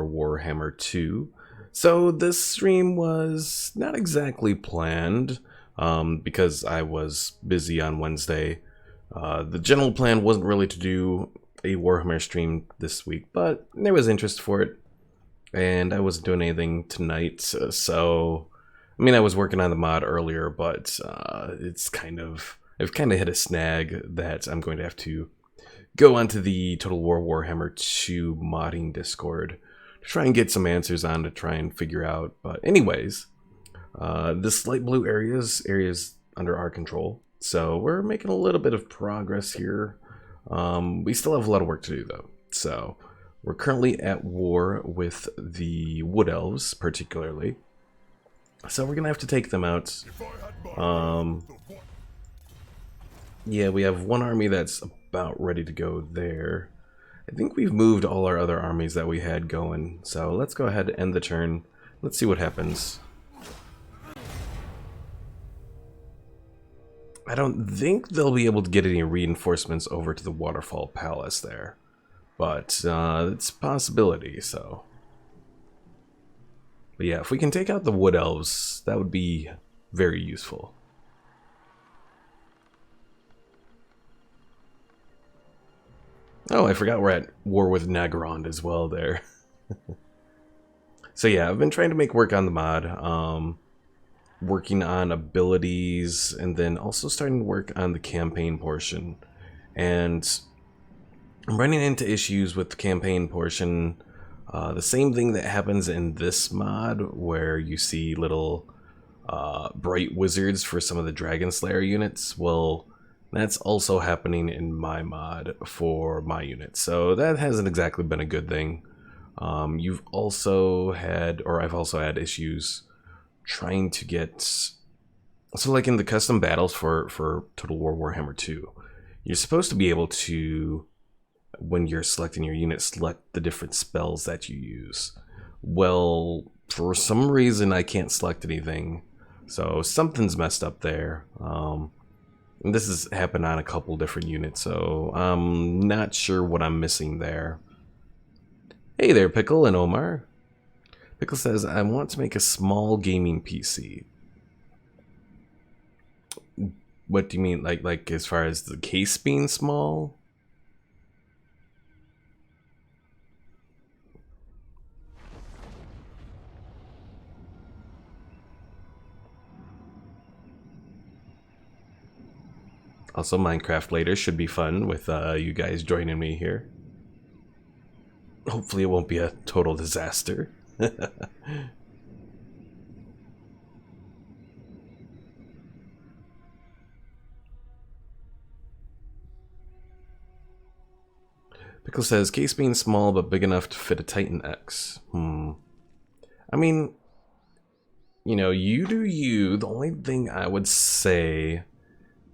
War Warhammer 2. So this stream was not exactly planned because I was busy on Wednesday. The general plan wasn't really to do a Warhammer stream this week, but there was interest for it, and I wasn't doing anything tonight, so I mean I was working on the mod earlier, but I've kind of hit a snag that I'm going to have to go onto the Total War Warhammer 2 modding Discord to try and get some answers on, to try and figure out. But anyways, this light blue areas under our control, so we're making a little bit of progress here. We still have a lot of work to do though. So we're currently at war with the Wood Elves, particularly. So we're gonna have to take them out. Yeah, we have one army that's about ready to go there. I think we've moved all our other armies that we had going. So let's go ahead and end the turn. Let's see what happens. I don't think they'll be able to get any reinforcements over to the Waterfall Palace there. But it's a possibility, so. But yeah, if we can take out the Wood Elves, that would be very useful. Oh, I forgot we're at war with Nagarond as well there. So yeah, I've been trying to make work on the mod. Working on abilities, and then also starting to work on the campaign portion. And I'm running into issues with the campaign portion. The same thing that happens in this mod, where you see little bright wizards for some of the Dragon Slayer units. Well, that's also happening in my mod for my unit, so that hasn't exactly been a good thing. You've also had, or I've also had issues trying to get, so like in the custom battles for Total War Warhammer 2, you're supposed to be able to, when you're selecting your unit, select the different spells that you use. Well, for some reason I can't select anything, so something's messed up there. And this has happened on a couple different units, so I'm not sure what I'm missing there. Hey there, Pickle and Omar. Pickle says, I want to make a small gaming PC. What do you mean, like as far as the case being small? Also, Minecraft later should be fun with you guys joining me here. Hopefully it won't be a total disaster. Pickle says, case being small but big enough to fit a Titan X. I mean, you know, you do you. The only thing I would say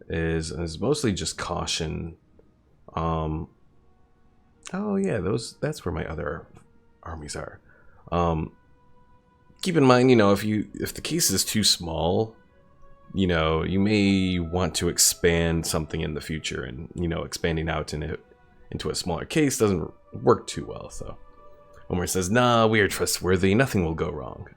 is mostly just caution. Oh yeah, that's where my other armies are. Keep in mind, you know, if the case is too small, you know, you may want to expand something in the future, and you know, expanding out into a smaller case doesn't work too well. So Homer says, nah, we are trustworthy, nothing will go wrong.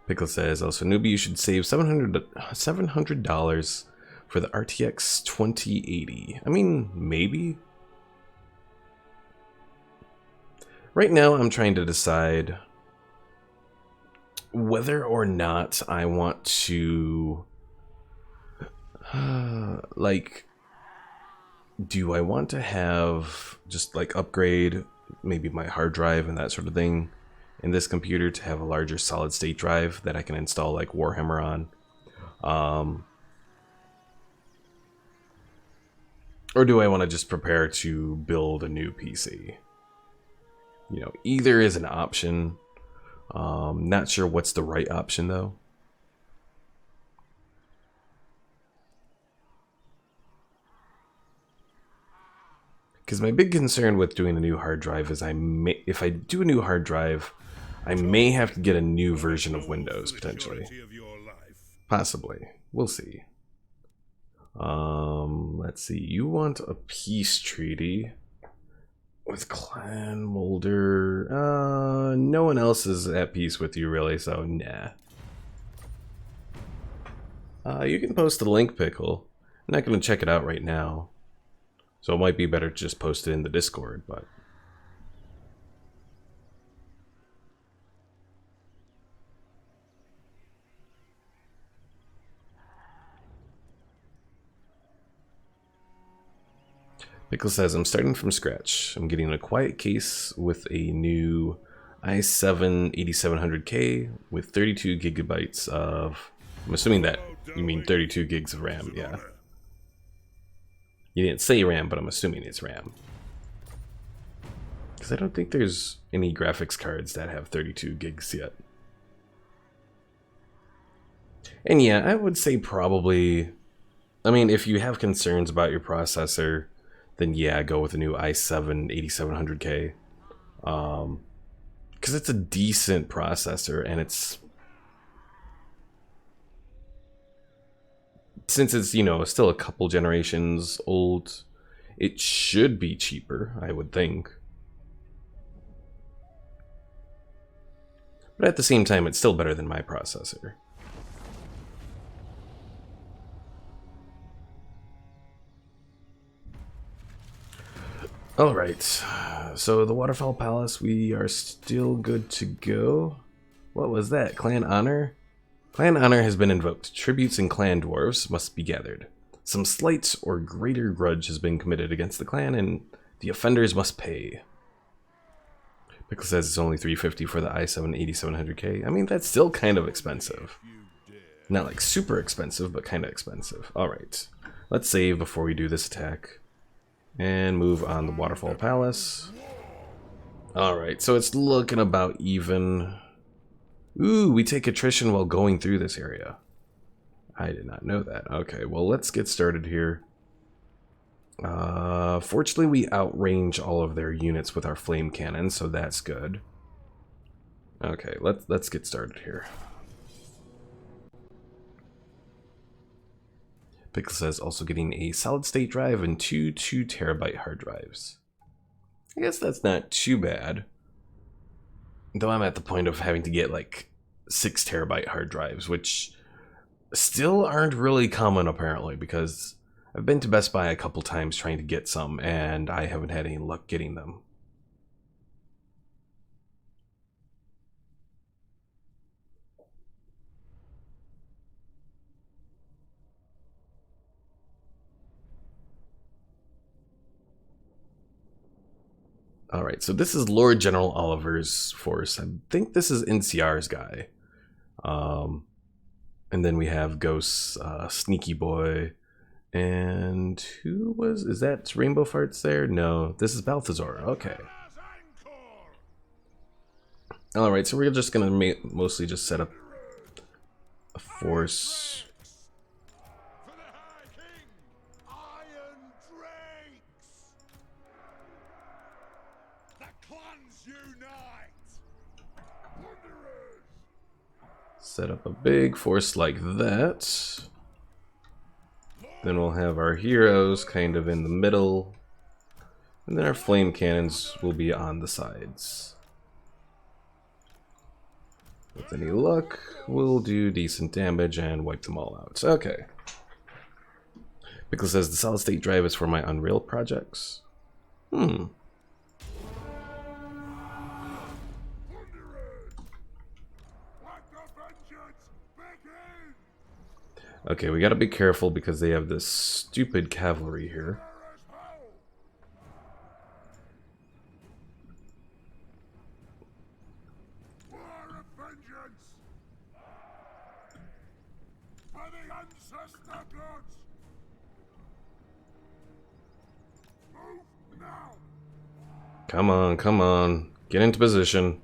Pickle says, also, newbie, you should save $700 for the RTX 2080. I mean, maybe. Right now, I'm trying to decide whether or not I want to, like, do I want to have just like upgrade maybe my hard drive and that sort of thing in this computer to have a larger solid state drive that I can install like Warhammer on, or do I want to just prepare to build a new PC? You know, either is an option. Not sure what's the right option though. Because my big concern with doing a new hard drive is if I do a new hard drive, I may have to get a new version of Windows, potentially. Possibly. We'll see. Let's see. You want a peace treaty with Clan Molder. No one else is at peace with you, really, so nah. You can post a link, Pickle. I'm not going to check it out right now. So it might be better to just post it in the Discord, but... Pickle says, I'm starting from scratch. I'm getting a quiet case with a new i7 8700K with 32 gigabytes of... I'm assuming that you mean 32 gigs of RAM, yeah. You didn't say RAM, but I'm assuming it's RAM. Because I don't think there's any graphics cards that have 32 gigs yet. And yeah, I would say probably... I mean, if you have concerns about your processor, then yeah, go with the new i7 8700K. Because it's a decent processor, and it's... Since it's, you know, still a couple generations old, it should be cheaper, I would think. But at the same time, it's still better than my processor. Alright, so the Waterfall Palace, we are still good to go. What was that? Clan Honor? Clan Honor has been invoked. Tributes and clan dwarves must be gathered. Some slight or greater grudge has been committed against the clan, and the offenders must pay. Pickle says it's only $350 for the i7 8700K. I mean, that's still kind of expensive. Not like super expensive, but kind of expensive. Alright, let's save before we do this attack. And move on the Waterfall Palace. Alright, so it's looking about even. Ooh, we take attrition while going through this area. I did not know that. Okay, well, let's get started here. Fortunately, we outrange all of their units with our flame cannon, so that's good. Okay, let's get started here. Pickle says also getting a solid state drive and two 2 terabyte hard drives. I guess that's not too bad. Though I'm at the point of having to get like 6 terabyte hard drives, which still aren't really common apparently, because I've been to Best Buy a couple times trying to get some and I haven't had any luck getting them. Alright, so this is Lord General Oliver's force. I think this is NCR's guy. And then we have Ghosts, Sneaky Boy, and who was... Is that Rainbow Farts there? No, this is Balthazar. Okay. Alright, so we're just going to mostly just set up a force... Set up a big force like that. Then we'll have our heroes kind of in the middle. And then our flame cannons will be on the sides. With any luck, we'll do decent damage and wipe them all out. Okay. Pickle says the solid state drive is for my Unreal projects. Okay, we gotta be careful because they have this stupid cavalry here. Come on, come on. Get into position.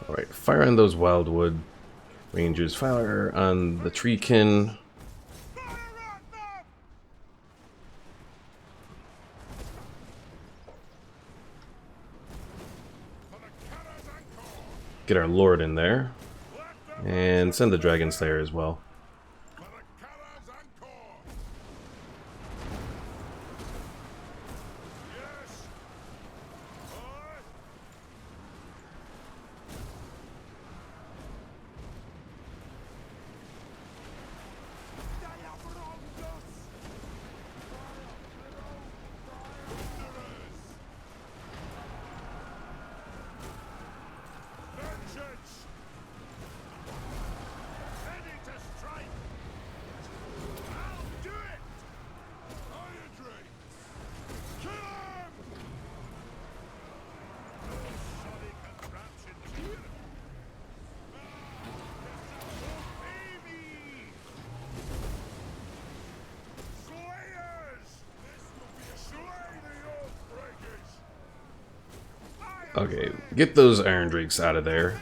Alright, fire on those wildwood rangers. Fire on the treekin. Get our lord in there. And send the dragon slayer as well. Okay, get those iron drakes out of there.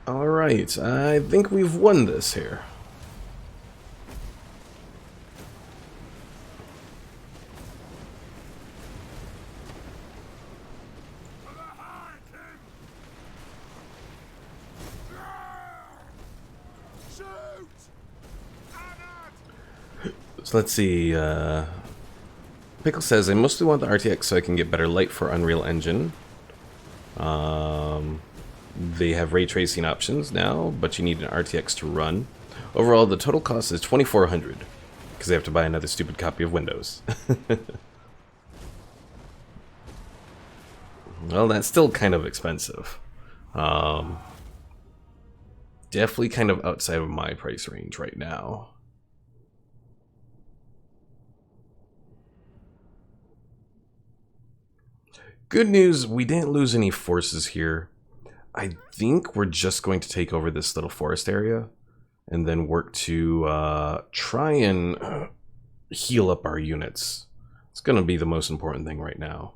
Alright, I think we've won this here. So let's see, Pickle says, I mostly want the RTX so I can get better light for Unreal Engine. They have ray tracing options now, but you need an RTX to run. Overall, the total cost is $2,400, because they have to buy another stupid copy of Windows. Well, that's still kind of expensive. Definitely kind of outside of my price range right now. Good news, we didn't lose any forces here. I think we're just going to take over this little forest area and then work to try and heal up our units. It's going to be the most important thing right now.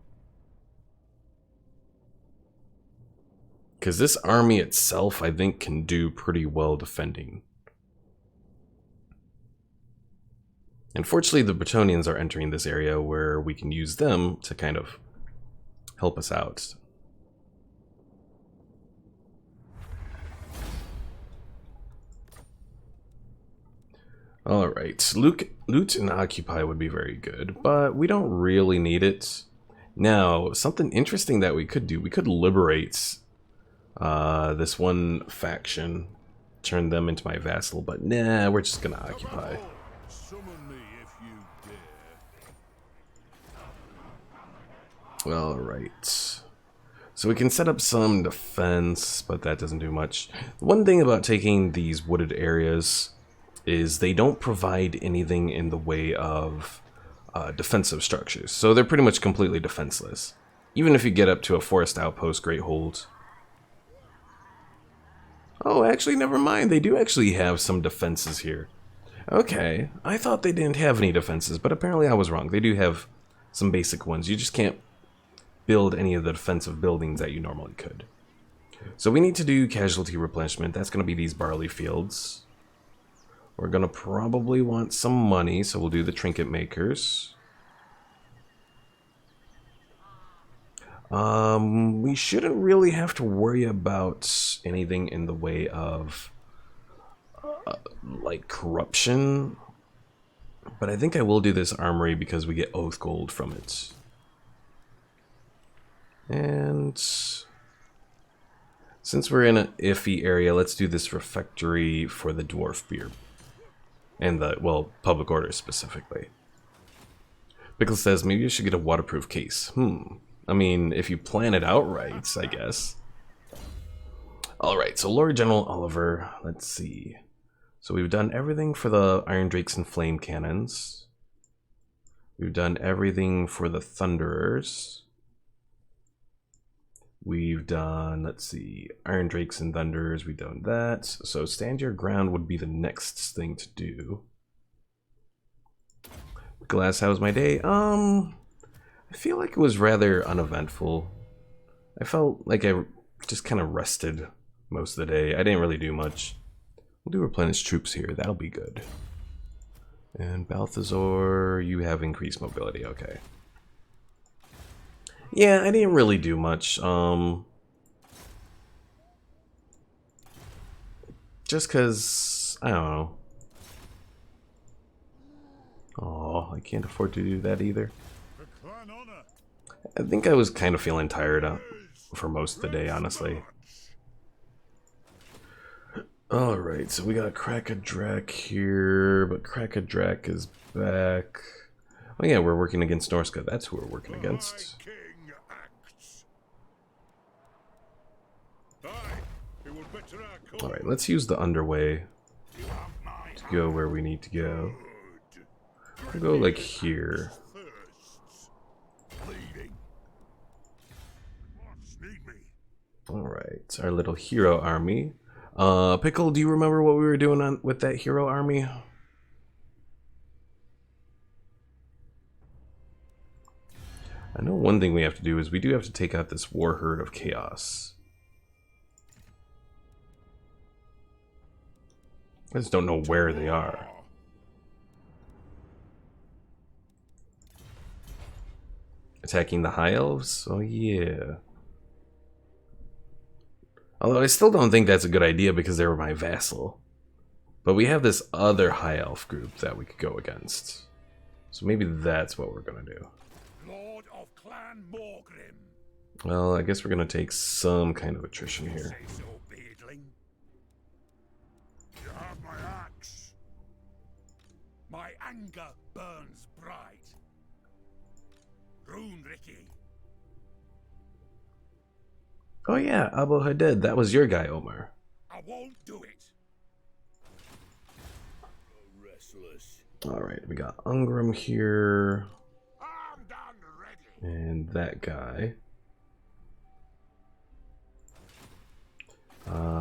Because this army itself, I think, can do pretty well defending. Unfortunately, the Bretonnians are entering this area where we can use them to kind of help us out. Alright, loot and occupy would be very good, but we don't really need it. Now, something interesting that we could do, we could liberate this one faction, turn them into my vassal, but nah, we're just gonna occupy. Alright. So we can set up some defense, but that doesn't do much. One thing about taking these wooded areas is they don't provide anything in the way of defensive structures. So they're pretty much completely defenseless. Even if you get up to a forest outpost, Great Hold. Oh, actually, never mind. They do actually have some defenses here. Okay, I thought they didn't have any defenses, but apparently I was wrong. They do have some basic ones. You just can't build any of the defensive buildings that you normally could. So we need to do casualty replenishment. That's going to be these barley fields. We're going to probably want some money, so we'll do the trinket makers. We shouldn't really have to worry about anything in the way of like corruption, but I think I will do this armory because we get oath gold from it. And since we're in an iffy area, let's do this refectory for the dwarf beer. And the, well, public order specifically. Pickle says maybe you should get a waterproof case. I mean, if you plan it out right, I guess. Alright, so Lord General Oliver, let's see. So we've done everything for the Iron Drakes and Flame Cannons. We've done everything for the Thunderers. We've done, let's see, Iron Drakes and Thunderers, we've done that. So Stand Your Ground would be the next thing to do. Glass, how was my day? I feel like it was rather uneventful. I felt like I just kind of rested most of the day. I didn't really do much. We'll do replenish troops here, that'll be good. And Balthazar, you have increased mobility, okay. Yeah, I didn't really do much. Just cause, I don't know. Oh, I can't afford to do that either. I think I was kind of feeling tired for most of the day, honestly. Alright, so we got Krakadrak here, but Krakadrak is back. Oh yeah, we're working against Norska. That's who we're working against. Alright, let's use the underway to go where we need to go. We'll go like here. Alright, our little hero army. Pickle, do you remember what we were doing with that hero army? I know one thing we have to do is we do have to take out this war herd of chaos. I just don't know where they are. Attacking the High Elves? Oh yeah. Although I still don't think that's a good idea because they were my vassal. But we have this other High Elf group that we could go against. So maybe that's what we're gonna do. Lord of Clan Morgrim. Well, I guess we're gonna take some kind of attrition here. You have my axe. My anger burns bright. Rune Ricky. Oh yeah, Abu Hadid, that was your guy, Omar. I won't do it. Restless. Alright, we got Ungram here. I'm done ready. And that guy.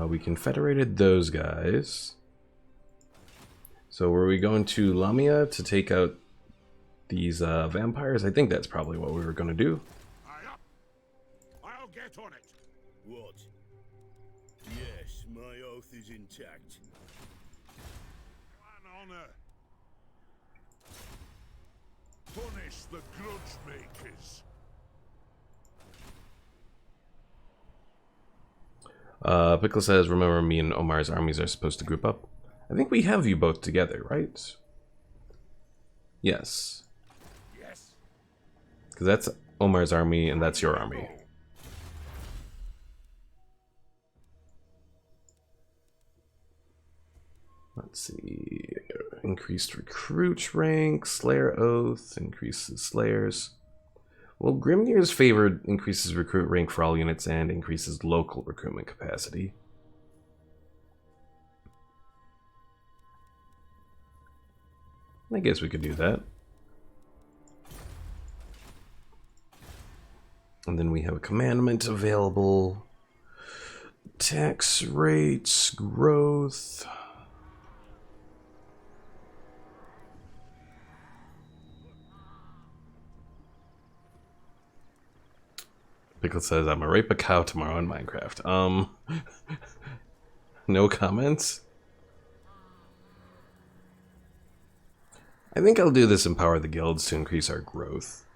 We confederated those guys. So were we going to Lamia to take out these vampires? I think that's probably what we were going to do. I'll get on it. What? Yes, my oath is intact. Clan honor. Punish the grudge makers. Pickle says, remember me and Omar's armies are supposed to group up. I think we have you both together, right? Yes. Yes. Because that's Omar's army and that's your army. Let's see. Increased recruit rank, Slayer Oath, increases Slayers. Well, Grimnir's favored increases recruit rank for all units and increases local recruitment capacity. I guess we could do that. And then we have a commandment available. Tax rates, growth. Pickle says, I'm gonna rape a cow tomorrow in Minecraft. No comments? I think I'll do this Empower the Guilds to increase our growth.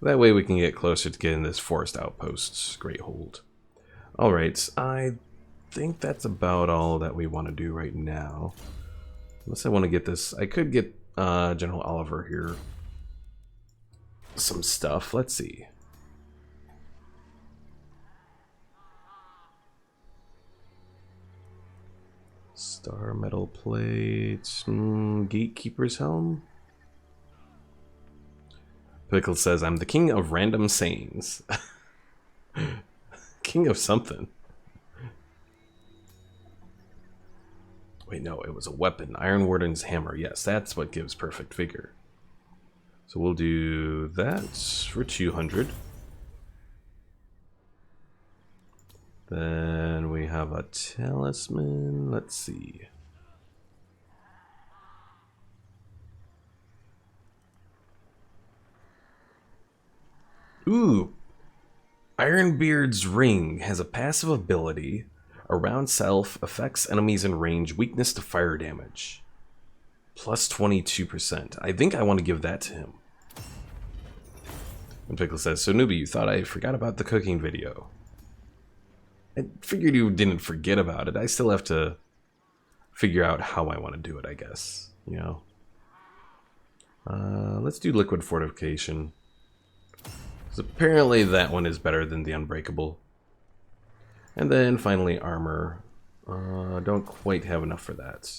That way we can get closer to getting this Forest Outposts Great Hold. Alright, I think that's about all that we want to do right now. Unless I want to get this, I could get General Oliver here some stuff. Let's see. Star metal plates, Gatekeeper's helm. Pickle says, I'm the king of random sayings. King of something. Wait, no, it was a weapon. Iron Warden's hammer. Yes, that's what gives perfect vigor. So we'll do that for 200. Then we have a talisman. Let's see. Ooh. Ironbeard's Ring has a passive ability. Around self, affects enemies in range, weakness to fire damage. Plus 22%. I think I want to give that to him. And Pickle says, so Newbie, you thought I forgot about the cooking video. I figured you didn't forget about it. I still have to figure out how I want to do it, I guess. You know? Let's do liquid fortification. Because apparently that one is better than the unbreakable. And then finally armor. Don't quite have enough for that.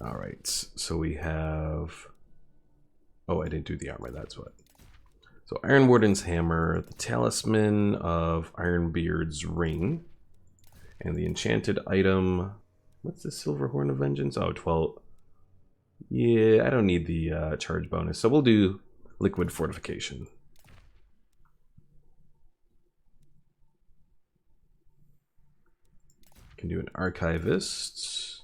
Alright, so we have... Oh, I didn't do the armor, that's what. So Iron Warden's hammer, the talisman of Ironbeard's ring, and the enchanted item... What's the Silver Horn of Vengeance? Oh, 12. Yeah, I don't need the charge bonus, so we'll do liquid fortification. Can do an archivist.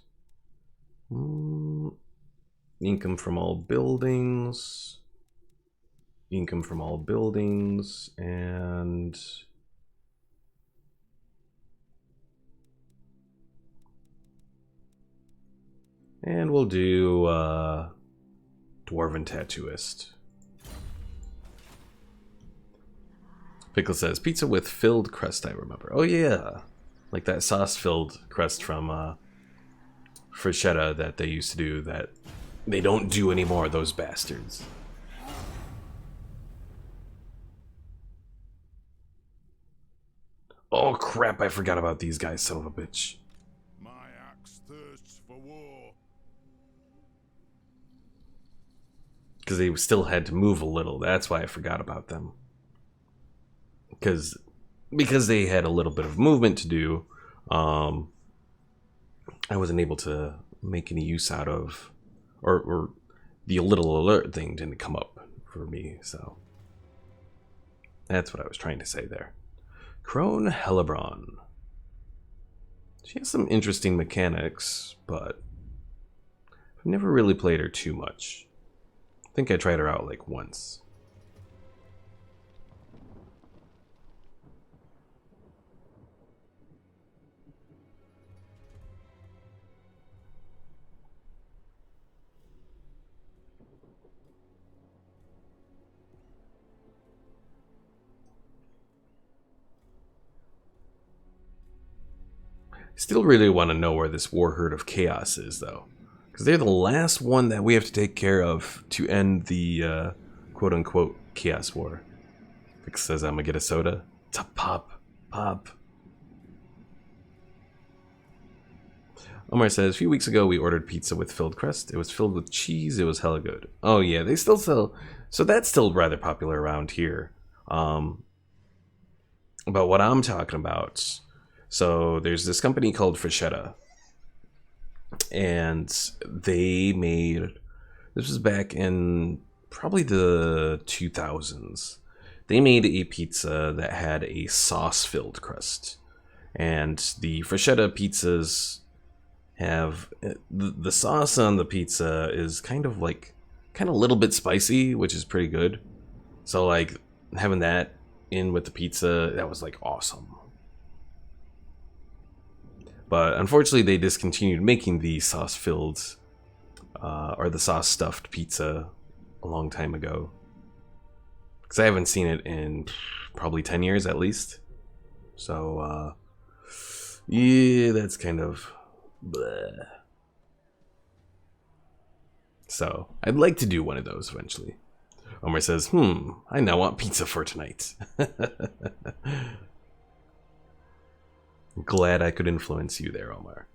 Income from all buildings. Income from all buildings, and we'll do Dwarven Tattooist. Pickle says, pizza with filled crust, I remember. Oh yeah, like that sauce-filled crust from Freshetta that they used to do that they don't do anymore, those bastards. Oh crap, I forgot about these guys, son of a bitch. My axe thirsts for war. Because they still had to move a little, that's why I forgot about them. Because they had a little bit of movement to do, I wasn't able to make any use out of, or the little alert thing didn't come up for me, so that's what I was trying to say there. Crone Hellebron. She has some interesting mechanics, but I've never really played her too much. I think I tried her out like once. Still really want to know where this War Herd of Chaos is, though. Because they're the last one that we have to take care of to end the quote-unquote Chaos War. Vic says I'm gonna get a soda. It's a pop. Pop. Omar says, a few weeks ago we ordered pizza with filled crust. It was filled with cheese. It was hella good. Oh yeah, they still sell... So that's still rather popular around here. But what I'm talking about... So there's this company called Freshetta, and they made, this was back in probably the 2000s, they made a pizza that had a sauce-filled crust. And the Freshetta pizzas have, the sauce on the pizza is kind of a little bit spicy, which is pretty good. So like having that in with the pizza, that was like awesome. But unfortunately, they discontinued making the sauce-filled, or the sauce-stuffed pizza a long time ago. Because I haven't seen it in probably 10 years at least. So, yeah, that's kind of... bleh. So, I'd like to do one of those eventually. Omar says, I now want pizza for tonight. Glad I could influence you there, Omar.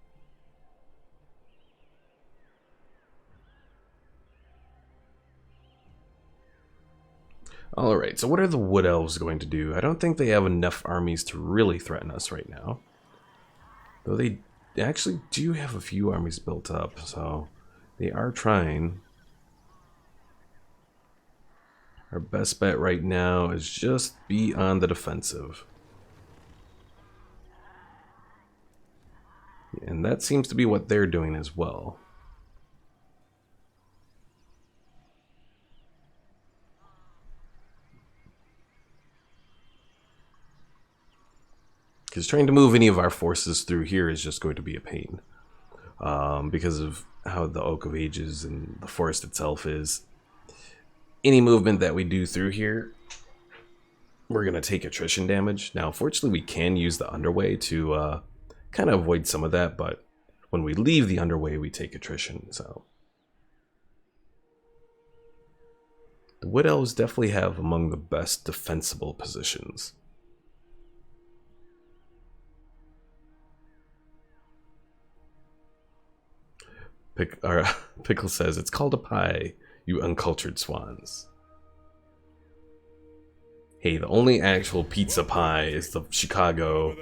Alright, so what are the Wood Elves going to do? I don't think they have enough armies to really threaten us right now. Though they actually do have a few armies built up, so they are trying. Our best bet right now is just be on the defensive. And that seems to be what they're doing as well. Because trying to move any of our forces through here is just going to be a pain. Because of how the Oak of Ages and the forest itself is. Any movement that we do through here, we're going to take attrition damage. Now, fortunately, we can use the underway to kind of avoid some of that, but when we leave the underway, we take attrition, so. The Wood Elves definitely have among the best defensible positions. Pickle says, it's called a pie, you uncultured swans. Hey, the only actual pizza pie is the Chicago,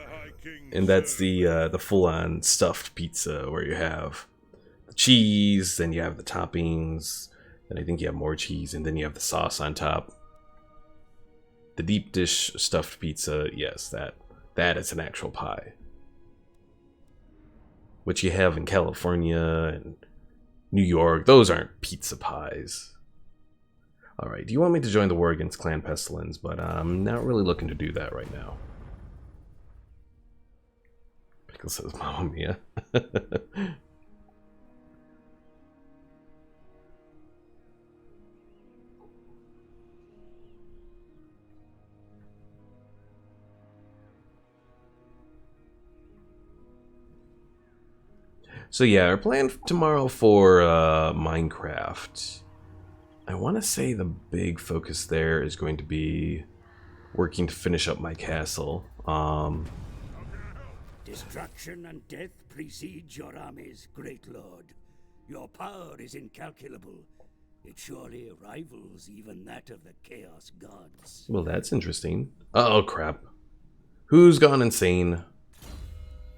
and that's the full-on stuffed pizza where you have the cheese, then you have the toppings, then I think you have more cheese, and then you have the sauce on top. The deep dish stuffed pizza, yes, that is an actual pie. Which you have in California and New York. Those aren't pizza pies. Alright, do you want me to join the war against Clan Pestilence? But I'm not really looking to do that right now. Pickle says, Mamma Mia. So yeah, our plan tomorrow for Minecraft. I want to say the big focus there is going to be working to finish up my castle. Destruction and death precede your armies, great lord. Your power is incalculable. It surely rivals even that of the Chaos Gods. Well, that's interesting. Oh crap. Who's gone insane?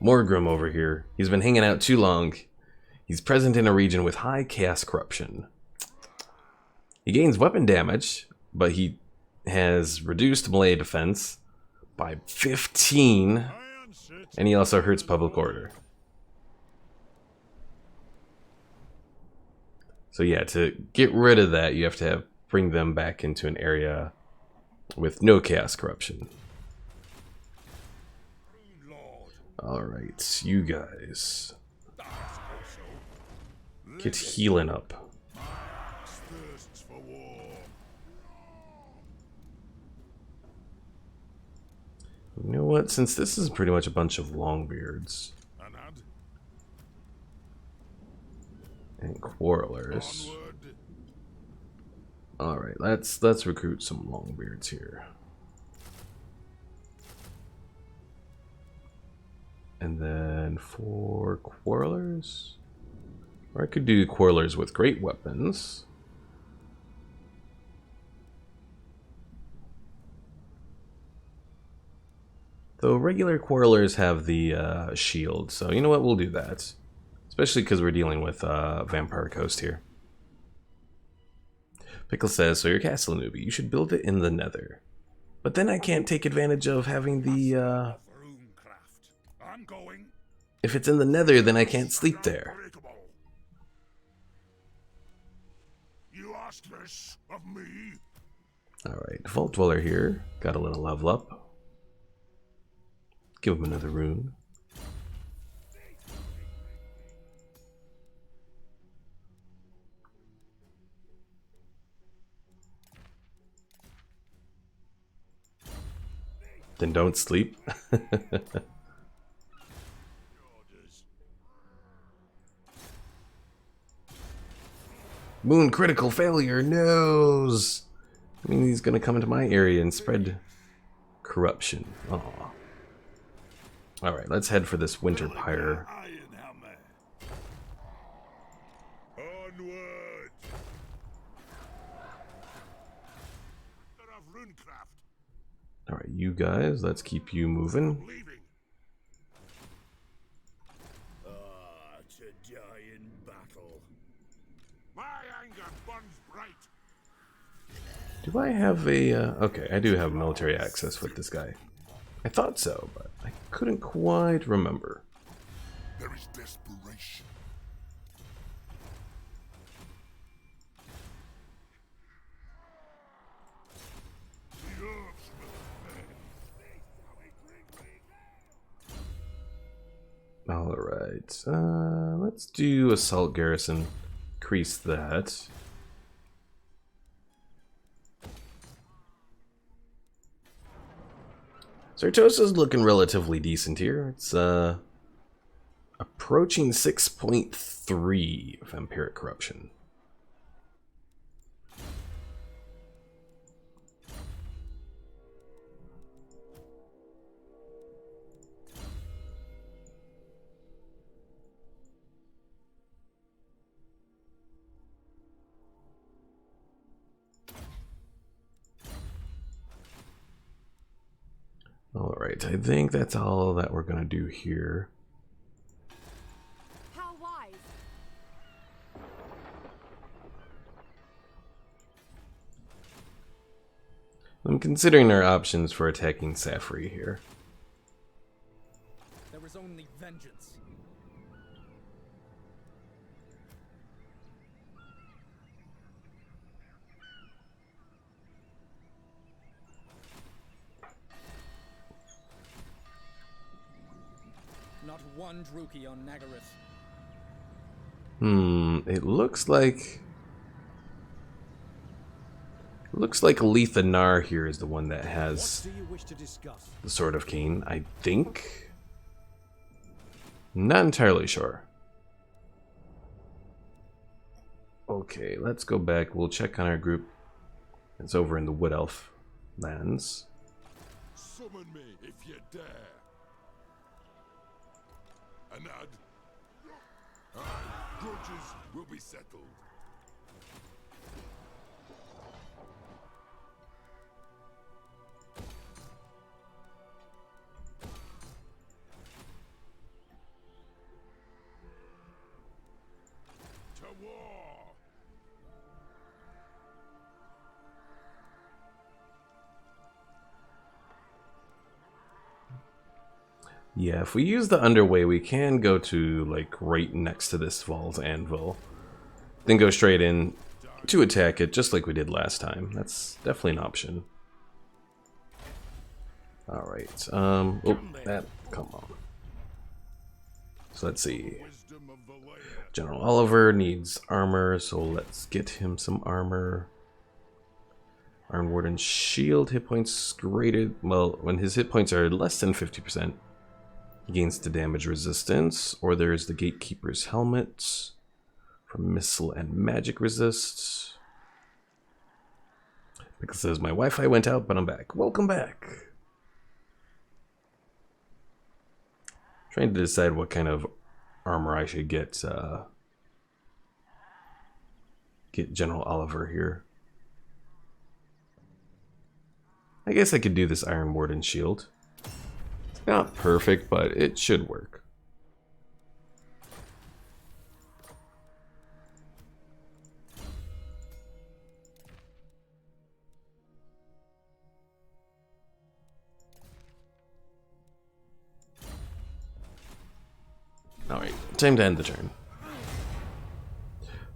Morgrim over here. He's been hanging out too long. He's present in a region with high chaos corruption. He gains weapon damage, but he has reduced melee defense by 15, and he also hurts public order. So yeah, to get rid of that, you have to bring them back into an area with no chaos corruption. Alright, you guys. Get healing up. You know what? Since this is pretty much a bunch of Longbeards and Quarrelers. Alright, let's recruit some Longbeards here. And then for Quarrelers, or I could do Quarrelers with great weapons. Though regular Quarrelers have the shield, so you know what, we'll do that. Especially because we're dealing with Vampire Coast here. Pickle says, so your castle, newbie, you should build it in the nether. But then I can't take advantage of having the... If it's in the nether, then I can't sleep there. You ask this of me? Alright, Vault Dweller here. Got a little level up. Give him another rune. Then don't sleep. Moon critical failure, noes. I mean, he's gonna come into my area and spread corruption. Aw. Alright, let's head for this winter pyre. Onward. runecraft. Alright, you guys, let's keep you moving. Leaving. To die in battle. My anger burns bright. Do I have a... okay, I do have military access with this guy. I thought so, but I couldn't quite remember. There is desperation. Alright, let's do assault garrison. Increase that. Sartosa's looking relatively decent here. It's approaching 6.3 of vampiric corruption. Alright, I think that's all that we're gonna do here. How wise. I'm considering our options for attacking Safri here. There is only vengeance. Not one Druki on Nagaryth. It looks like... Looks like Aletha Nar here is the one that has What do you wish to discuss? the Sword of Cain, I think. Not entirely sure. Okay, let's go back. We'll check on our group. It's over in the Wood Elf lands. Summon me if you dare. Anad. Aye, grudges will be settled. To war. Yeah, if we use the underway, we can go to, like, right next to this vault anvil. Then go straight in to attack it, just like we did last time. That's definitely an option. Alright, oh, that, come on. So let's see. Wisdom of the land. General Oliver needs armor, so let's get him some armor. Iron Warden's shield, hit points graded. Well, when his hit points are less than 50%, he gains the damage resistance. Or there's the Gatekeeper's helmet from missile and magic resist. Because says my Wi-Fi went out, but I'm back. Welcome back. Trying to decide what kind of armor I should get General Oliver here. I guess I could do this Iron Warden shield. It's not perfect, but it should work. Alright, time to end the turn.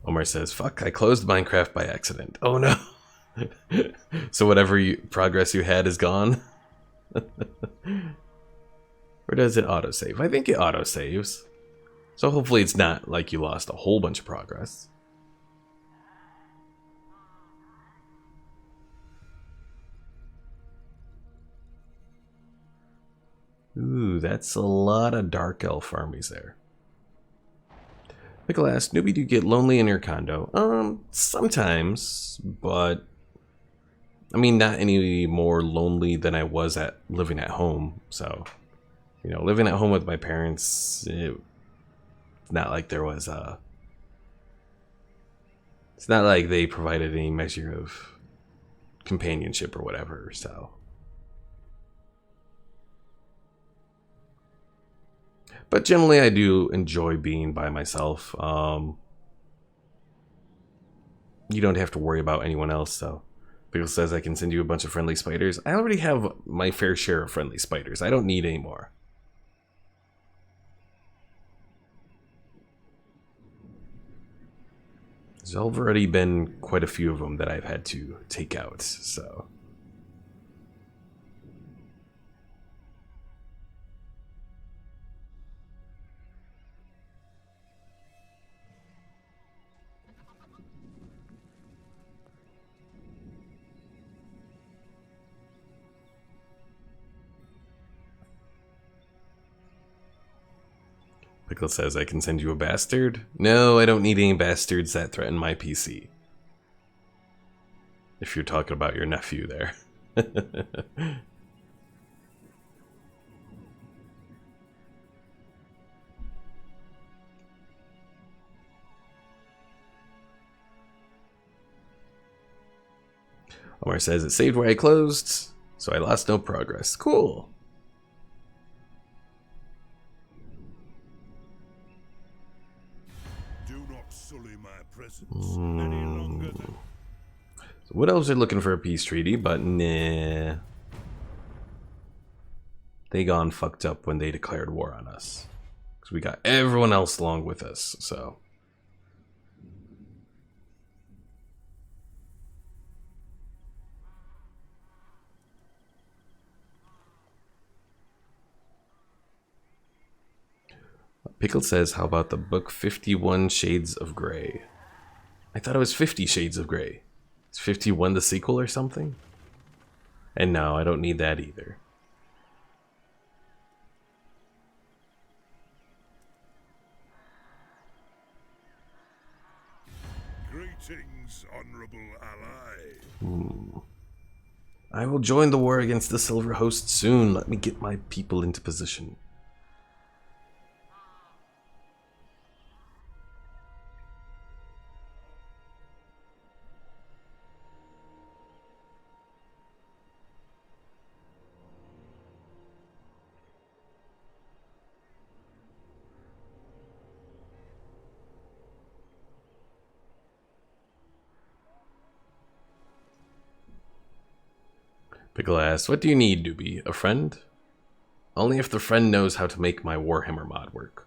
Omar says, fuck, I closed Minecraft by accident. Oh no. So whatever progress you had is gone? Or does it autosave? I think it autosaves. So hopefully it's not like you lost a whole bunch of progress. Ooh, that's a lot of Dark Elf armies there. Michael asks, newbie, do you get lonely in your condo? Sometimes, but I mean, not any more lonely than I was at living at home. So, you know, living at home with my parents, it's not like there was it's not like they provided any measure of companionship or whatever, so. But generally, I do enjoy being by myself. You don't have to worry about anyone else, so. Pickle says I can send you a bunch of friendly spiders. I already have my fair share of friendly spiders. I don't need any more. There's already been quite a few of them that I've had to take out, so. Pickle says I can send you a bastard. No, I don't need any bastards that threaten my PC. If you're talking about your nephew there. Omar says it saved where I closed, so I lost no progress. Cool. Any longer than So what else are looking for a peace treaty, but nah. They gone fucked up when they declared war on us. Because we got everyone else along with us, so. Pickle says, how about the book 51 Shades of Grey? I thought it was 50 Shades of Grey. Is 51 the sequel or something? And no, I don't need that either. greetings, honorable ally. I will join the war against the Silver Host soon. Let me get my people into position. Pickle asks, what do you need, Doobie? A friend? Only if the friend knows how to make my Warhammer mod work.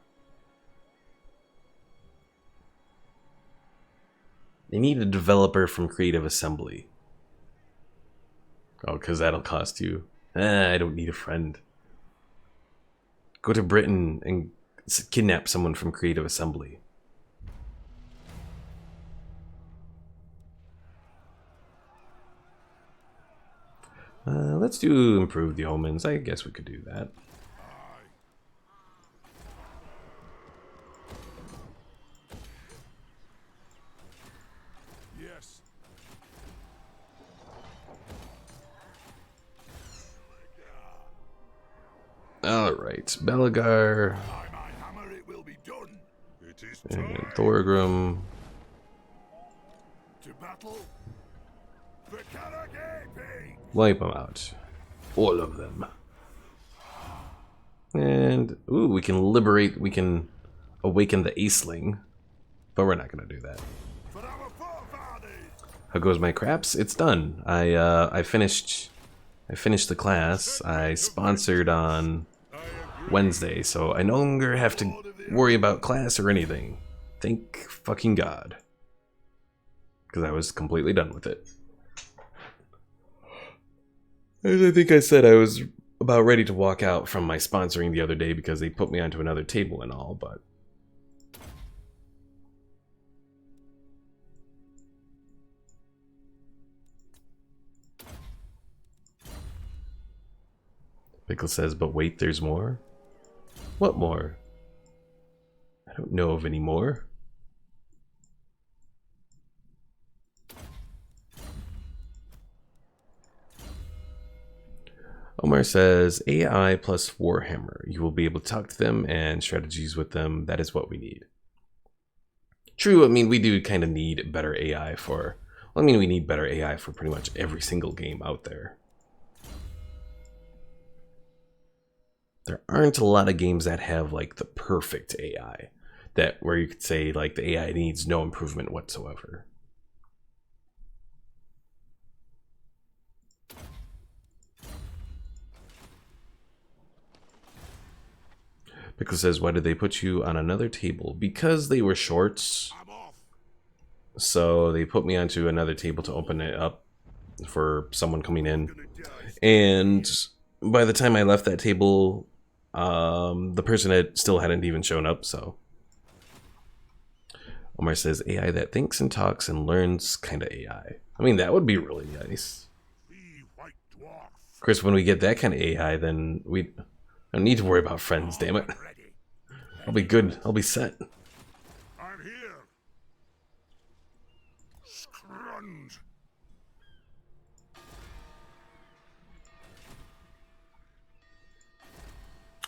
They need a developer from Creative Assembly. Oh, because that'll cost you. I don't need a friend. Go to Britain and kidnap someone from Creative Assembly. Let's do improve the omens. I guess we could do that. Yes. Alright, Belagar By my hammer it will be done. It is and time Thorgrim. to battle. The Karagaping! Wipe them out. All of them. And, ooh, we can liberate, we can awaken the Aceling. But we're not going to do that. For our forefathers! How goes my craps? It's done. I finished the class. I sponsored on Wednesday, so I no longer have to worry about class or anything. Thank fucking God. Because I was completely done with it. As I think I said, I was about ready to walk out from my sponsoring the other day because they put me onto another table and all, but... Pickle says, but wait, there's more? What more? I don't know of any more. Omar says, AI plus Warhammer. You will be able to talk to them and strategies with them. That is what we need. True, I mean, we do kind of need better AI for I mean, we need better AI for pretty much every single game out there. There aren't a lot of games that have like the perfect AI, that where you could say like the AI needs no improvement whatsoever. Pickle says, why did they put you on another table? Because they were shorts. So they put me onto another table to open it up for someone coming in. And by the time I left that table, the person still hadn't even shown up, so. Omar says, AI that thinks and talks and learns kind of AI. I mean, that would be really nice. Of course, when we get that kind of AI, then we don't need to worry about friends, damn it. I'll be good. I'll be set. I'm here. Scrunge.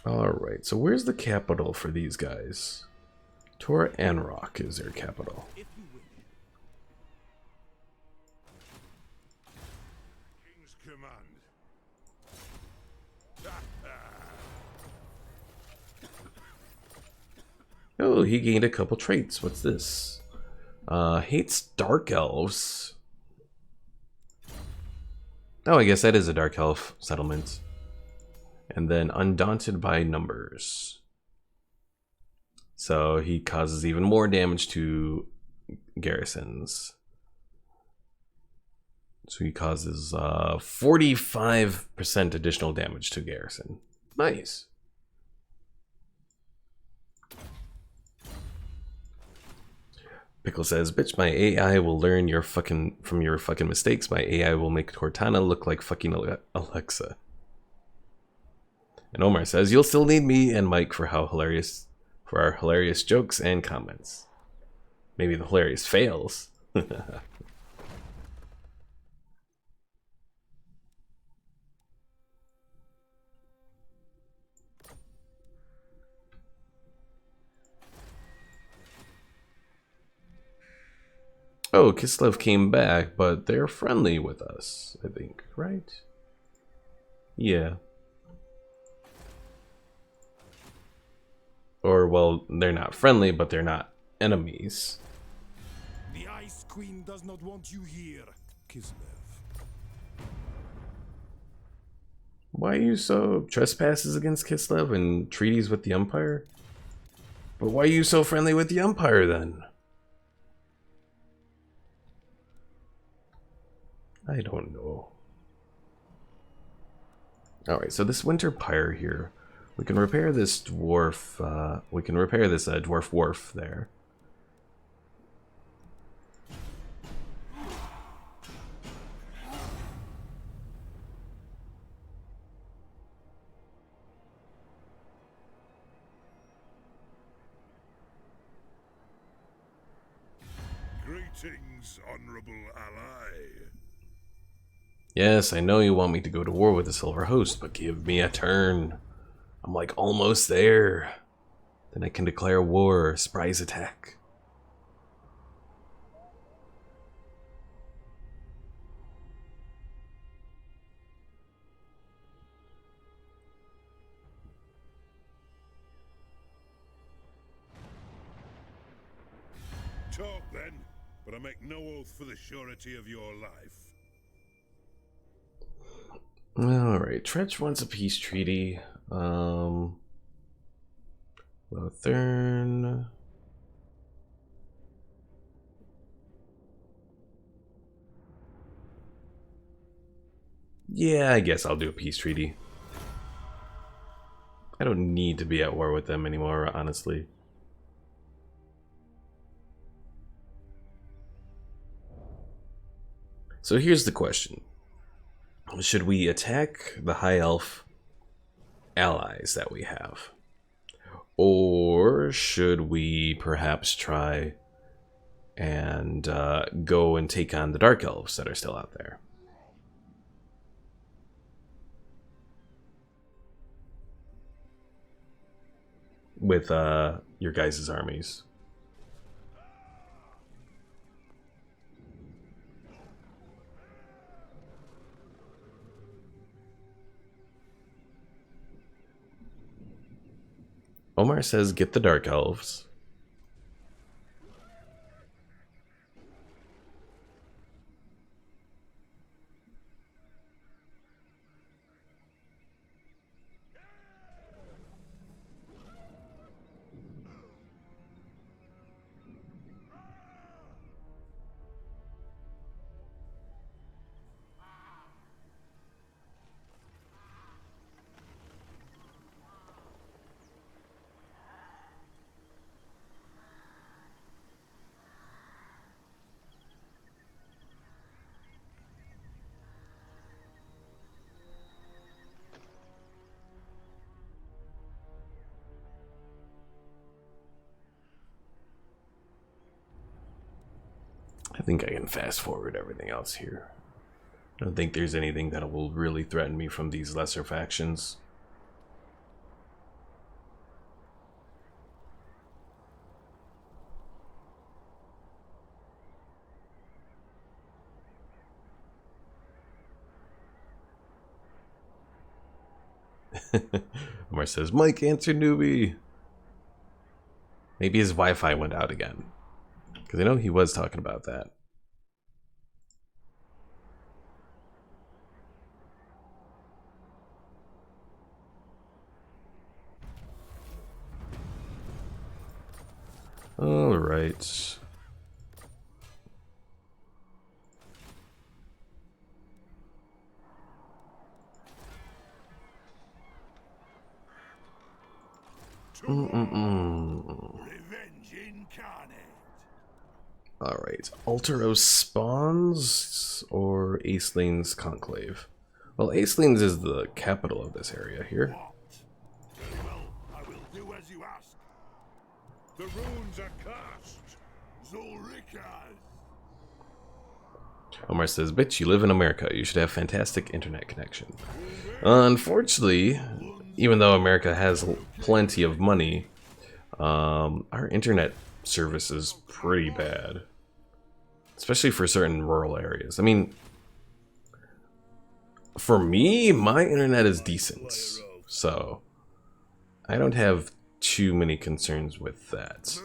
Alright, so where's the capital for these guys? Tor Anrock is their capital. King's command. Oh, he gained a couple traits. What's this? Hates dark elves. Oh, I guess that is a dark elf settlement. And then undaunted by numbers. So he causes even more damage to garrisons. So he causes 45% additional damage to garrison. Nice. Pickle says, bitch, my AI will learn from your fucking mistakes. My AI will make Cortana look like fucking Alexa. And Omar says, you'll still need me and Mike for our hilarious jokes and comments. Maybe the hilarious fails. Oh, Kislev came back, but they're friendly with us, I think, right? Yeah. Or, well, they're not friendly, but they're not enemies. The Ice Queen does not want you here, Kislev. Why are you so trespasses against Kislev and treaties with the Empire? But why are you so friendly with the Empire, then? I don't know. Alright, so this winter pyre here, we can repair this dwarf, dwarf wharf there. Greetings, honorable ally. Yes, I know you want me to go to war with the Silver Host, but give me a turn. I'm like almost there. Then I can declare war, surprise attack. Talk then, but I make no oath for the surety of your life. Alright, Tretch wants a peace treaty. Lothern. Yeah, I guess I'll do a peace treaty. I don't need to be at war with them anymore, honestly. So here's the question. Should we attack the High Elf allies that we have? Or should we perhaps try and go and take on the Dark Elves that are still out there? With your guys' armies. Omar says get the Dark Elves. I think I can fast forward everything else here. I don't think there's anything that will really threaten me from these lesser factions. Omar says, Mike, answer newbie. Maybe his Wi-Fi went out again. Because I know he was talking about that. All right. Revenge incarnate. All right. Alteros spawns or Aceling's conclave. Well, Aceling's is the capital of this area here. What? Very well, I will do as you ask. The runes are cast. Zulrikas. Omar says, bitch, you live in America. You should have fantastic internet connection. Unfortunately, even though America has plenty of money, our internet service is pretty bad. Especially for certain rural areas. I mean, for me, my internet is decent. So, I don't have too many concerns with that.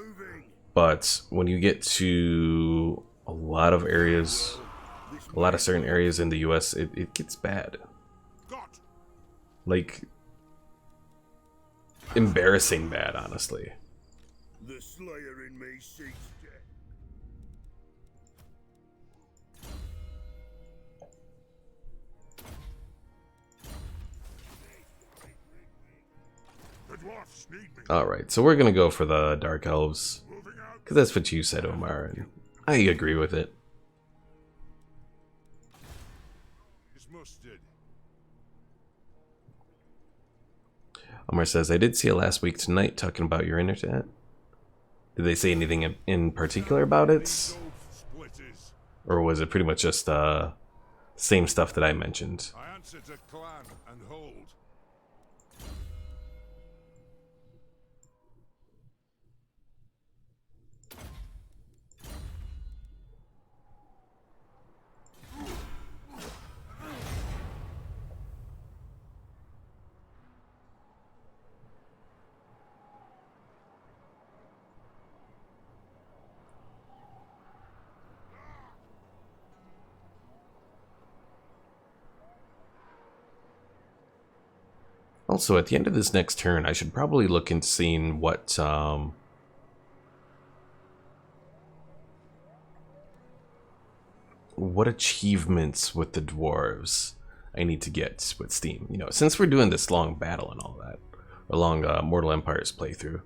But when you get to a lot of areas, a lot of certain areas in the US, it gets bad. Like, embarrassing bad, honestly. The slayer in me seeks death. The dwarfs need me. Alright, so we're gonna go for the Dark Elves. Moving out. Because that's what you said, Omar, and I agree with it. Is mustard. Omar says, I did see it last week tonight talking about your internet. Did they say anything in particular about it? Splitters. Or was it pretty much just same stuff that I mentioned? I answer to clan and hold. Also, at the end of this next turn, I should probably look into seeing what achievements with the dwarves I need to get with Steam. You know, since we're doing this long battle and all that, or long Mortal Empires playthrough.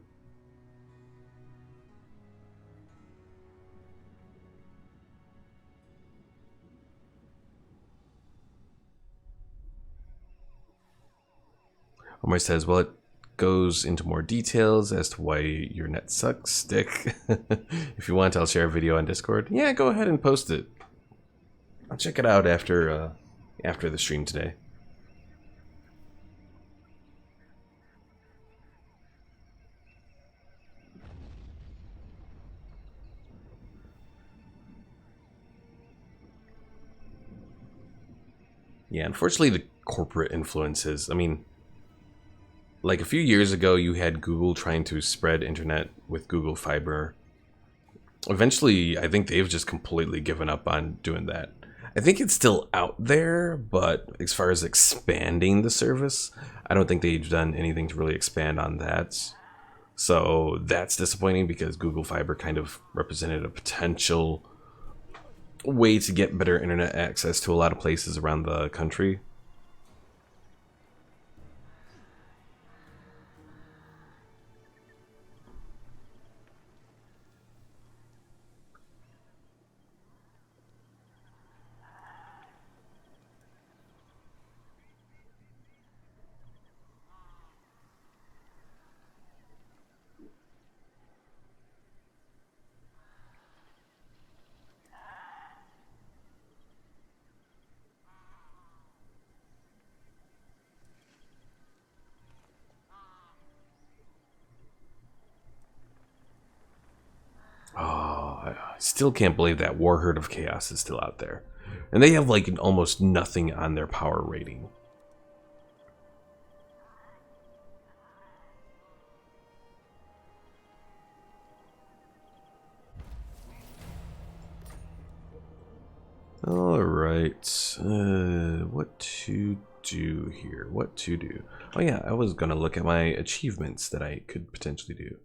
Omar says, well, it goes into more details as to why your net sucks, Stick. If you want, I'll share a video on Discord. Yeah, go ahead and post it. I'll check it out after the stream today. Yeah, unfortunately the corporate influences, I mean, like a few years ago, you had Google trying to spread internet with Google Fiber. Eventually, I think they've just completely given up on doing that. I think it's still out there, but as far as expanding the service, I don't think they've done anything to really expand on that. So that's disappointing because Google Fiber kind of represented a potential way to get better internet access to a lot of places around the country. Oh, I still can't believe that Warherd of Chaos is still out there. And they have like almost nothing on their power rating. Alright, what to do here? What to do? Oh yeah, I was gonna look at my achievements that I could potentially do.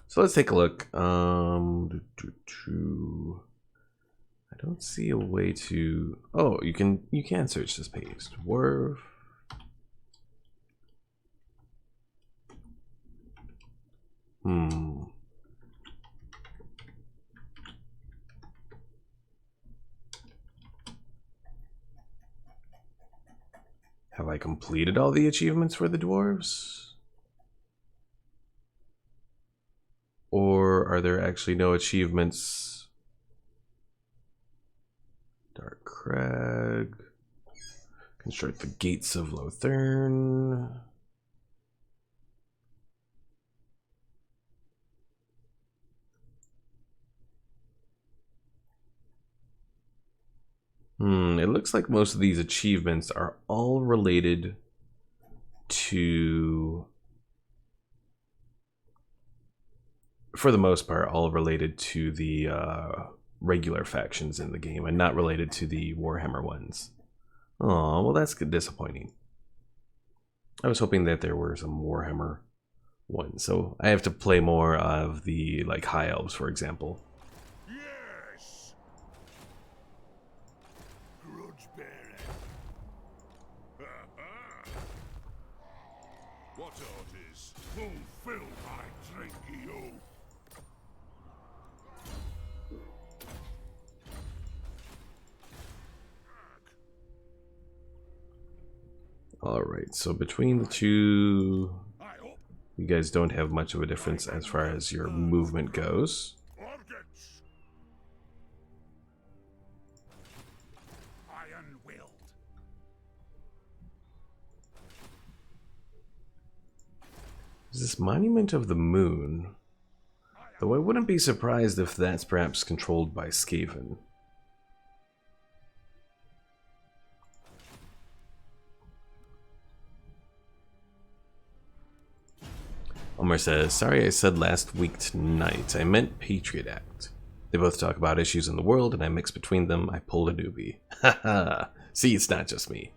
So let's take a look. I don't see a way to. Oh, you can search this page. Dwarf. Have I completed all the achievements for the dwarves? Or are there actually no achievements? Dark Crag. Construct the Gates of Lothern. It looks like most of these achievements are all related to, for the most part, all related to the regular factions in the game and not related to the Warhammer ones. Oh, well, that's disappointing. I was hoping that there were some Warhammer ones. So I have to play more of the, like, High Elves, for example. Yes! Grudge bearer. What orders? Fulfill my drinky oath. Alright, so between the two, I hope you guys don't have much of a difference as far as your movement goes. organs. Iron-willed. Is this Monument of the Moon? Though I wouldn't be surprised if that's perhaps controlled by Skaven. Omar says, sorry I said last week tonight. I meant Patriot Act. They both talk about issues in the world, and I mix between them. I pulled a newbie. Haha. See, it's not just me.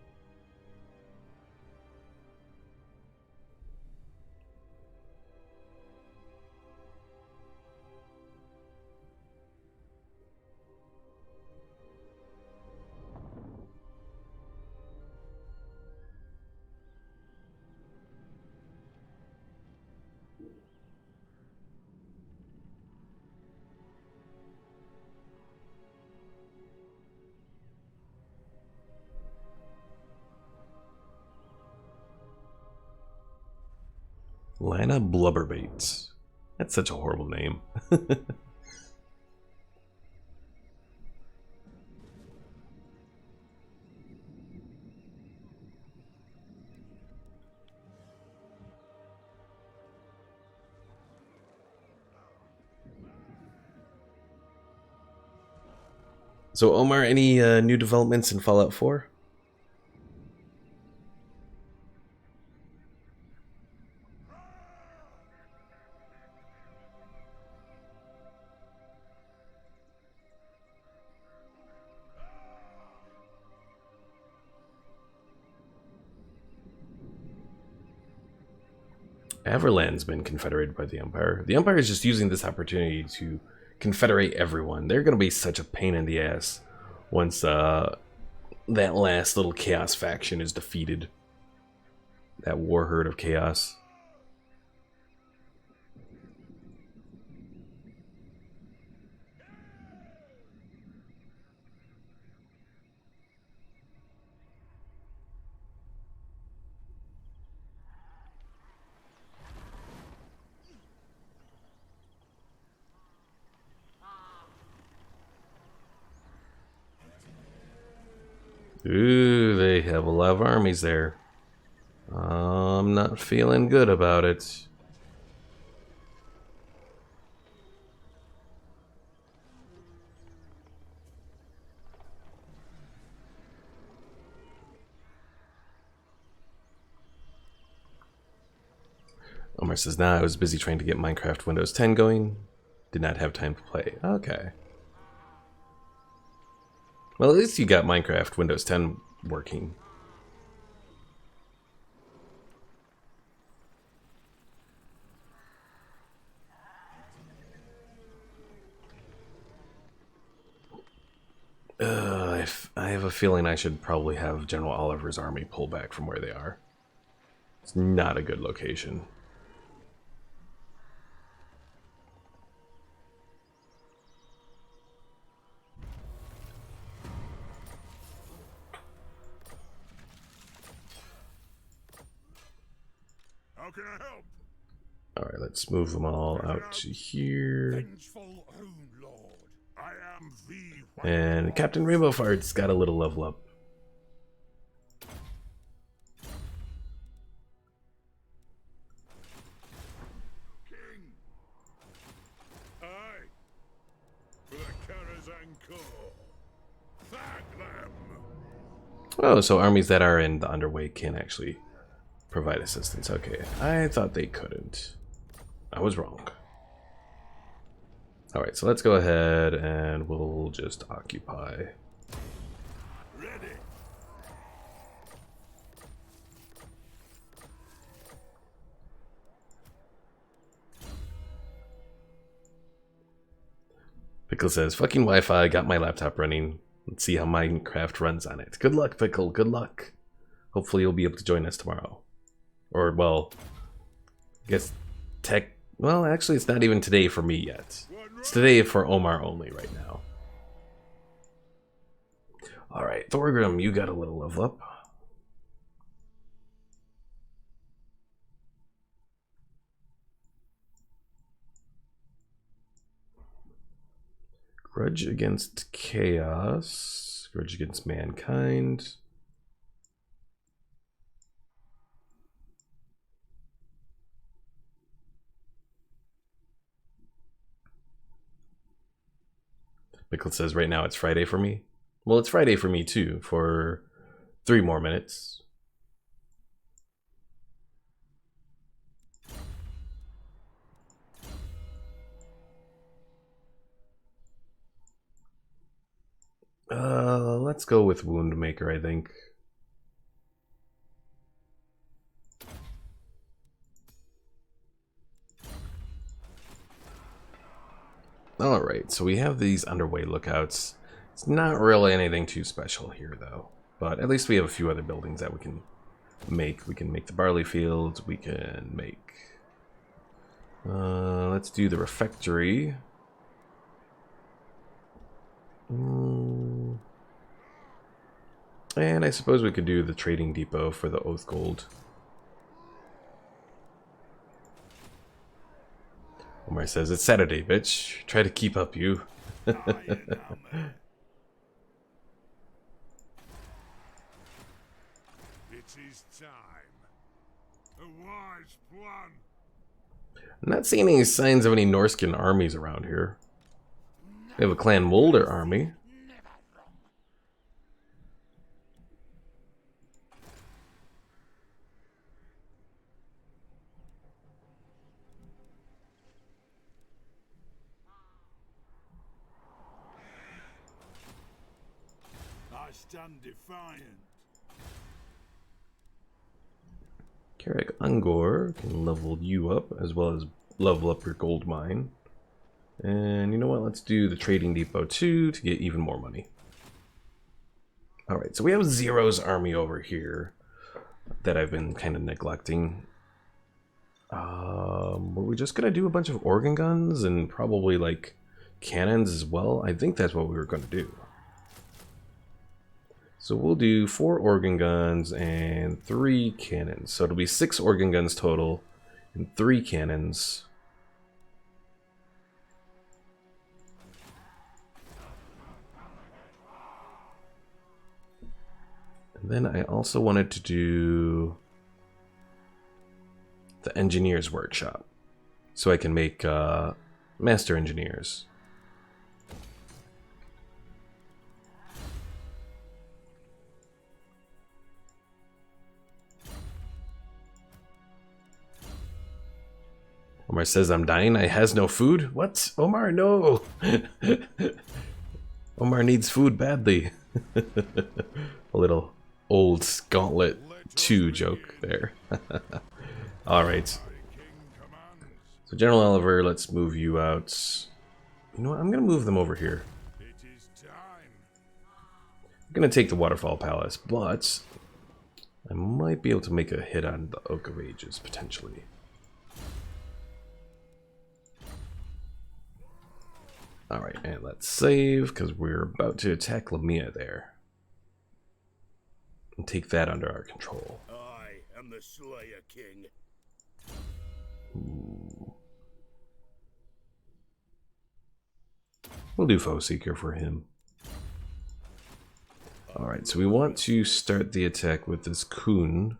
Lana Blubberbait. That's such a horrible name. So Omar, any new developments in Fallout 4? Everland's been confederated by the Empire. The Empire is just using this opportunity to confederate everyone. They're going to be such a pain in the ass once that last little Chaos faction is defeated. That war herd of Chaos. Ooh, they have a lot of armies there. I'm not feeling good about it. Omar says, nah, I was busy trying to get Minecraft Windows 10 going. Did not have time to play. Okay. Well, at least you got Minecraft Windows 10 working. I have a feeling I should probably have General Oliver's army pull back from where they are. It's not a good location. How can I help? Alright, let's move them all out to here. Vengeful Rune Lord. I am the And Captain Rainbow Fart's got a little level up. King. Aye. For the Karazhan Corps. Thank them. Oh, so armies that are in the underway can actually provide assistance. Okay, I thought they couldn't. I was wrong. Alright, so let's go ahead and we'll just occupy. Ready. Pickle says, fucking Wi-Fi, got my laptop running. Let's see how Minecraft runs on it. Good luck, Pickle, good luck. Hopefully you'll be able to join us tomorrow. Or, well, I guess well, actually it's not even today for me yet. It's today for Omar only right now. Alright, Thorgrim, you got a little level up. Grudge against Chaos. Grudge against Mankind. Pickle says right now it's Friday for me. Well, it's Friday for me too, for 3 more minutes. Let's go with Woundmaker, I think. Alright, so we have these underway lookouts. It's not really anything too special here, though. But at least we have a few other buildings that we can make. We can make the barley fields. We can make... let's do the refectory. And I suppose we could do the trading depot for the Oath Gold. Omar says, it's Saturday, bitch. Try to keep up, you. It is time. A wise plan. I'm not seeing any signs of any Norskin armies around here. We have a Clan Mulder army. I stand defiant. Carrick Ungor can level you up as well as level up your gold mine. And you know what? Let's do the trading depot too to get even more money. Alright, so we have Zero's army over here that I've been kind of neglecting. Were we just gonna do a bunch of organ guns and probably like cannons as well? I think that's what we were gonna do. So we'll do 4 organ guns and 3 cannons. So it'll be 6 organ guns total and 3 cannons. And then I also wanted to do the engineer's workshop so I can make master engineers. Omar says I'm dying. I has no food. What? Omar, no. Omar needs food badly. A little old Gauntlet 2 joke there. Alright. So General Oliver, let's move you out. You know what? I'm going to move them over here. I'm going to take the Waterfall Palace, but I might be able to make a hit on the Oak of Ages, potentially. Alright, and let's save, because we're about to attack Lamia there. And take that under our control. I am the Slayer King. Ooh. We'll do Foe Seeker for him. Alright, so we want to start the attack with this Kun,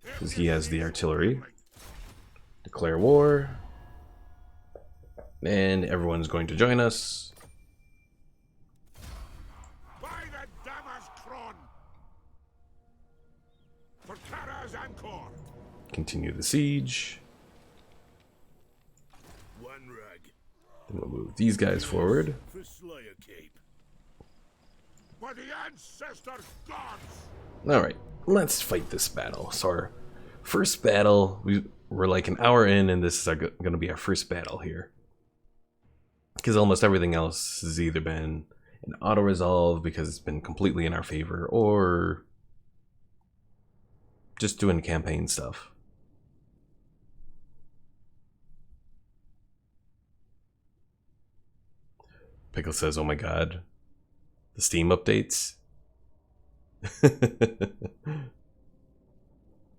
because he has the artillery. Declare war. And everyone's going to join us. By the Damas Kron! For Kara's Anchor! Continue the siege. One rag. Then we'll move these guys forward. For Slayer Cape. For the ancestor gods! Alright, let's fight this battle. So our first battle, we're like an hour in, and this is going to be our first battle here. Because almost everything else has either been an auto-resolve because it's been completely in our favor, or just doing campaign stuff. Pickle says, oh my god, the Steam updates? It's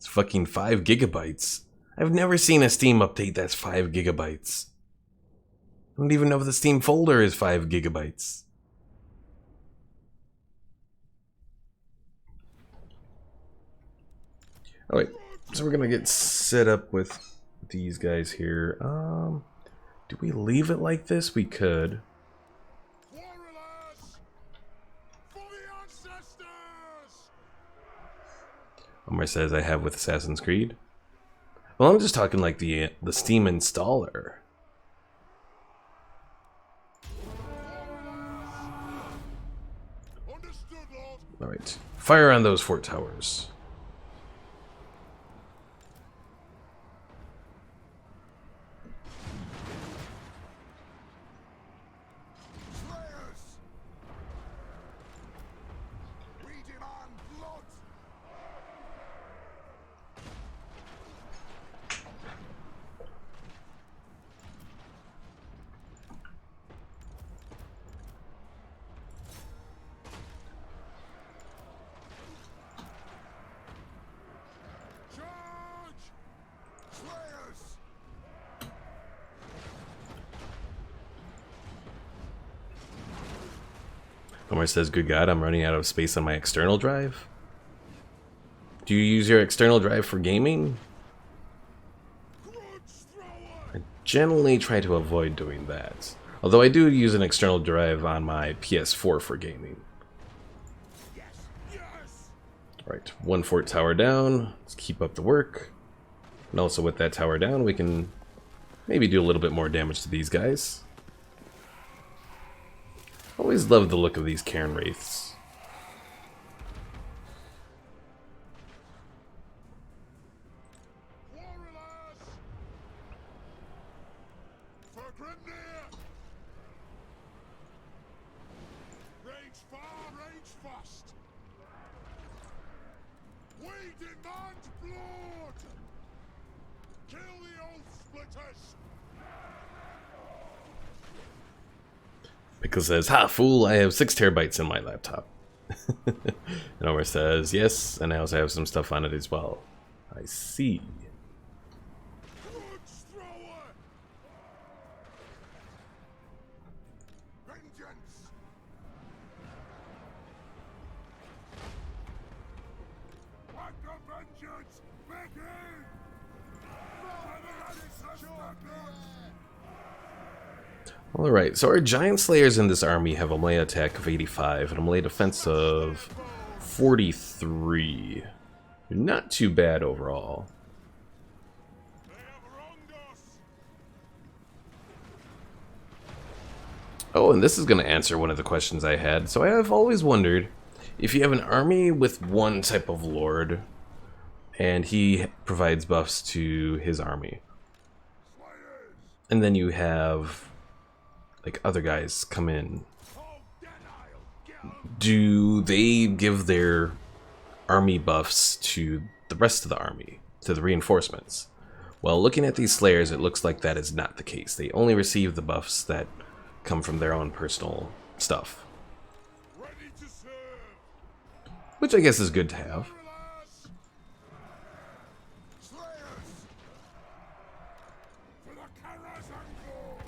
fucking 5 gigabytes. I've never seen a Steam update that's 5 gigabytes. I don't even know if the Steam folder is 5 gigabytes. Alright, so we're gonna get set up with these guys here. Do we leave it like this? We could. Warriors! For the ancestors! Omar says I have with Assassin's Creed. Well, I'm just talking like the Steam installer. Understood, Lord. Alright, fire on those fort towers. Slayers! We demand blood! Charge! Slayers! Omar says, good God, I'm running out of space on my external drive. Do you use your external drive for gaming? Grudge thrower! I generally try to avoid doing that. Although I do use an external drive on my PS4 for gaming. Yes! Yes! Alright, 1 fort tower down. Let's keep up the work. And also with that tower down, we can maybe do a little bit more damage to these guys. Always love the look of these Cairn Wraiths. March fast! We demand blood! Kill the oath splitters! Pickle says, "Ha, fool! I have 6 terabytes in my laptop." And Omar says, "Yes, and I also have some stuff on it as well." I see. Grudge thrower! Vengeance! Let the vengeance begin! Alright, so our Giant Slayers in this army have a melee attack of 85 and a melee defense of 43. Not too bad overall. They have wronged us! Oh, and this is going to answer one of the questions I had. So I have always wondered, if you have an army with one type of lord, and he provides buffs to his army, and then you have like other guys come in, do they give their army buffs to the rest of the army, to the reinforcements? Well, looking at these Slayers, it looks like that is not the case. They only receive the buffs that come from their own personal stuff, Ready to serve! which I guess is good to have. Slayers! For the Karazango!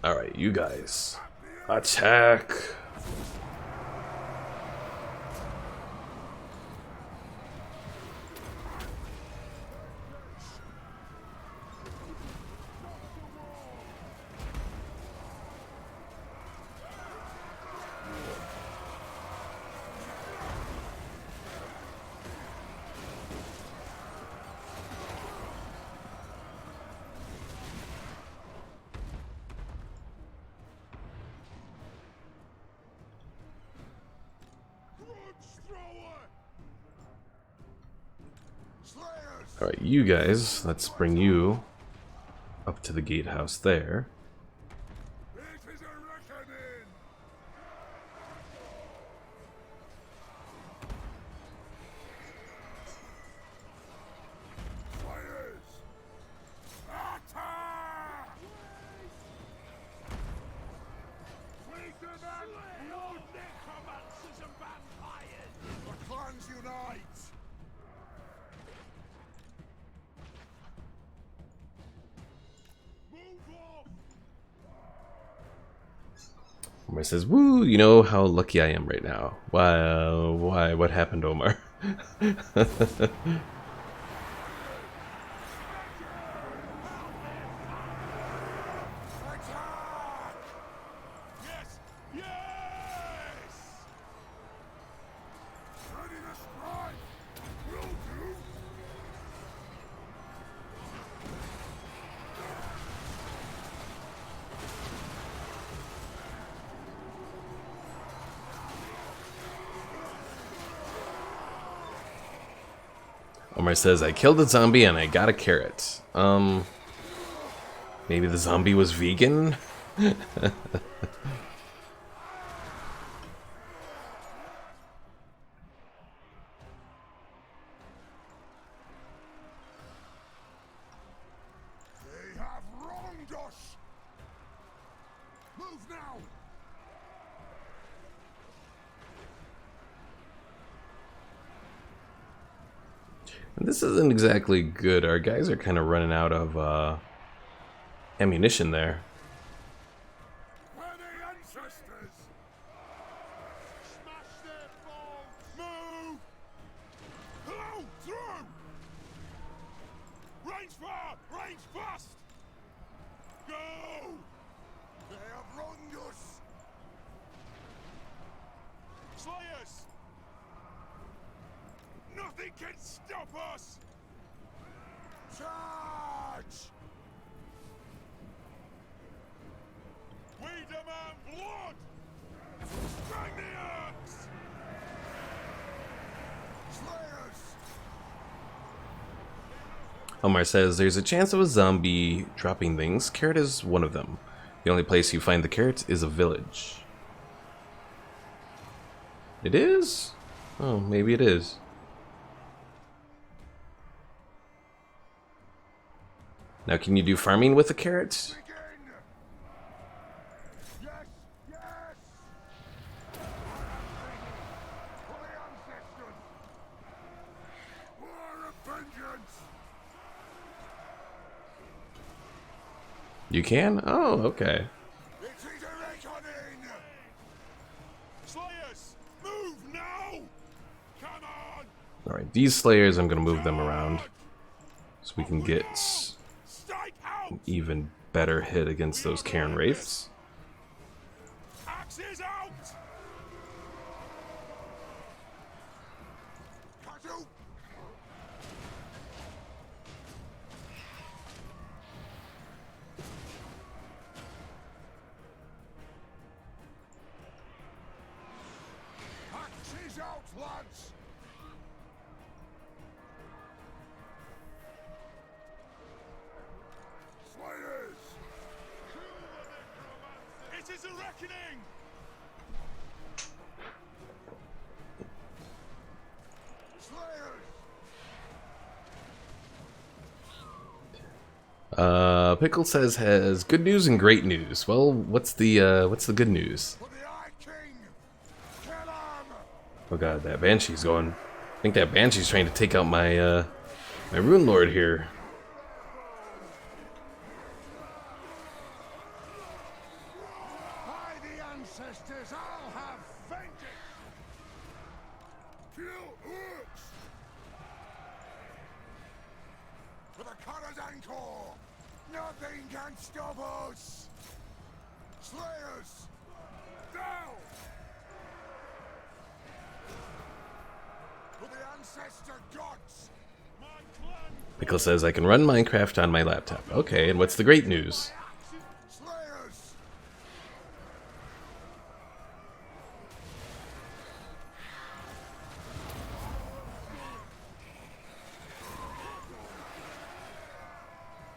Alright, you guys, attack! Alright, you guys, let's bring you up to the gatehouse there. It is a reckoning! Slayers! Attack! We demand blood! Necromancers and vampires! The clans unite! Omar says, "Woo, you know how lucky I am right now." Why, what happened, Omar? Yes! Yes! Ready to strike! Will do! Omar says, "I killed a zombie and I got a carrot." Maybe the zombie was vegan? They have wronged us! Move now! This isn't exactly good. Our guys are kind of running out of ammunition there. Where the ancestors! Smash their balls! Move! Hello! Through! Range far! Range fast! Go! They have wronged us! Slayers! Nothing can stop us! Charge! We demand blood! Strike the axe! Slayers! Omar says, "There's a chance of a zombie dropping things. Carrot is one of them. The only place you find the carrot is a village." It is? Oh, maybe it is. Now, can you do farming with the carrots? Begin! Yes, yes! For the ancestors! War of vengeance! You can? Oh, okay. It is a reckoning! Slayers, move now! Come on! Alright, these slayers, I'm gonna move them around so we can get Strike out! an even better hit against those Cairn Wraiths. Axes out! Katu! Axes out, lads! Slayers! It is a reckoning! Slayers! Pickle says has good news and great news. Well, what's the good news? For the Eye King! Kill him! Oh god, that Banshee's going. I think that Banshee's trying to take out my my Rune Lord here. By the ancestors, I'll have vengeance! Kill Orcs! For the Karazhan Corps! Nothing can stop us! Slayers! Down! For the ancestor gods! My clan! Pickle says I can run Minecraft on my laptop. Okay, and what's the great news? Slayers!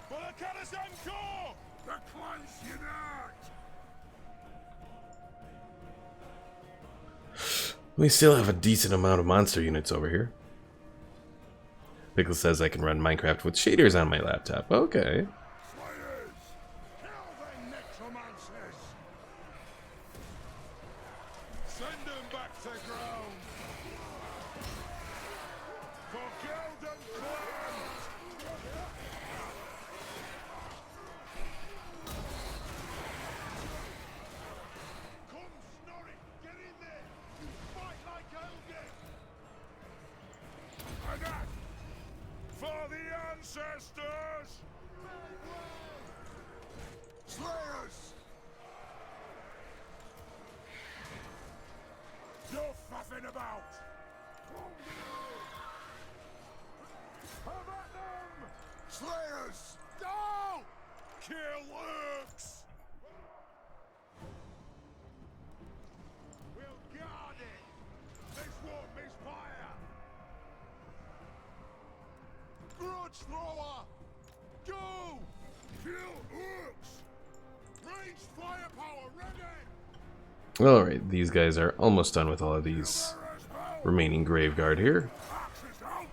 For the Karazhan Corps! The clans unite! We still have a decent amount of monster units over here. Pickle says I can run Minecraft with shaders on my laptop. Okay. Slayers! Kill the necromancers! Send them back to ground! For Gelden Clan! Come, Snorri! Get in there! You fight like Elgin! And that! For the ancestors! Slayers! You're faffing about! Have at them! Slayers! No! Kill Orcs! We'll guard it! This won't misfire! Grudge thrower! Go! Kill Orcs! Ranged firepower ready! Alright, these guys are almost done with all of these remaining Graveguard here. Axes out!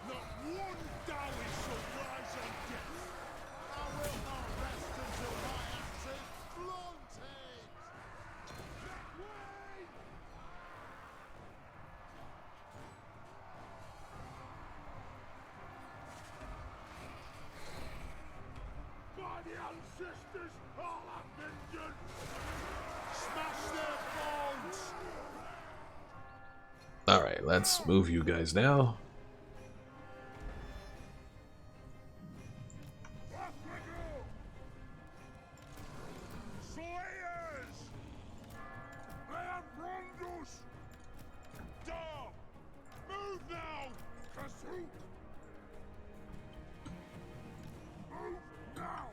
Not one dally shall rise on death! I will not rest until my axe is blunted! That way! By the ancestors, I'll have vengeance! Smash their bones! Alright, let's move you guys now. Off we go! Slayers! I am Brondus! Dar! Move now! Kasuk! Move now!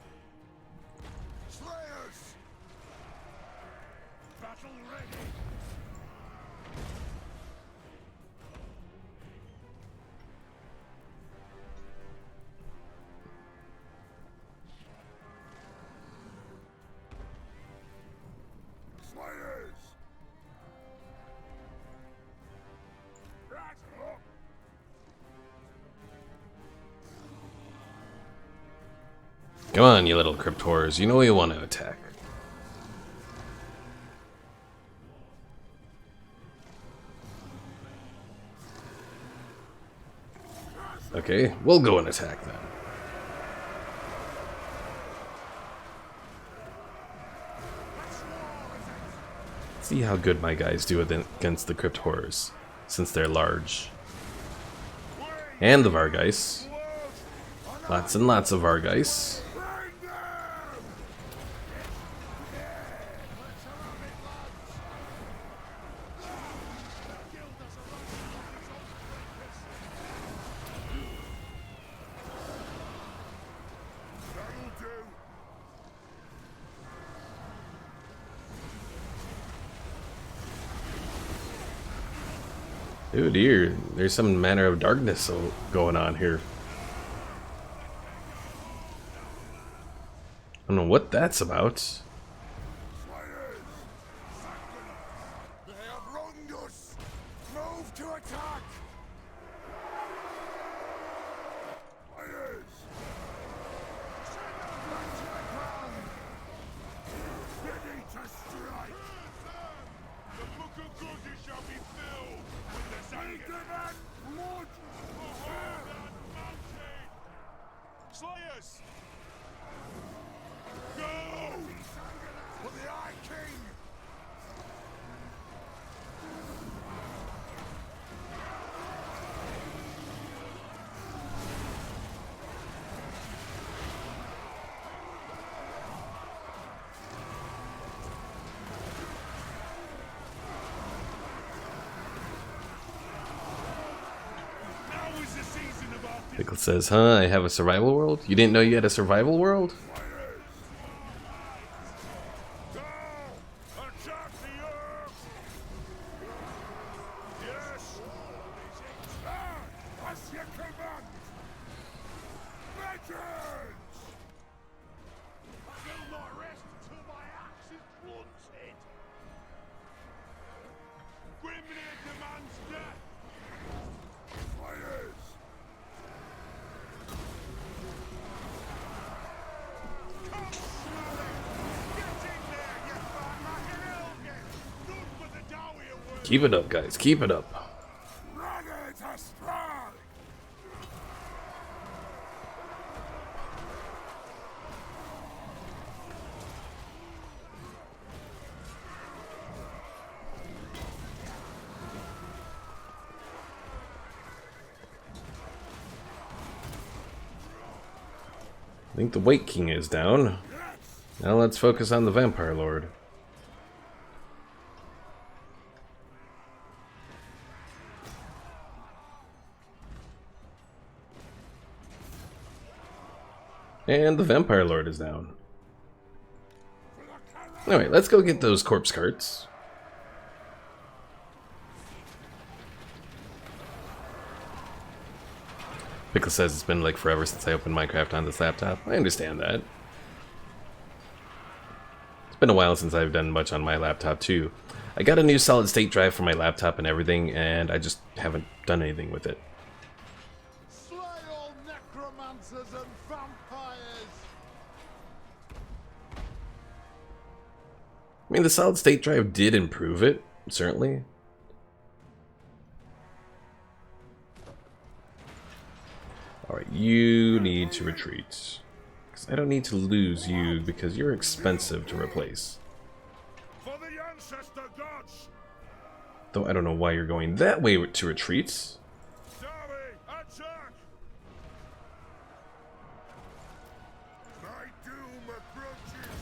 Slayers! Battle ready! Come on, you little crypt horrors. You know you want to attack. Okay, we'll go and attack then. See how good my guys do against the crypt horrors, since they're large. And the Vargeis. Lots and lots of Vargeis. Oh dear, there's some manner of darkness going on here. I don't know what that's about. They have wronged us. Move to attack. Fighters. Send them back to the ground. Ready to strike. The book of good shall be filled with the sacred blood. Slayers. Go! For the Eye King! Now is the season of our Pickle says, huh, I have a survival world? You didn't know you had a survival world? attack the earth! Yes! Stand as you command! Vengeance! I will not rest until my axe is blunted! Grimnir demands death! Fighters! Come, Smelly! Get in there, you fat mackin' elgin! None but the dowie away! Keep it up, guys. Keep it up. Ready to strike! I think the White King is down. Now let's focus on the Vampire Lord. And the Vampire Lord is down. Alright, let's go get those corpse carts. Pickle says it's been like forever since I opened Minecraft on this laptop. I understand that. It's been a while since I've done much on my laptop too. I got a new solid state drive for my laptop and everything, and I just haven't done anything with it. Slay all necromancers and vampires! I mean, the solid state drive did improve it, certainly. Alright, you need to retreat. Because I don't need to lose you because you're expensive to replace. For the ancestor gods! Though I don't know why you're going that way to retreat. Dowie, attack! My doom approaches!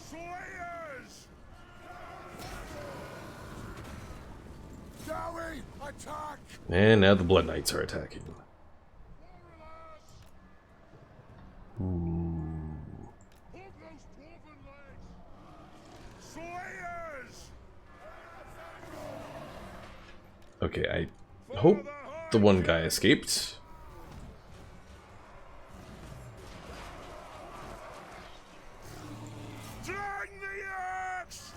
Slayers! Dowie, attack! And now the Blood Knights are attacking. Hold those dwarven legs! Slayers! Okay, I hope the one guy escaped. Drag the axe!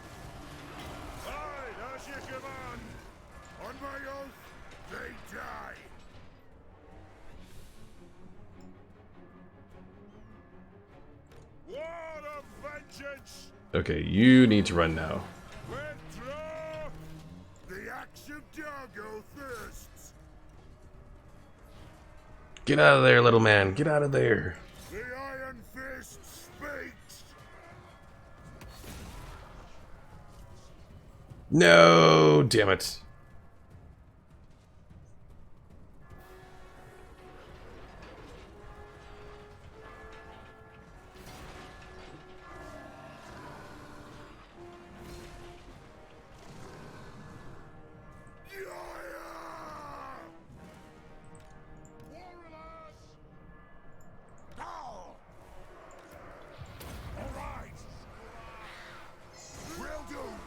What's your command? On my oath, they die. War of vengeance! Okay, you need to run now. Withdraw! The axe of Dargo thirsts. Get out of there, little man. Get out of there. The Iron Fist speaks. No, damn it.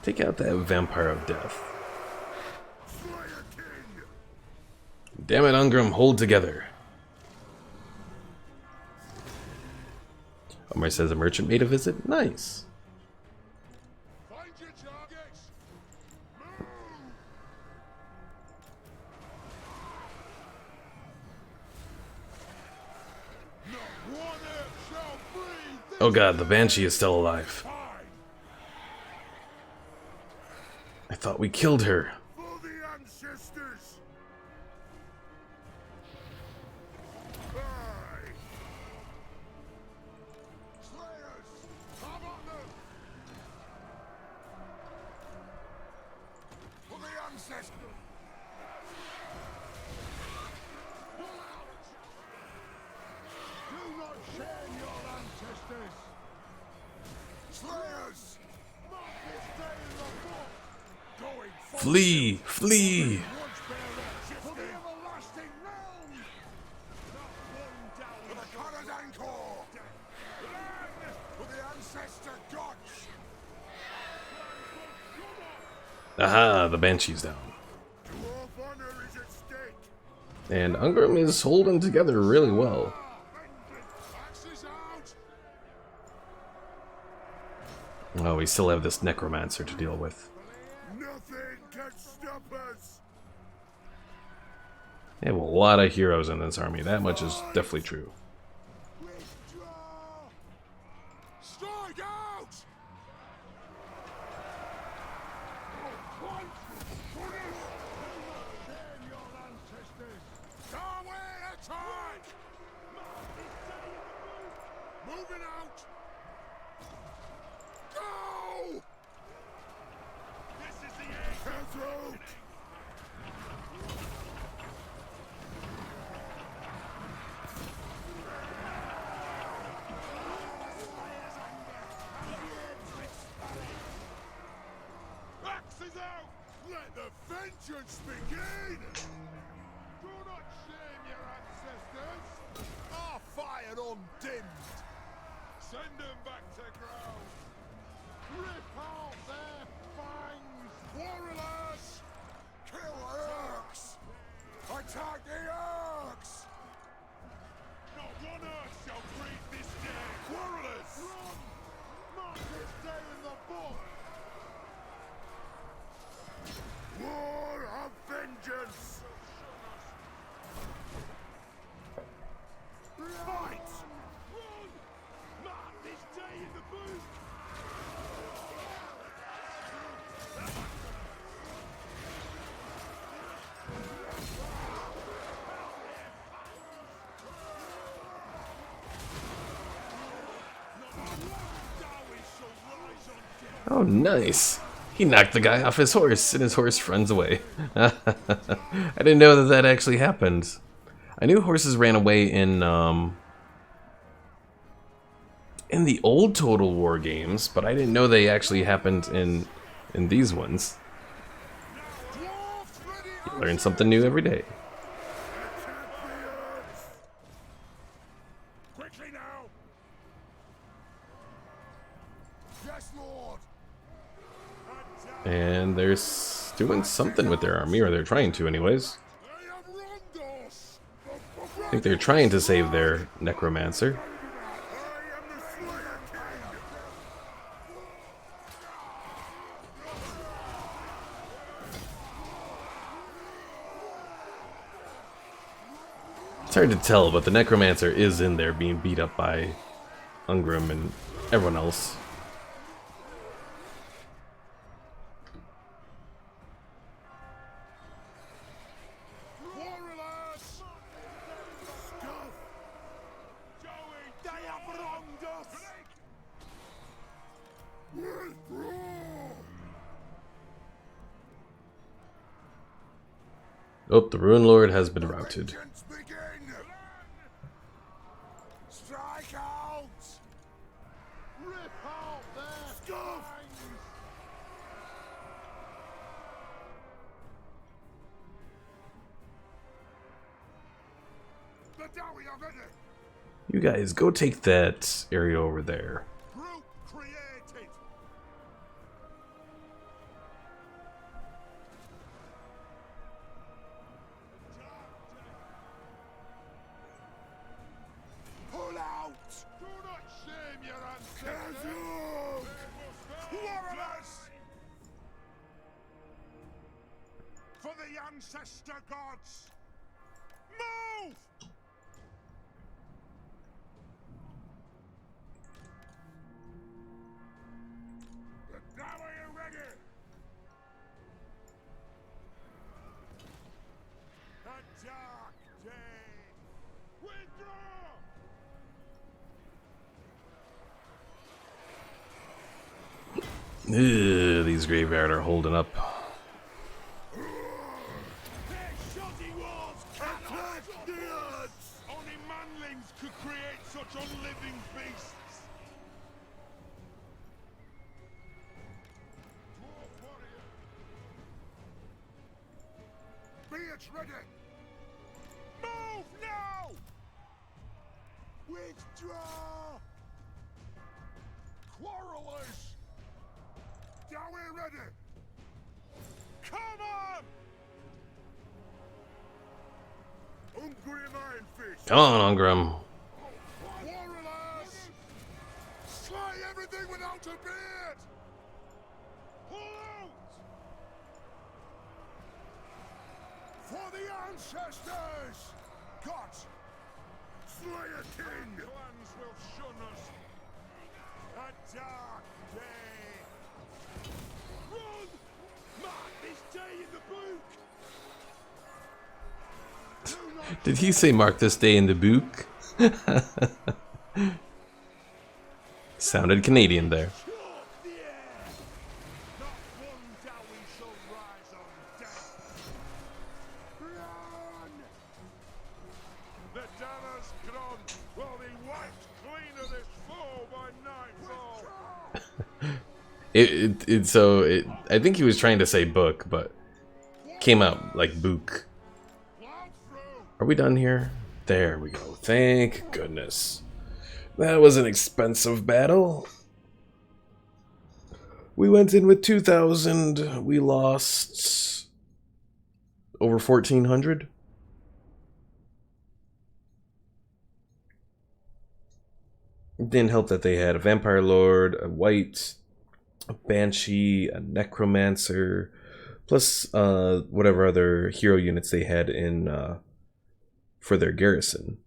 Take out that vampire of death. Damn it, Ungram, hold together. Omar says a merchant made a visit. Nice. Find your targets. Move. Not one earth shall breathe. Oh god, the Banshee is still alive. I thought we killed her. For the ancestors. Aye. Slayers, come on them. For the ancestors. Pull out. Do not shame your ancestors. Slayers, mark this day in the book. Flee! Flee! For the everlasting realm! For the Khazad Anchor! For the ancestor gods! Aha, the Banshee's down. Dwarf honor is at stake! And Ungram is holding together really well. Axes out! Oh, we still have this Necromancer to deal with. Nothing can stop us! They have a lot of heroes in this army, that much is definitely true. Withdraw! Strike out! Attack! Moving out! Go! This is the end! Cutthroat! Axes out! Let the vengeance begin! Do not shame your ancestors! Our fire undimmed! Send them back to ground! Rip out their fangs! Quarrelers! Kill Urks! Attack the Urks! Not one Urk shall breathe this day! Quarrelers! Run! Mark this day in the book! War of vengeance! Fight! Run! Mark this day in the book! Oh, nice. He knocked the guy off his horse, and his horse runs away. I didn't know that that actually happened. I knew horses ran away in the old Total War games, but I didn't know they actually happened in these ones. You learn something new every day. Quickly now! Yes, Lord! And they're doing something with their army, or they're trying to anyways. They have wronged us! I think they're trying to save their Necromancer. I am the Slayer King! It's hard to tell, but the Necromancer is in there being beat up by Ungrim and everyone else. Warriors! Stuff! Joey, they have wronged us! Withdraw! Oh, the Ruin Lord has been routed. Vengeance begin! Strike out! Rip out their stuff! The Dowie are ready! You guys, go take that area over there. Group created! Pull out! Do not shame your ancestors! Quarrelers! For the ancestor gods! Move! Now are you ready? A dark day! Withdraw! Ugh, these graveyard are holding up. Their shoddy walls cannot stop us! Only manlings could create such unliving beasts! Dwarf warrior! Be it ready! Move now! Withdraw! Quarrelers! Dowie ready! Come on! Hungry Ironfish! Come on, Ungrim. Warriors! Slay everything without a beard! Pull out! For the ancestors! Gods! Slay a king! Clans will shun us! A dark day! Run! Mark this day in the book! Do not Did he say mark this day in the book? Sounded Canadian there. chalk the air! Not one Dowie shall rise on death! Run! The Danners Gron will be wiped clean of this foe by nightfall! I think he was trying to say book, but came out like book. Plow through! Are we done here? There we go. Thank goodness. That was an expensive battle. We went in with 2,000. We lost over 1,400. It didn't help that they had a Vampire Lord, a White, a Banshee, a Necromancer, plus whatever other hero units they had in for their garrison.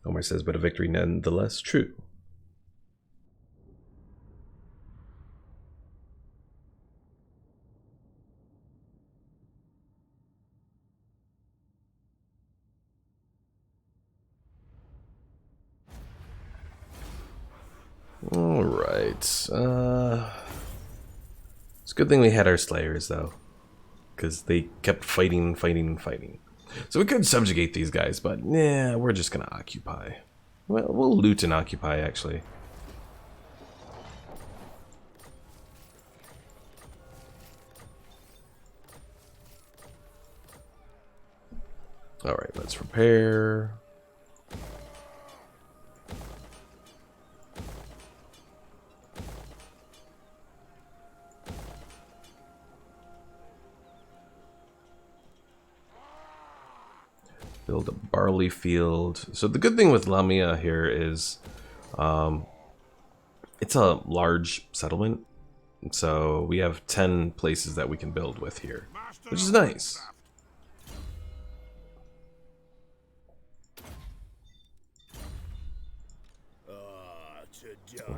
Omar says, but a victory nonetheless. True. All right. It's a good thing we had our Slayers though, because they kept fighting, fighting, fighting. So we could subjugate these guys, but yeah, we're just gonna occupy. Well, we'll loot and occupy actually. All right, let's repair. Build a barley field. So the good thing with Lamia here is it's a large settlement. So we have 10 places that we can build with here, which is nice.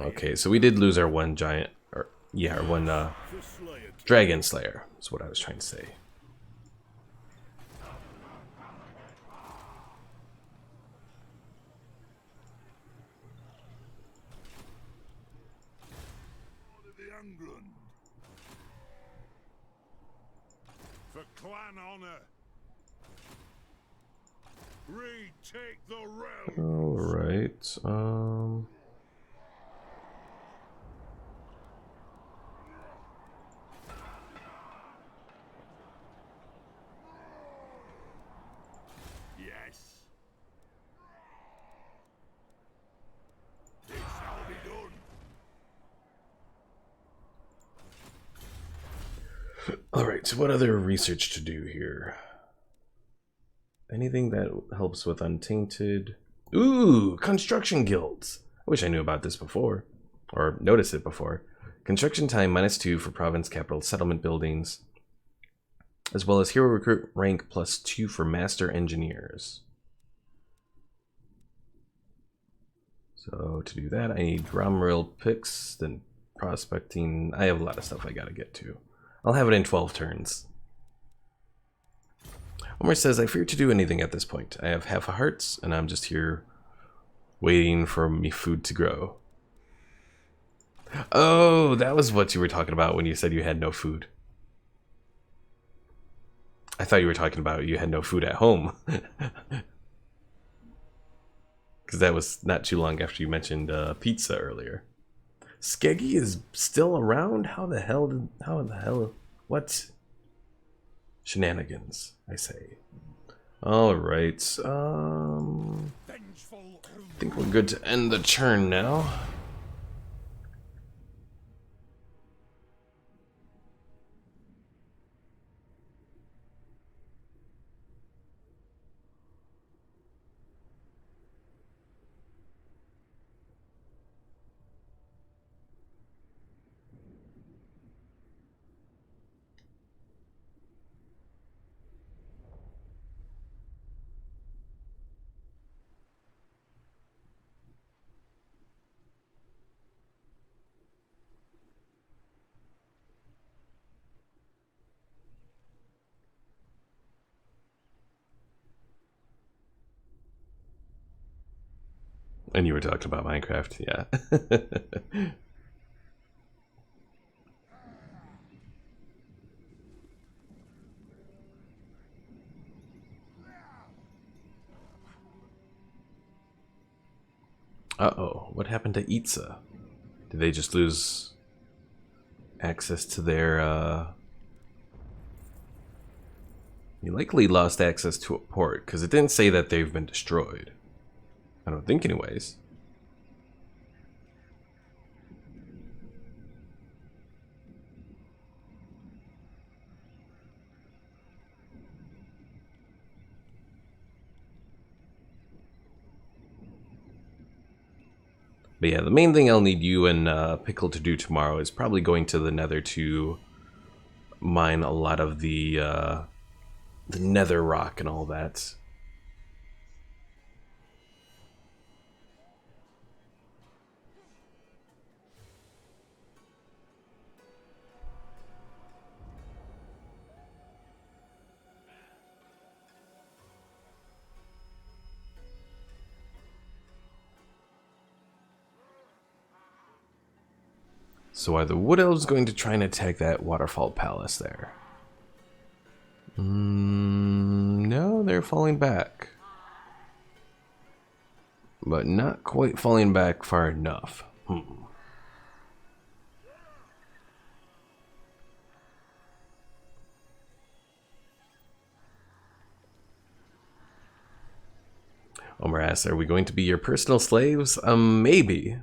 Okay, so we did lose our one giant, or yeah, our one dragon slayer. Is what I was trying to say. The England. For clan honor. Retake the realm. All right. Yes. It shall be done. All right. So what other research to do here? Anything that helps with untainted? Ooh, construction guilds. I wish I knew about this before, or noticed it before. Construction time -2 for province capital settlement buildings, as well as hero recruit rank +2 for master engineers. So to do that, I need Romrill picks, then prospecting. I have a lot of stuff I gotta get to. I'll have it in 12 turns. Omar says, I fear to do anything at this point. I have half a heart, and I'm just here waiting for me food to grow. Oh, that was what you were talking about when you said you had no food. I thought you were talking about you had no food at home. Because that was not too long after you mentioned pizza earlier. Skeggy is still around? How the hell, what? Shenanigans, I say. Alright, I think we're good to end the turn now. And you were talking about Minecraft, yeah. Uh-oh, what happened to Itza? Did they just lose access to their, You likely lost access to a port, because it didn't say that they've been destroyed. I don't think anyways. But yeah, the main thing I'll need you and Pickle to do tomorrow is probably going to the Nether to mine a lot of the Nether rock and all that. So are the Wood Elves going to try and attack that Waterfall Palace there? No, they're falling back. But not quite falling back far enough. Omar asks, are we going to be your personal slaves? Maybe.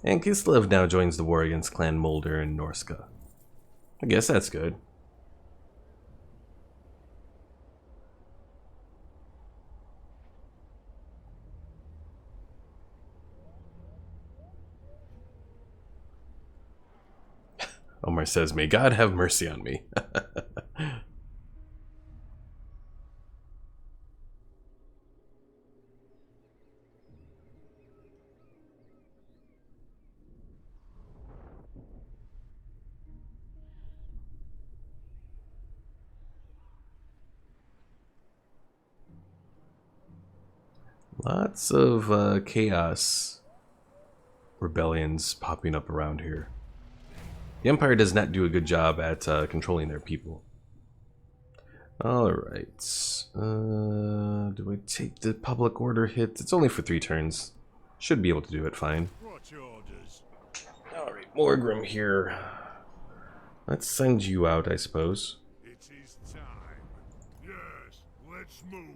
And Kislev now joins the war against Clan Mulder and Norska. I guess that's good. Omar says, "May God have mercy on me." Lots of chaos rebellions popping up around here. The Empire does not do a good job at controlling their people. Alright. Do I take the public order hit? It's only for 3 turns. Should be able to do it fine. What's orders? Alright, Morgrim here. Let's send you out, I suppose. It is time. Yes, let's move.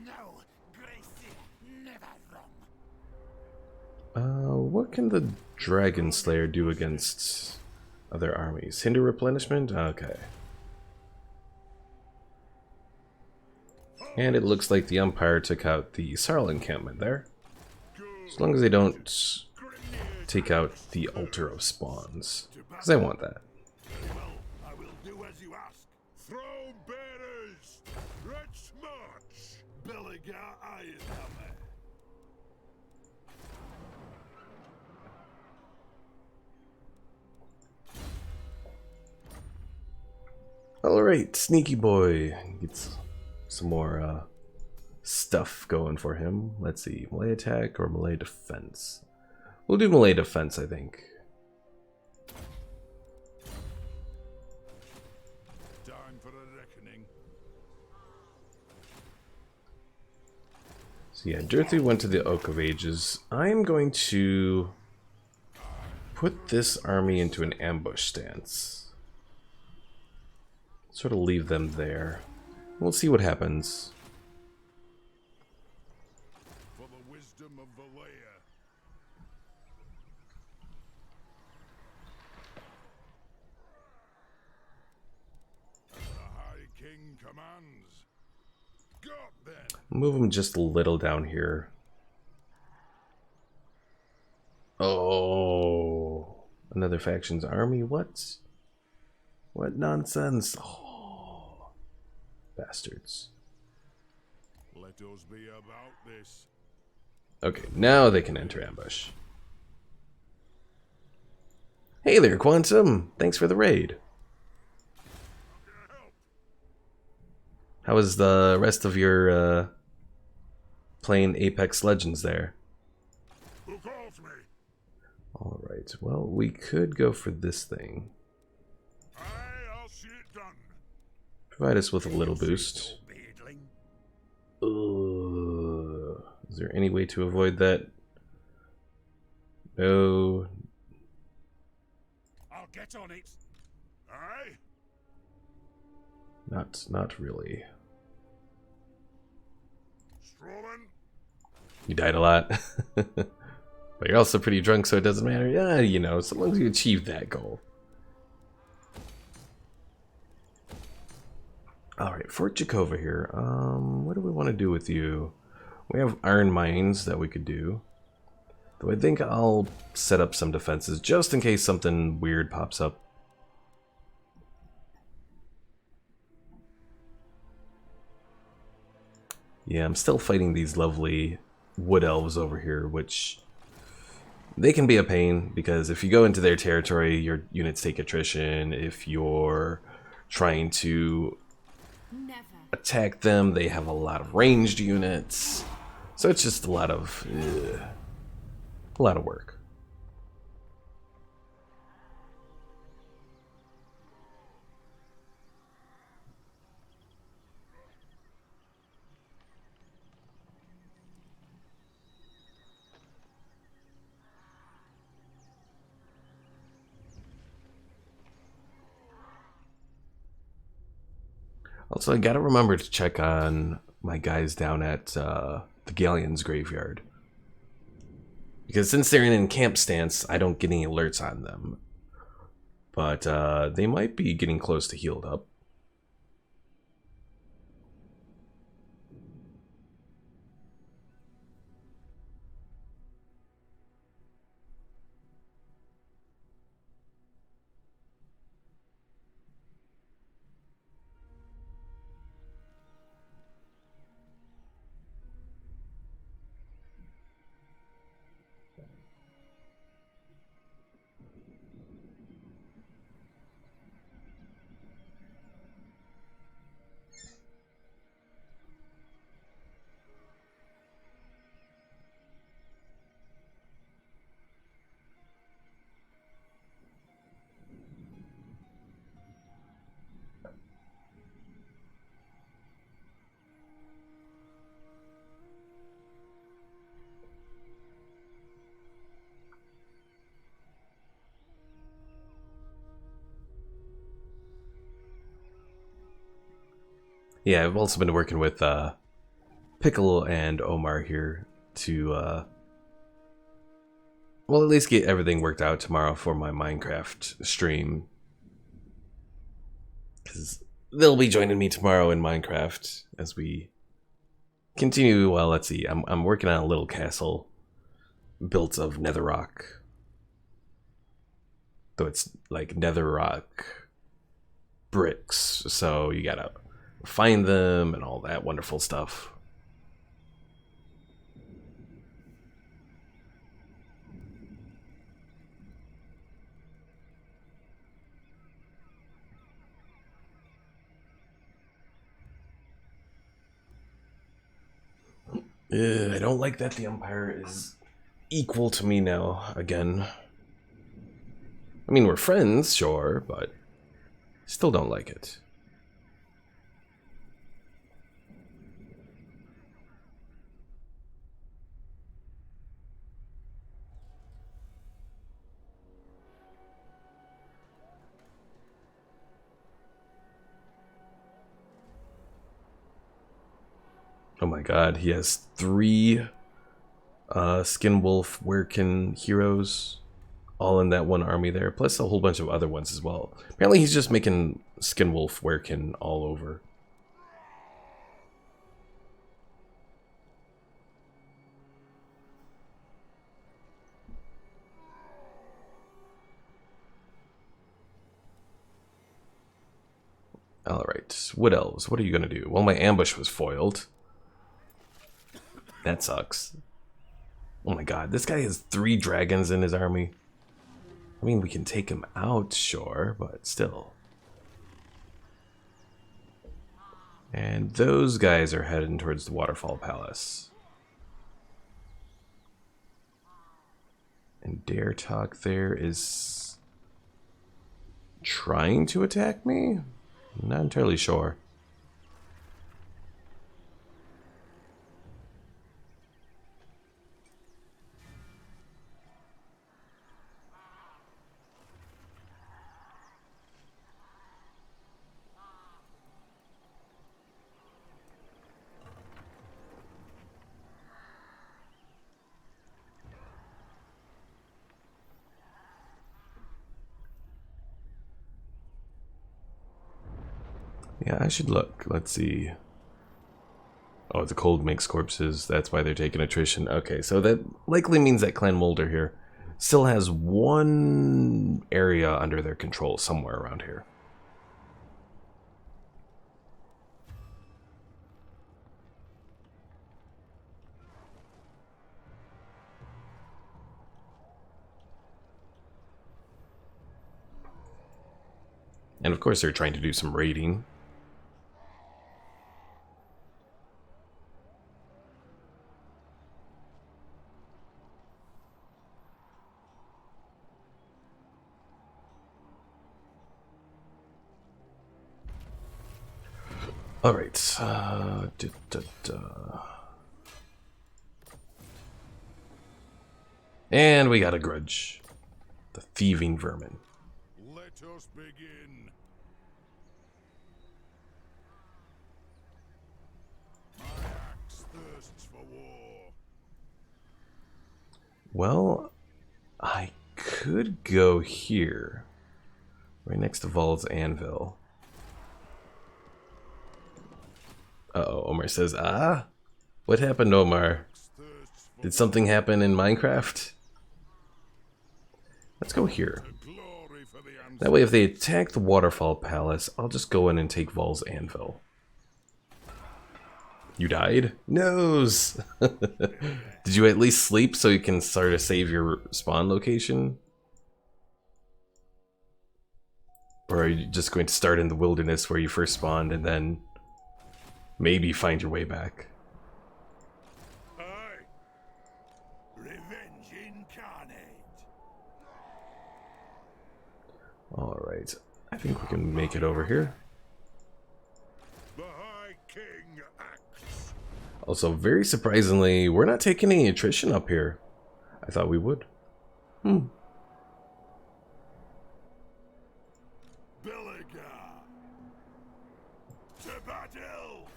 No, Gracie, never wrong. What can the Dragon Slayer do against other armies? Hinder replenishment? Okay. And it looks like the Empire took out the Sarl encampment there. As long as they don't take out the Altar of Spawns. Because I want that. Well, I will do as you ask. Throne bearers, let's march. Belligar Ironhammer. Alright, Sneaky Boy gets some more stuff going for him. Let's see, melee attack or melee defense? We'll do melee defense, I think. Time for a reckoning. So yeah, Dirthy went to the Oak of Ages. I'm going to put this army into an ambush stance. Sort of leave them there. We'll see what happens. For the wisdom of Valea. As the High King commands. Got then. Move them just a little down here. Oh, another faction's army? What? What nonsense? Oh, bastards. Let us be about this. Okay, now they can enter ambush. Hey there, Quantum! Thanks for the raid. How was the rest of your playing Apex Legends there? Who calls me? Alright, well, we could go for this thing. Aye, I'll see it done. Provide us with a little boost. Beardling. Is there any way to avoid that? No. I'll get on it. Aye? Not really. Strolling? You died a lot. But you're also pretty drunk, so it doesn't matter. Yeah, you know, so long as you achieve that goal. Alright, Fort Jakova here. What do we want to do with you? We have iron mines that we could do. Though I think I'll set up some defenses just in case something weird pops up. Yeah, I'm still fighting these lovely wood elves over here, which they can be a pain because if you go into their territory, your units take attrition. If you're trying to attack them, they have a lot of ranged units. So it's just a lot of work. Also, I gotta remember to check on my guys down at the Galleon's graveyard. Because since they're in camp stance, I don't get any alerts on them. But they might be getting close to healed up. Yeah, I've also been working with Pickle and Omar here to, well, at least get everything worked out tomorrow for my Minecraft stream. Because they'll be joining me tomorrow in Minecraft as we continue. Well, let's see. I'm working on a little castle built of netherrock. Though it's like netherrock bricks, so you gotta find them and all that wonderful stuff. I don't like that the Empire is equal to me now again. I mean, we're friends, sure, but still don't like it. Oh my god, he has 3 Skinwolf Werkin heroes all in that one army there, plus a whole bunch of other ones as well. Apparently he's just making Skinwolf Werkin all over. Alright, Wood Elves, what are you gonna do? Well, my ambush was foiled. That sucks. Oh my god, this guy has 3 dragons in his army. I mean, we can take him out, sure, but still. And those guys are heading towards the Waterfall Palace. And Dare Talk there is trying to attack me? Not entirely sure. Yeah, I should look. Let's see. Oh, the cold makes corpses. That's why they're taking attrition. Okay, so that likely means that Clan Mulder here still has 1 area under their control somewhere around here. And of course they're trying to do some raiding. Alright, and we got a grudge. The thieving vermin. Let us begin. My axe thirsts for war. Well, I could go here. Right next to Vol's Anvil. Uh-oh, Omar says, ah? What happened, Omar? Thirsts for Did something happen in Minecraft? Let's go here. glory for the ancestors. That way, if they attack the Waterfall Palace, I'll just go in and take Vol's Anvil. You died? Noes! Did you at least sleep so you can start to save your spawn location? Or are you just going to start in the wilderness where you first spawned and then maybe find your way back? Aye. Revenge incarnate. Alright, I think we can make it over here. The High King acts. Also, very surprisingly, we're not taking any attrition up here. I thought we would. Belligar. To battle!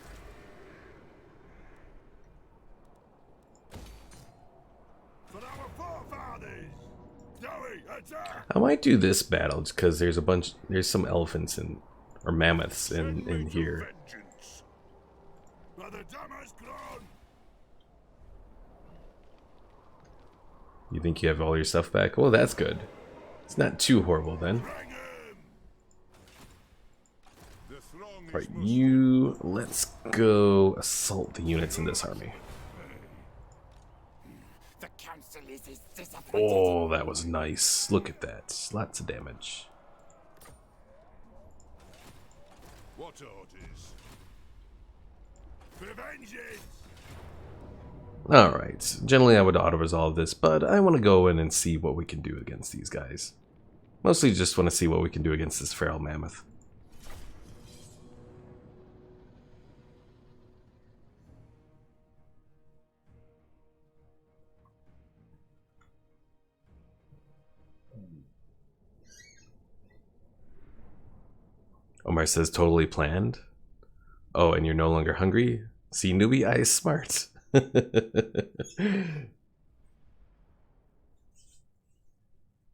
For our forefathers! Zoe, attack! I might do this battle just because there's some elephants or mammoths in here. Vengeance. For the Dammer's crown! You think you have all your stuff back? Well, that's good. It's not too horrible then. Bring him! The throng is Right, you. Let's go assault the units in this army. The council is disappointed. Oh, that was nice. Look at that. Lots of damage. What orders? For vengeance! Alright, generally I would auto-resolve this, but I want to go in and see what we can do against these guys. Mostly just want to see what we can do against this feral mammoth. Omar says totally planned. Oh, and you're no longer hungry? See, newbie, I is smart.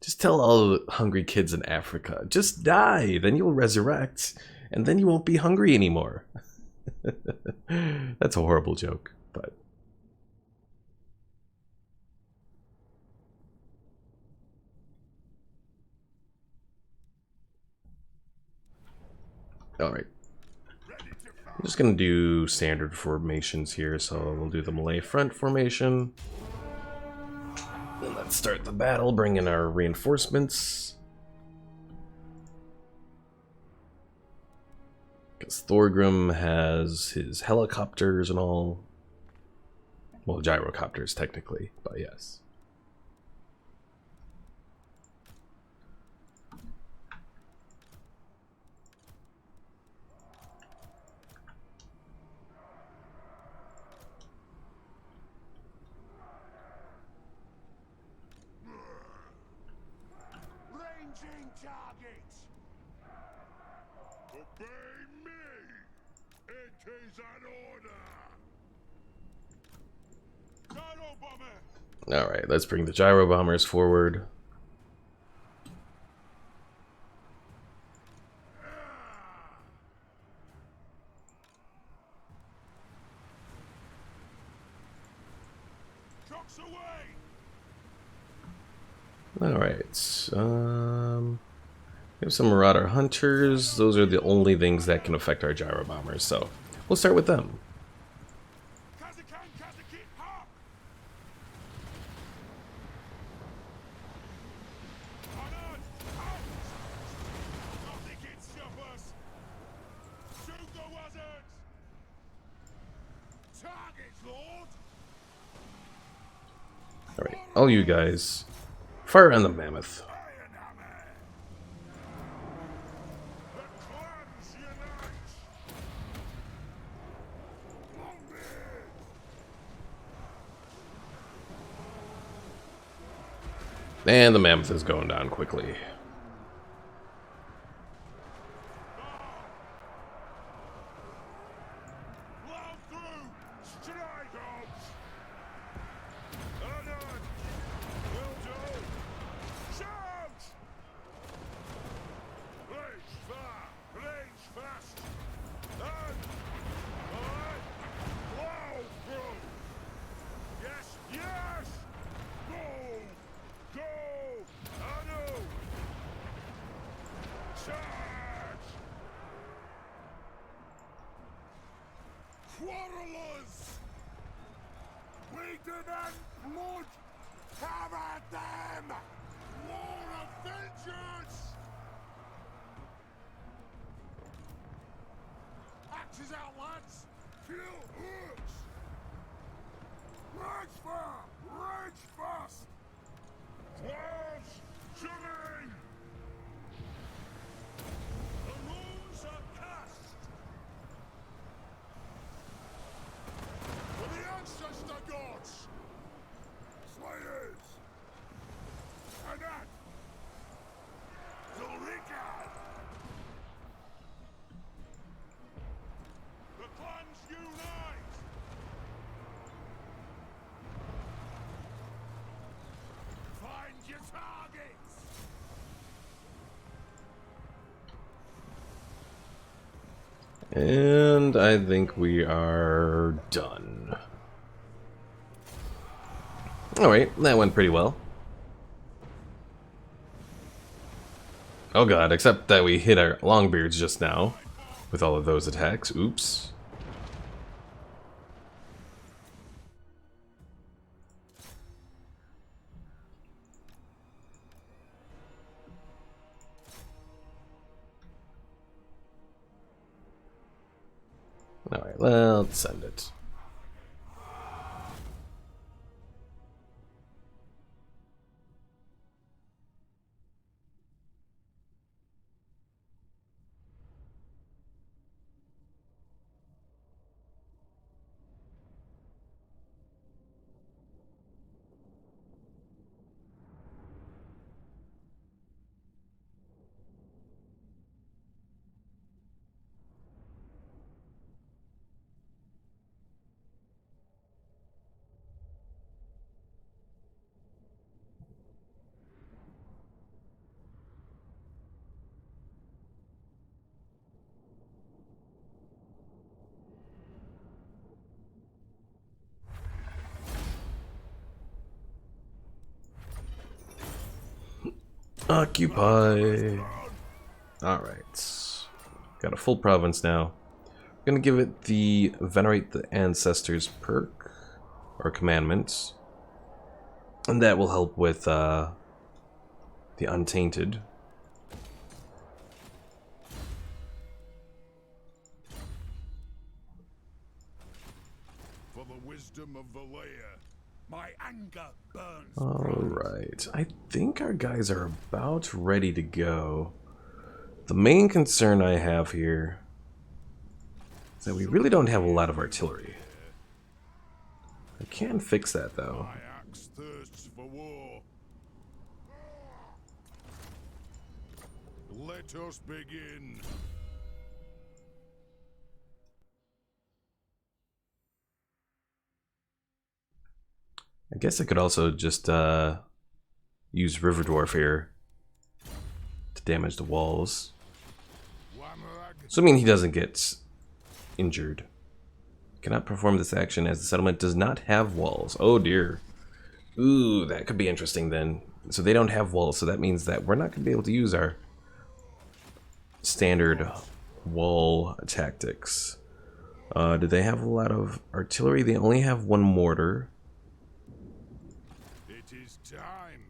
Just tell all the hungry kids in Africa, just die, then you'll resurrect, and then you won't be hungry anymore. That's a horrible joke, but... Alright. I'm just going to do standard formations here, so we'll do the Malay front formation. And let's start the battle, bring in our reinforcements. Because Thorgrim has his helicopters and all. Well, gyrocopters, technically, but yes. Ranging target! Obey me! It is an order! Gyro bomber! Alright, let's bring the gyro bombers forward. Trucks away! Alright, we have some Marauder Hunters. Those are the only things that can affect our gyro bombers, so we'll start with them. Kazakan, Kazakit, hop! Anan, out! Nothing can stop us! Shoot the wizards! Targets, Lord! Alright, all you guys, fire on the mammoth. Iron Hammer! The clans unite! Longbeard! And the mammoth is going down quickly. Blow through! Strike out! Anan! Will do! Shout! Range far! Range fast! And... Alright! Blow through! Yes! Yes! Go! Go! Anu! Charge! Quarrelers! We demand blood! Come at them! War of vengeance! Axes out, lads! Kill hooks! Rage fire! Rage fast! Dwarfs! To me! The rules are cast! For the ancestor gods! Slayers! Anak! Zulrika! And I think we are done. Alright, that went pretty well. Oh god, except that we hit our Longbeards just now with all of those attacks. Oops. Alright, let's send it. Occupy. Alright. Got a full province now. I'm gonna give it the Venerate the Ancestors perk, or commandments. And that will help with the Untainted. For the wisdom of Valea, my anger burns. Alright. I think our guys are about ready to go. The main concern I have here is that we really don't have a lot of artillery. I can fix that though. My axe thirsts for war. Let us begin. I guess I could also just use River Dwarf here to damage the walls. Assuming he doesn't get injured. Cannot perform this action as the settlement does not have walls. Oh dear. Ooh, that could be interesting then. So they don't have walls, so that means that we're not going to be able to use our standard wall tactics. Do they have a lot of artillery? They only have one mortar. It is time.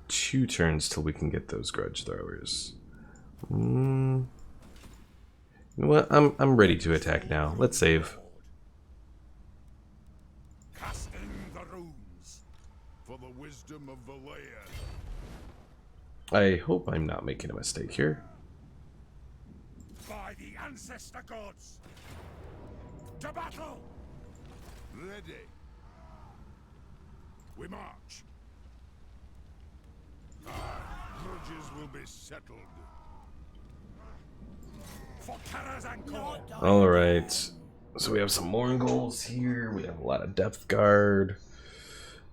2 turns till we can get those grudge throwers. You know what? I'm ready to attack now. Let's save. Casting the runes for the wisdom of Valea. I hope I'm not making a mistake here. By the ancestor gods. To battle. Ready. We march. Grudges will be settled. For Karazhan. Alright. So we have some Mongols here. We have a lot of depth guard.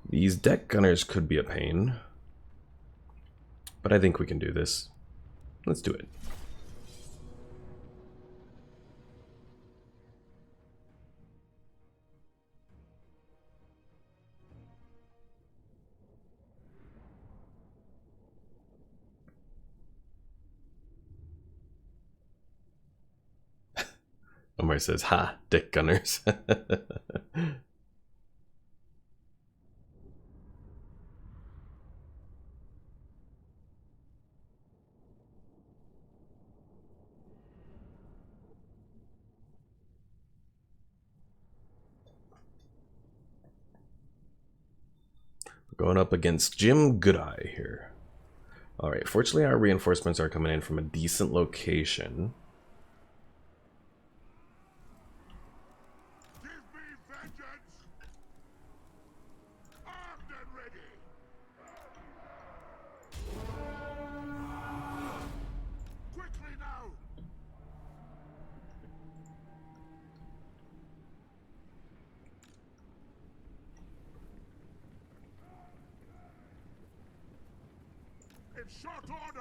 These deck gunners could be a pain. But I think we can do this. Let's do it. Omar says, ha, dick gunners. Going up against Jim Goodeye here. Alright, fortunately our reinforcements are coming in from a decent location. Give me vengeance. Armed and ready. Quickly now. In short order!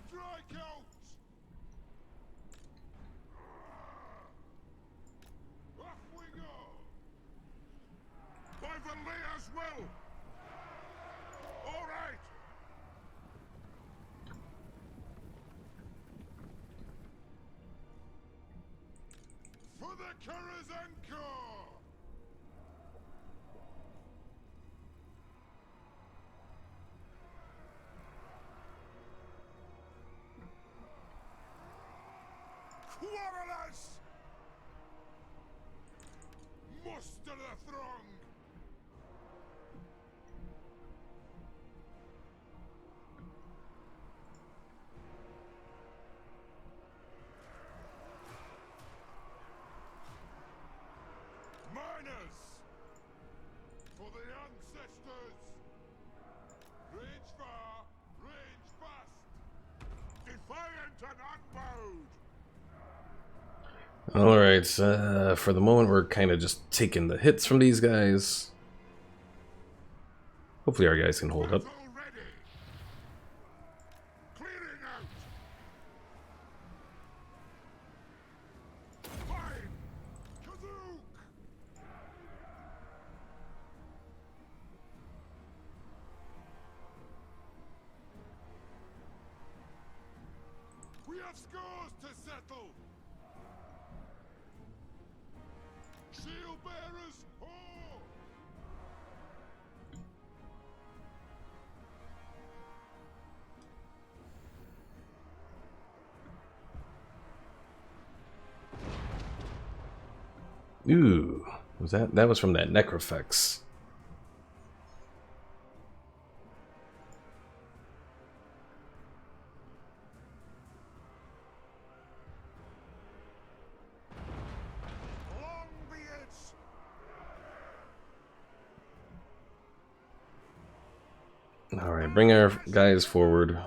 Strike out! Off we go! By Valea's will! All right! For the Karazanko! Quarrelers! Muster the throng! Miners! For the ancestors! Range far, range fast! Defiant and unbowed! Alright, for the moment we're kind of just taking the hits from these guys. Hopefully our guys can hold up. Battle ready! Clearing out! Fine! Kazook! We have scores to settle! Shield bearers, ho! Ooh, that was from that Necrofex. Long be it! Alright, bring our guys forward.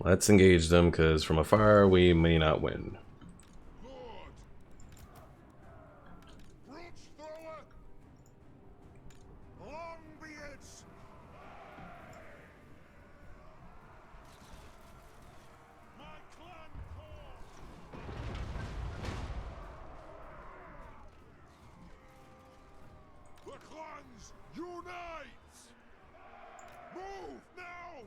Let's engage them, because from afar we may not win. Lord! Roach thrower! Long be it! My clan call! The clans unite! Move now!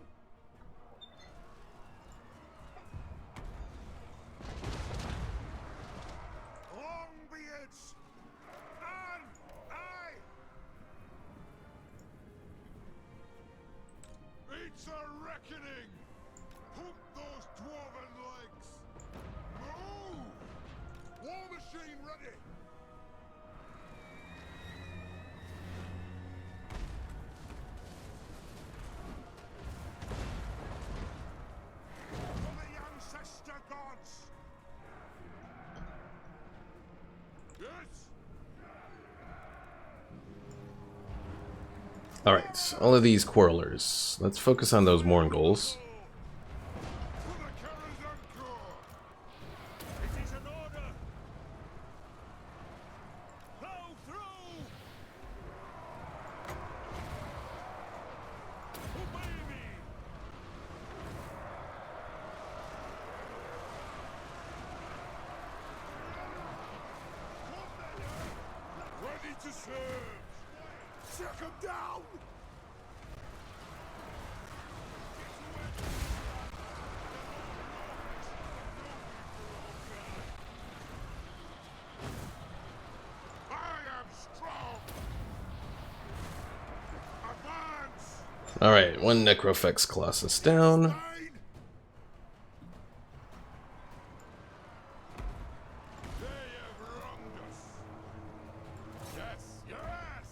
Long be it! And I! It's a reckoning! Pump those dwarven legs! Move! War machine ready! For the ancestor gods! Yes! Alright, all of these quarrelers. Let's focus on those Morngulls. For the Karazanko! It is an order! Plow through! Obey me! Ready to serve! Check him down! I am strong! Advance! Alright, one Necrofex Colossus down. Fine! They have wronged us! Yes, yes!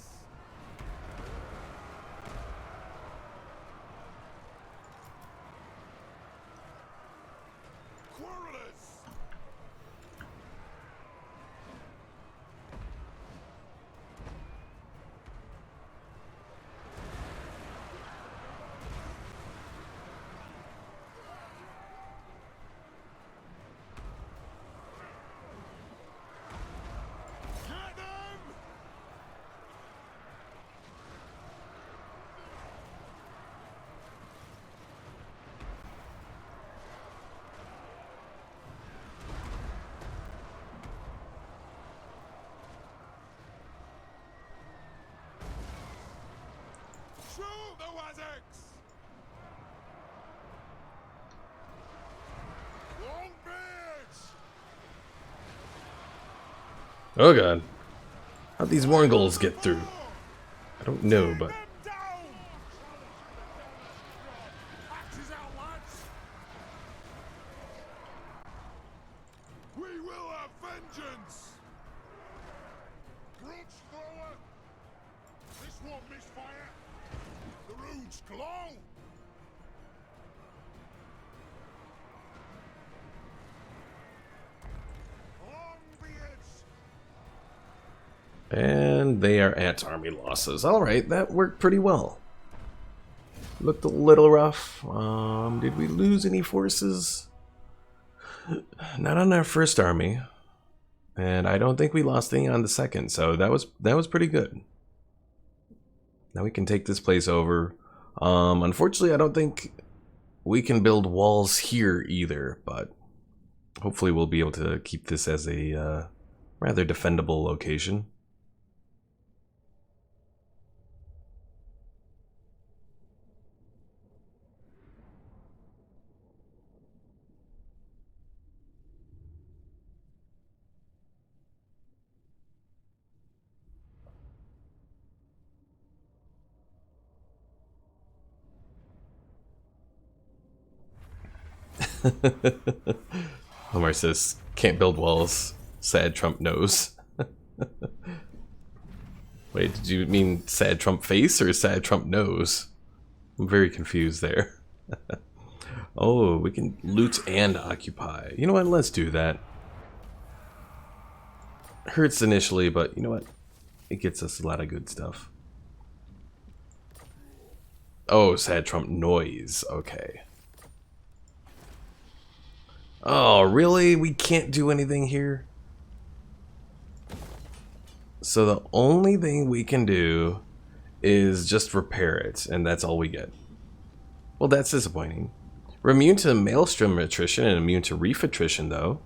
Shoot the Wazzicks! Longbeards! Oh god. How'd these Warngulls get through? I don't know, but... Them down! Axes out, lads! We will have vengeance! Grudge thrower! This won't miss fire! The runes glow! Longbeards! And they are at army losses. Alright, that worked pretty well. Looked a little rough. Did we lose any forces? Not on our first army. And I don't think we lost any on the second, so that was pretty good. Now we can take this place over. Unfortunately, I don't think we can build walls here either, but hopefully we'll be able to keep this as a rather defendable location. Omar says, can't build walls. Sad Trump knows. Wait, did you mean sad Trump face or sad Trump nose? I'm very confused there. Oh, we can loot and occupy. You know what? Let's do that. Hurts initially, but you know what? It gets us a lot of good stuff. Oh, sad Trump noise. Okay. Oh, really? We can't do anything here? So the only thing we can do is just repair it, and that's all we get. Well, that's disappointing. We're immune to Maelstrom attrition and immune to Reef attrition, though.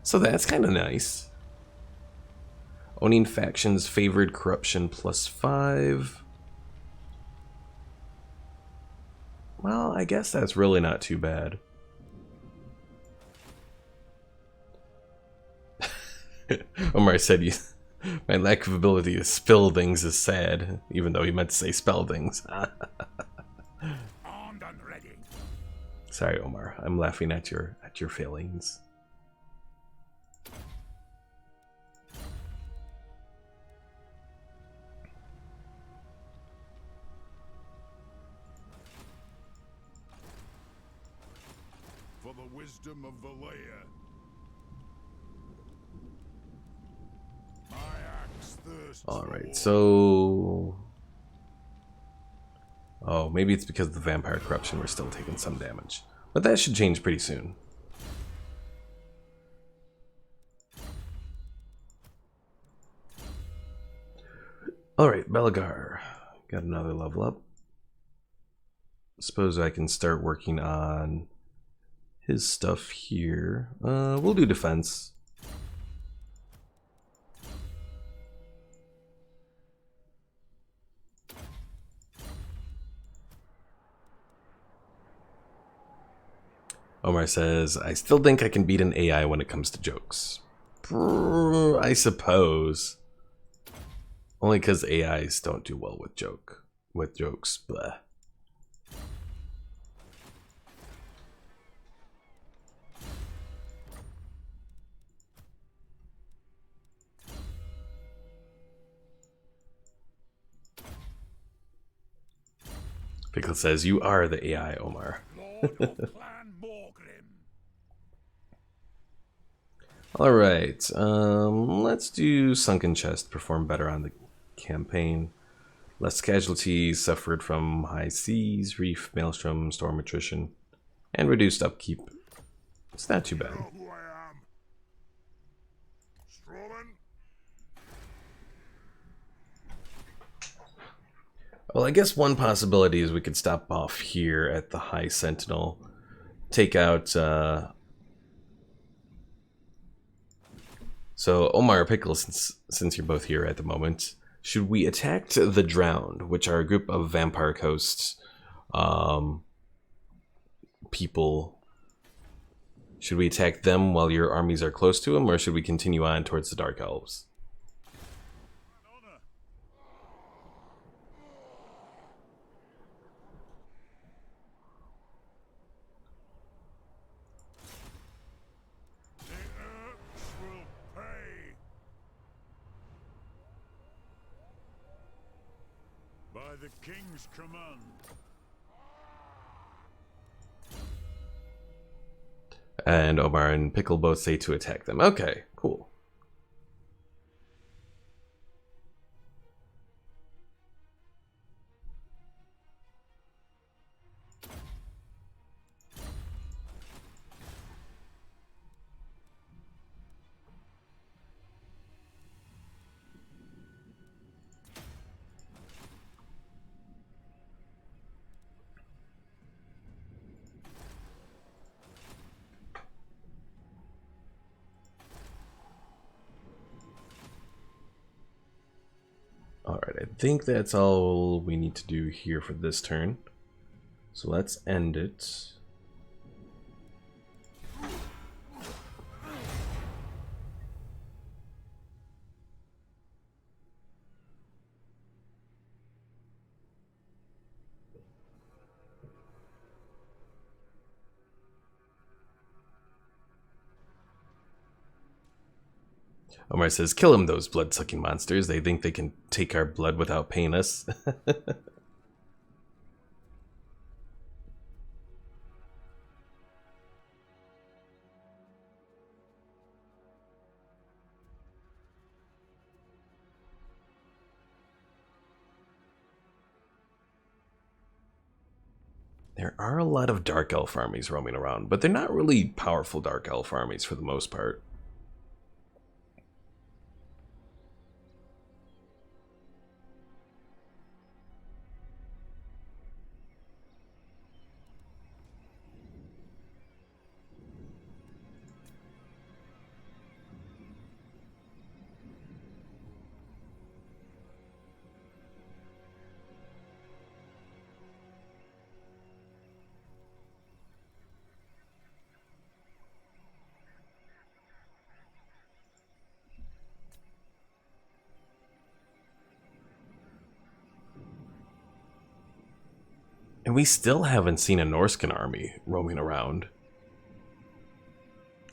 So that's kind of nice. Owning factions favored corruption +5. Well, I guess that's really not too bad. Omar said, my lack of ability to spill things is sad, even though he meant to say spell things. Armed and ready. Sorry, Omar. I'm laughing at your failings. For the wisdom of the layer. My axe thirsts. Alright, so... Oh, maybe it's because of the vampire corruption we're still taking some damage. But that should change pretty soon. Alright, Belagar. Got another level up. Suppose I can start working on his stuff here. We'll do defense. Omar says, I still think I can beat an AI when it comes to jokes. I suppose. Only because AIs don't do well with jokes. Blah. Pickle says, you are the AI, Omar. Lord of Clan Morgrim. Alright, let's do Sunken Chest, perform better on the campaign. Less casualties suffered from high seas, reef, maelstrom, storm attrition, and reduced upkeep. It's not too bad. Know who I am. Strolling. Well, I guess one possibility is we could stop off here at the High Sentinel, take out, so Omar, Pickle, since you're both here at the moment, Should we attack the Drowned, which are a group of vampire coast people? Should we attack them while your armies are close to them, or should we continue on towards the Dark Elves? The Urks will pay. By the King's command. And Omar and Pickle both say to attack them. Okay, cool. Alright, I think that's all we need to do here for this turn. So let's end it. Omar says, kill him, those blood-sucking monsters. They think they can take our blood without paying us. There are a lot of Dark Elf armies roaming around, but they're not really powerful Dark Elf armies for the most part. And we still haven't seen a Norscan army roaming around.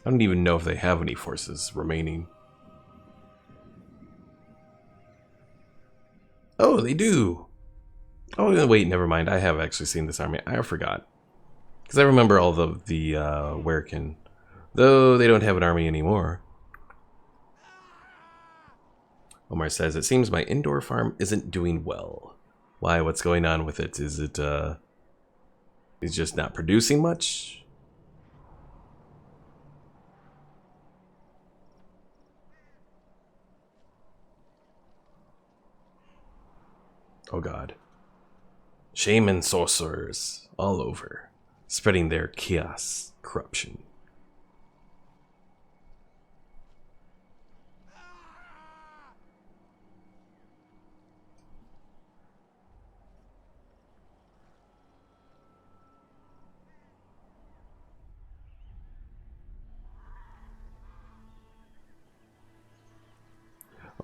I don't even know if they have any forces remaining. Oh, they do! Oh, wait, never mind. I have actually seen this army. I forgot. Because I remember all the Werkin. Though they don't have an army anymore. Omar says, it seems my indoor farm isn't doing well. Why? What's going on with it? Is it, it's just not producing much? Oh god. Shaman sorcerers all over, spreading their chaos, corruption.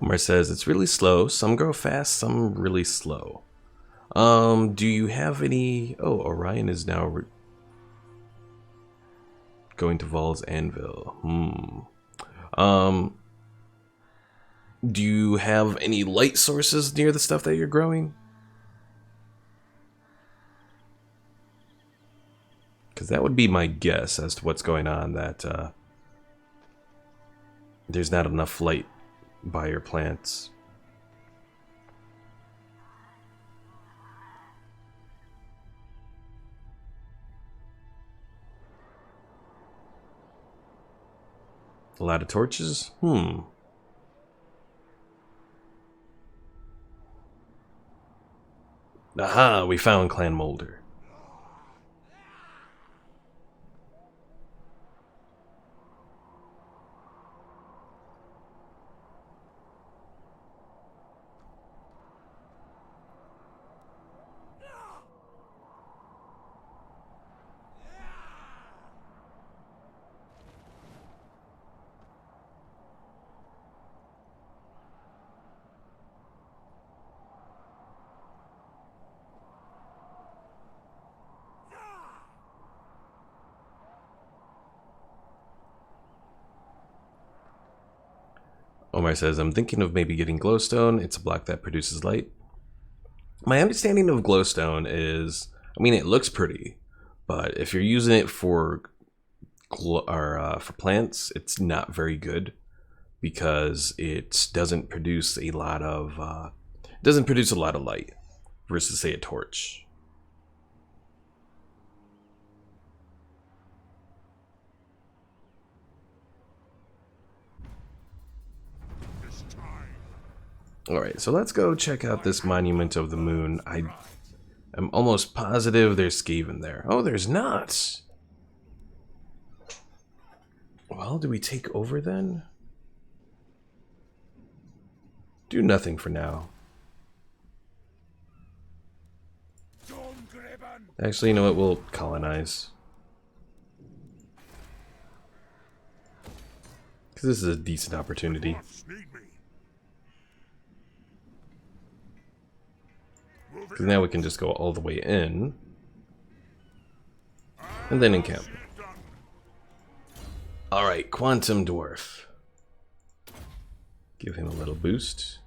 Omar says, it's really slow. Some grow fast, some really slow. Do you have any... Oh, Orion is now going to Val's Anvil. Do you have any light sources near the stuff that you're growing? Because that would be my guess as to what's going on, that there's not enough light by your plants. A lot of torches? Aha, we found Clan Molder. Omar says, I'm thinking of maybe getting glowstone. It's a block that produces light. My understanding of glowstone is, I mean, it looks pretty, but if you're using it for for plants, it's not very good because it doesn't produce a lot of light versus, say, a torch. Alright, so let's go check out this Monument of the Moon. I'm almost positive there's Skaven there. Oh, there's not! Well, do we take over then? Do nothing for now. Actually, you know what? We'll colonize. Because this is a decent opportunity. Because now we can just go all the way in. And then encamp. Alright, Quantum Dwarf. Give him a little boost.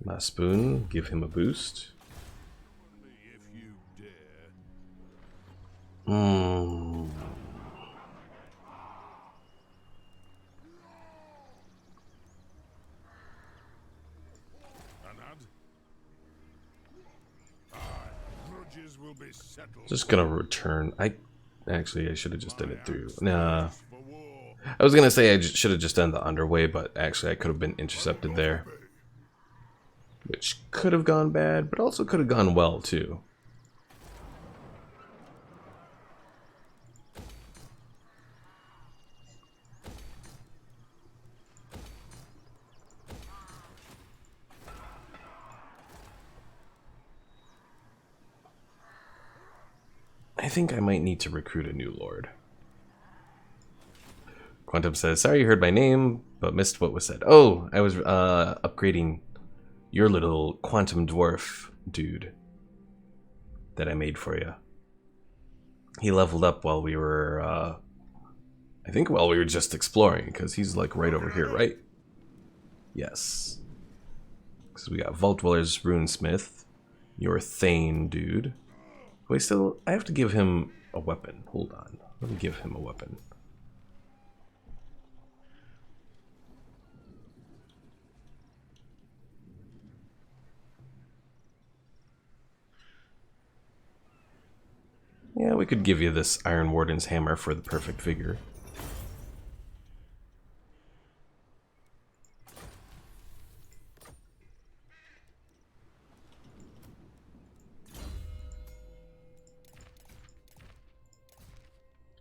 My spoon, give him a boost. Hmm. Just gonna return. I should have just done it through. Nah. I was gonna say I should have just done the underway, but actually I could have been intercepted there. Which could have gone bad, but also could have gone well too. I think I might need to recruit a new lord. Quantum says, sorry you heard my name, but missed what was said. Oh, I was upgrading your little quantum dwarf dude that I made for you. He leveled up while we were, I think while we were just exploring, because he's like right over here, right? Yes. Because we got Vault Dwellers, Runesmith, your Thane dude. Wait, still, I have to give him a weapon. Hold on. Let me give him a weapon. Yeah, we could give you this Iron Warden's hammer for the perfect vigor.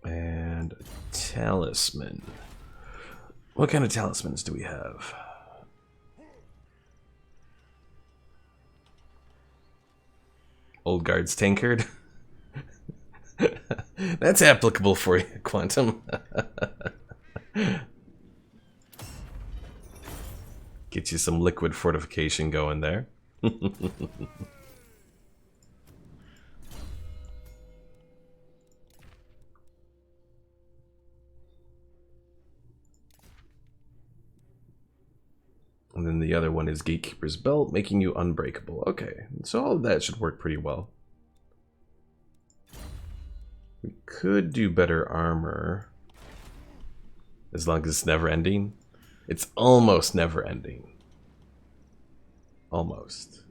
And a talisman. What kind of talismans do we have? Old Guard's tankard. That's applicable for you, Quantum. Get you some liquid fortification going there. And then the other one is Gatekeeper's Belt, making you unbreakable. Okay, so all of that should work pretty well. We could do better armor. As long as it's never ending. It's almost never ending. Almost.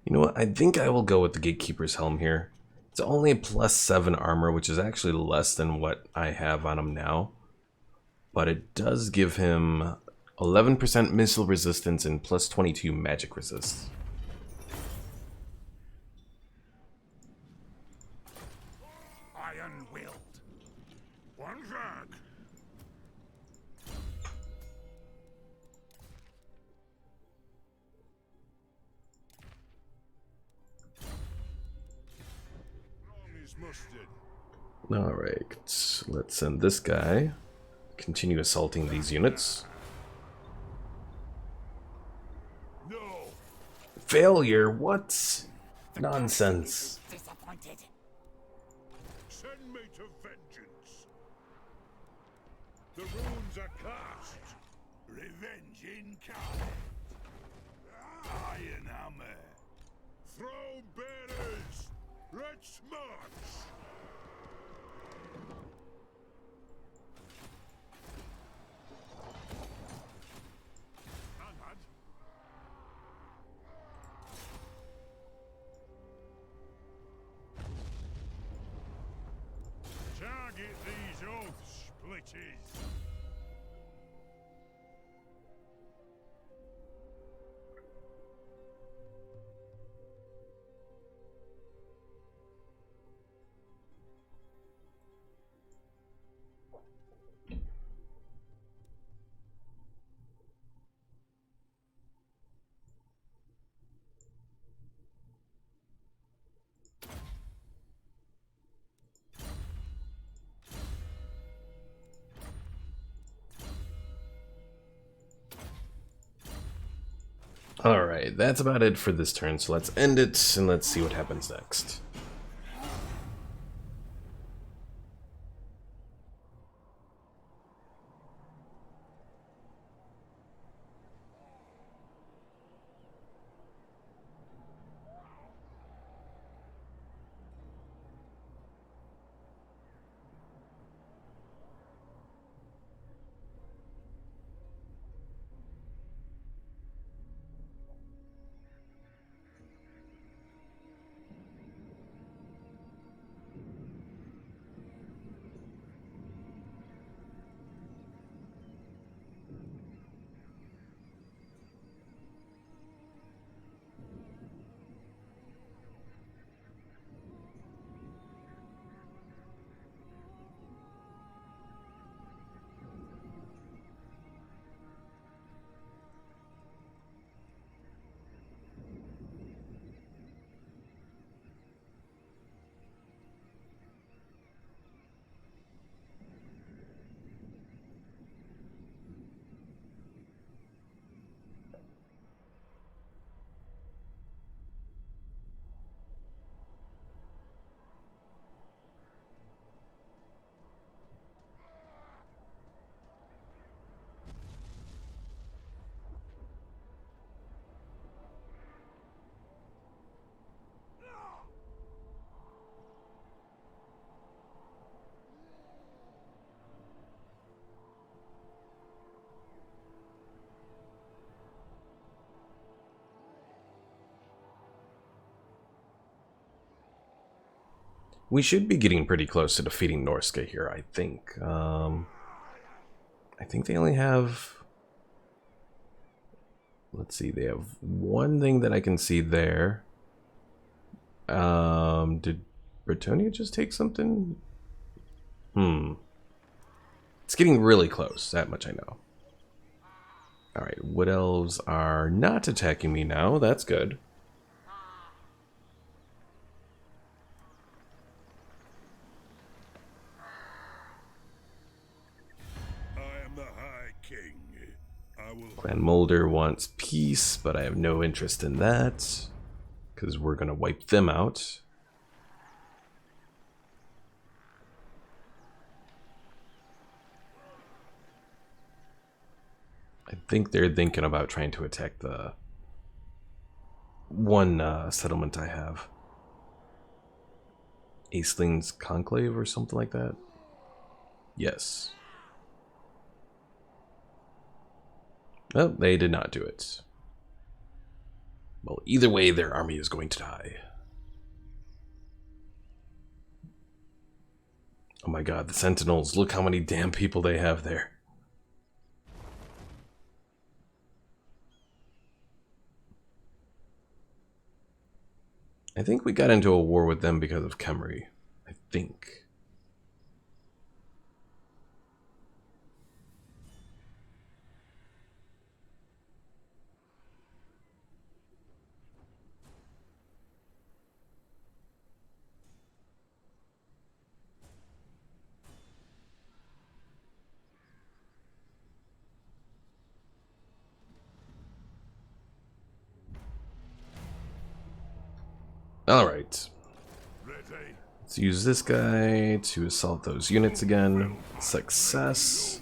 You know what? I think I will go with the Gatekeeper's Helm here. It's only a +7 armor, which is actually less than what I have on him now. But it does give him 11% missile resistance and +22 magic resist. Iron trusted. Alright, let's send this guy. Continue assaulting these units. No. Failure? What? Nonsense. Disappointed. Send me to vengeance. The runes are cast. Revenge incarnate. Iron hammer. Throne bearers. Let's march. Hand. Target these oath splitters. Alright, that's about it for this turn, so let's end it and let's see what happens next. We should be getting pretty close to defeating Norska here, I think. I think they only have... Let's see, they have one thing that I can see there. Did Bretonia just take something? It's getting really close, that much I know. Alright, Wood Elves are not attacking me now, that's good. I am the High King. I will. Clan Mulder wants peace, but I have no interest in that. Because we're going to wipe them out. I think they're thinking about trying to attack the one settlement I have. Aceling's Conclave or something like that? Yes. Oh, they did not do it. Well, either way, their army is going to die. Oh my god, the Sentinels. Look how many damn people they have there. I think we got into a war with them because of Khemri. I think. Alright. Ready. Let's use this guy to assault those units again. Success.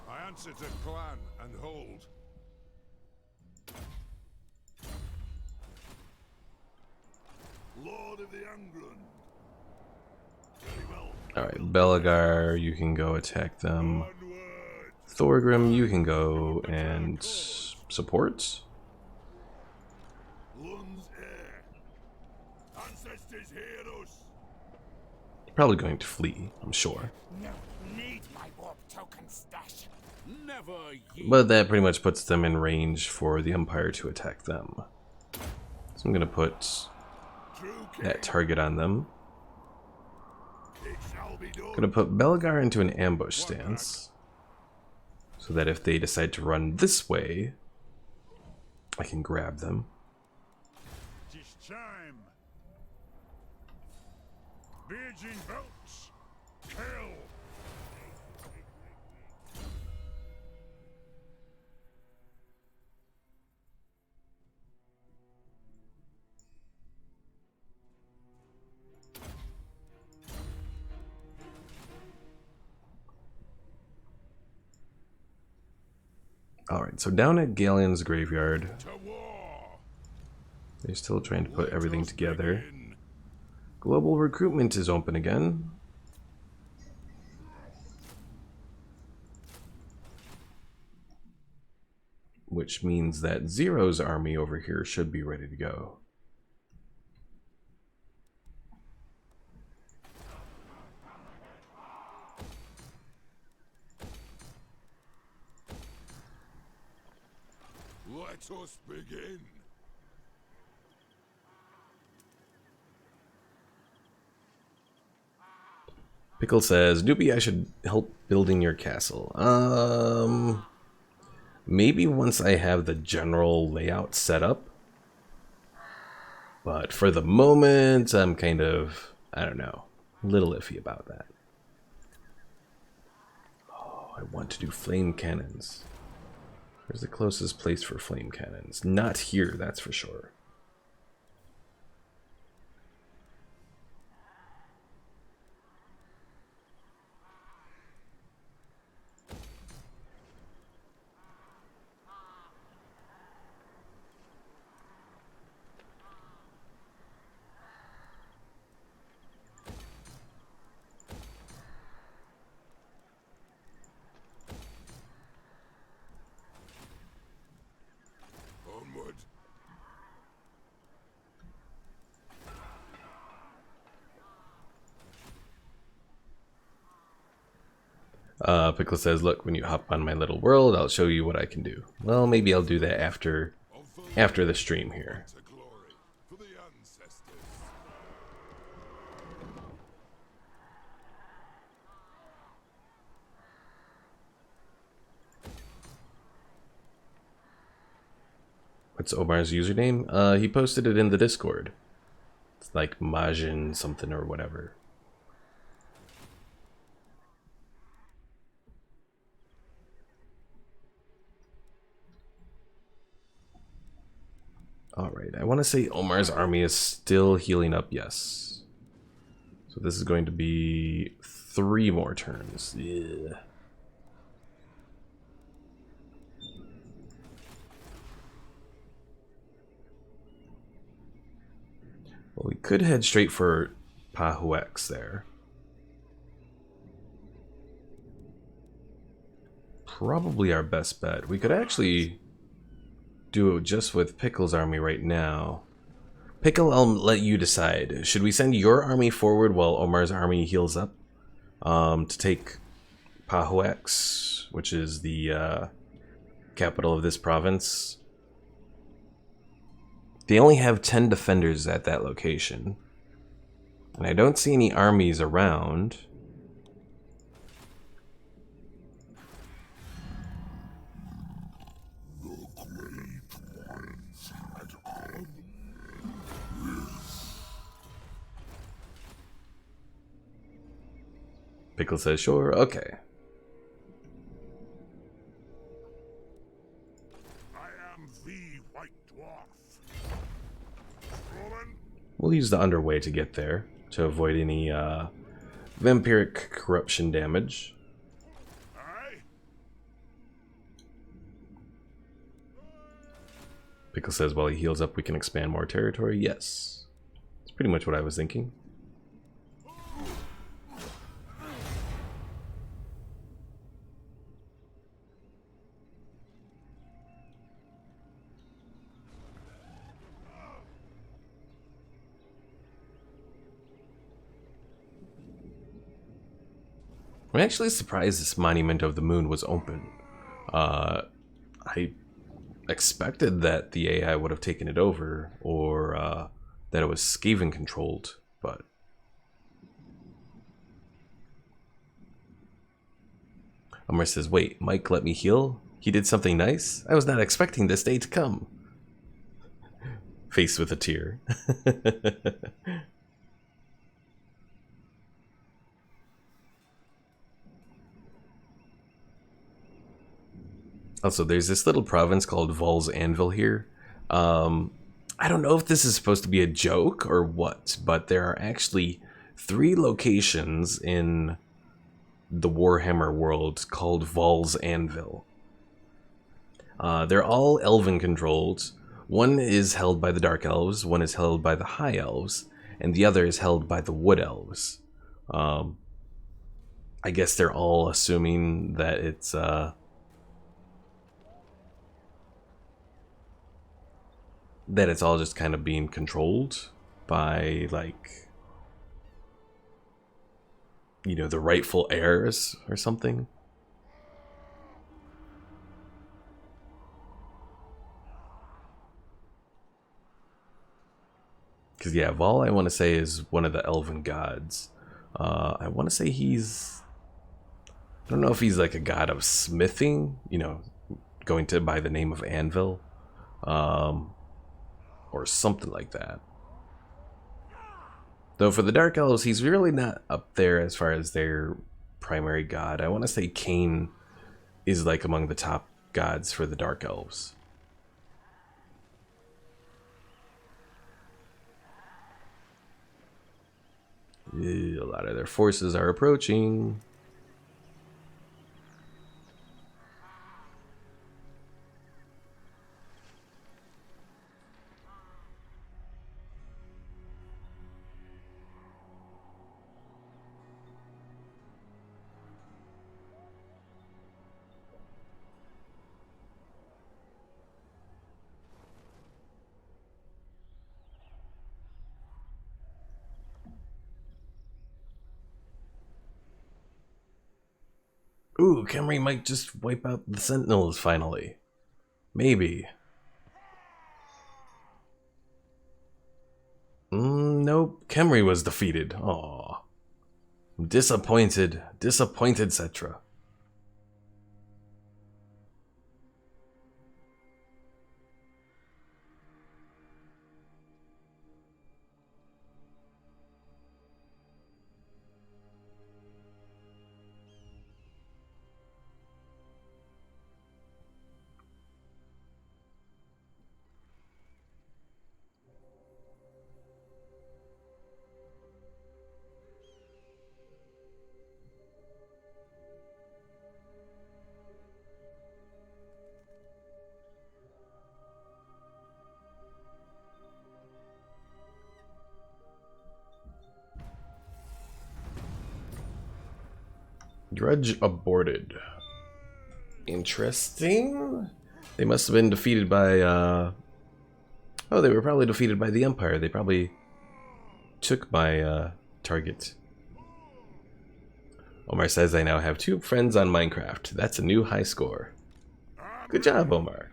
I answer to clan and hold. Lord of the Angren. Very well. Alright, Belagar, you can go attack them. Onward. Thorgrim, you can go and support. Lund's heir. Ancestors hear us. Probably going to flee, I'm sure. No need my warp token stash. Never But that pretty much puts them in range for the Empire to attack them. So I'm going to put True king. that target on them. It shall be done. Going to put Belagar into an ambush stance. So that if they decide to run this way, I can grab them. Tis chime. Beijing belts. Kill. Alright, so down at Galleon's graveyard, To war. they're still trying to put everything Let us together. begin. Global recruitment is open again. Which means that Zero's army over here should be ready to go. Let us begin. Pickle says, Doobie, I should help building your castle. Maybe once I have the general layout set up. But for the moment, I'm kind of, I don't know, a little iffy about that. Oh, I want to do flame cannons. Where's the closest place for flame cannons? Not here, that's for sure. Onward. Pickle says, look, when you hop on my little world, I'll show you what I can do. Well, maybe I'll do that after the stream here. To glory for the ancestors. What's Omar's username? He posted it in the Discord. It's like Majin something or whatever. Alright, I want to say Omar's army is still healing up, yes. So this is going to be 3 more turns. Yeah. Well, we could head straight for Pahuex there. Probably our best bet. We could actually do it just with Pickle's army right now. Pickle, I'll let you decide. Should we send your army forward while Omar's army heals up? To take Pahuex, which is the capital of this province. They only have 10 defenders at that location. And I don't see any armies around. Pickle says, sure, okay. I am We'll use the underway to get there to avoid any vampiric corruption damage. Aye? Pickle says while he heals up, we can expand more territory. Yes. That's pretty much what I was thinking. I'm actually surprised this Monument of the Moon was open. I expected that the AI would have taken it over, or that it was Skaven controlled, but Umar says, wait, Mike let me heal? He did something nice? I was not expecting this day to come. Face with a tear. Also, there's this little province called Val's Anvil here. I don't know if this is supposed to be a joke or what, but there are actually 3 locations in the Warhammer world called Val's Anvil. They're all elven controlled. One is held by the Dark Elves, one is held by the High Elves, and the other is held by the Wood Elves. I guess they're all assuming that it's all just kind of being controlled by, like, you know, the rightful heirs or something. Because, yeah, Val, I want to say, is one of the elven gods. I want to say he's... I don't know if he's like a god of smithing, you know, going to by the name of Anvil. Or something like that. Though for the Dark Elves, he's really not up there as far as their primary god. I want to say Cain is like among the top gods for the Dark Elves. A lot of their forces are approaching. Ooh, Khemri might just wipe out the Sentinels finally. Maybe. Nope, Khemri was defeated. Aww. Disappointed. Disappointed, Cetra. Drudge aborted. Interesting. They must have been defeated by, oh, they were probably defeated by the Empire. They probably took my, target. Omar says I now have 2 friends on Minecraft. That's a new high score. Good job, Omar.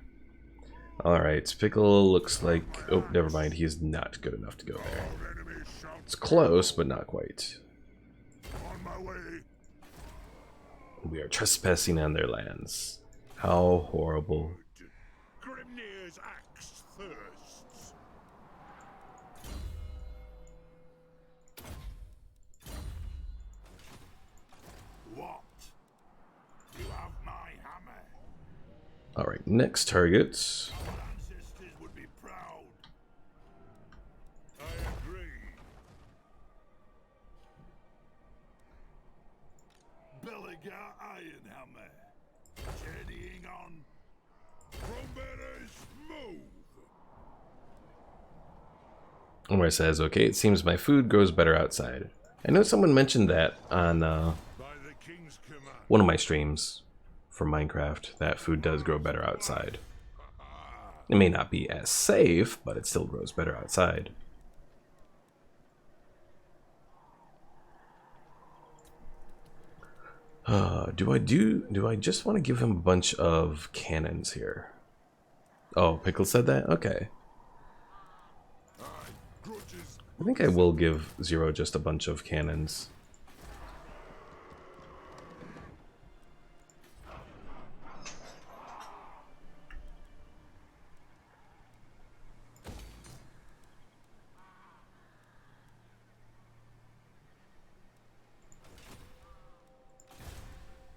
Alright, Pickle looks like... Oh, never mind. He is not good enough to go there. It's close, but not quite. On my way. We are trespassing on their lands. How horrible. Grimnir's axe thirsts. What? You have my hammer. Alright, next target. Ancestors would be proud. I agree. mega iron hammer. Journeying on. Trumpeters, move! Omar says, okay, it seems my food grows better outside. I know someone mentioned that on By the king's command. one of my streams for Minecraft, that food does grow better outside. It may not be as safe, but it still grows better outside. Do I just want to give him a bunch of cannons here? Oh, Pickle said that? Okay. Grudges. I think I will give Zero just a bunch of cannons.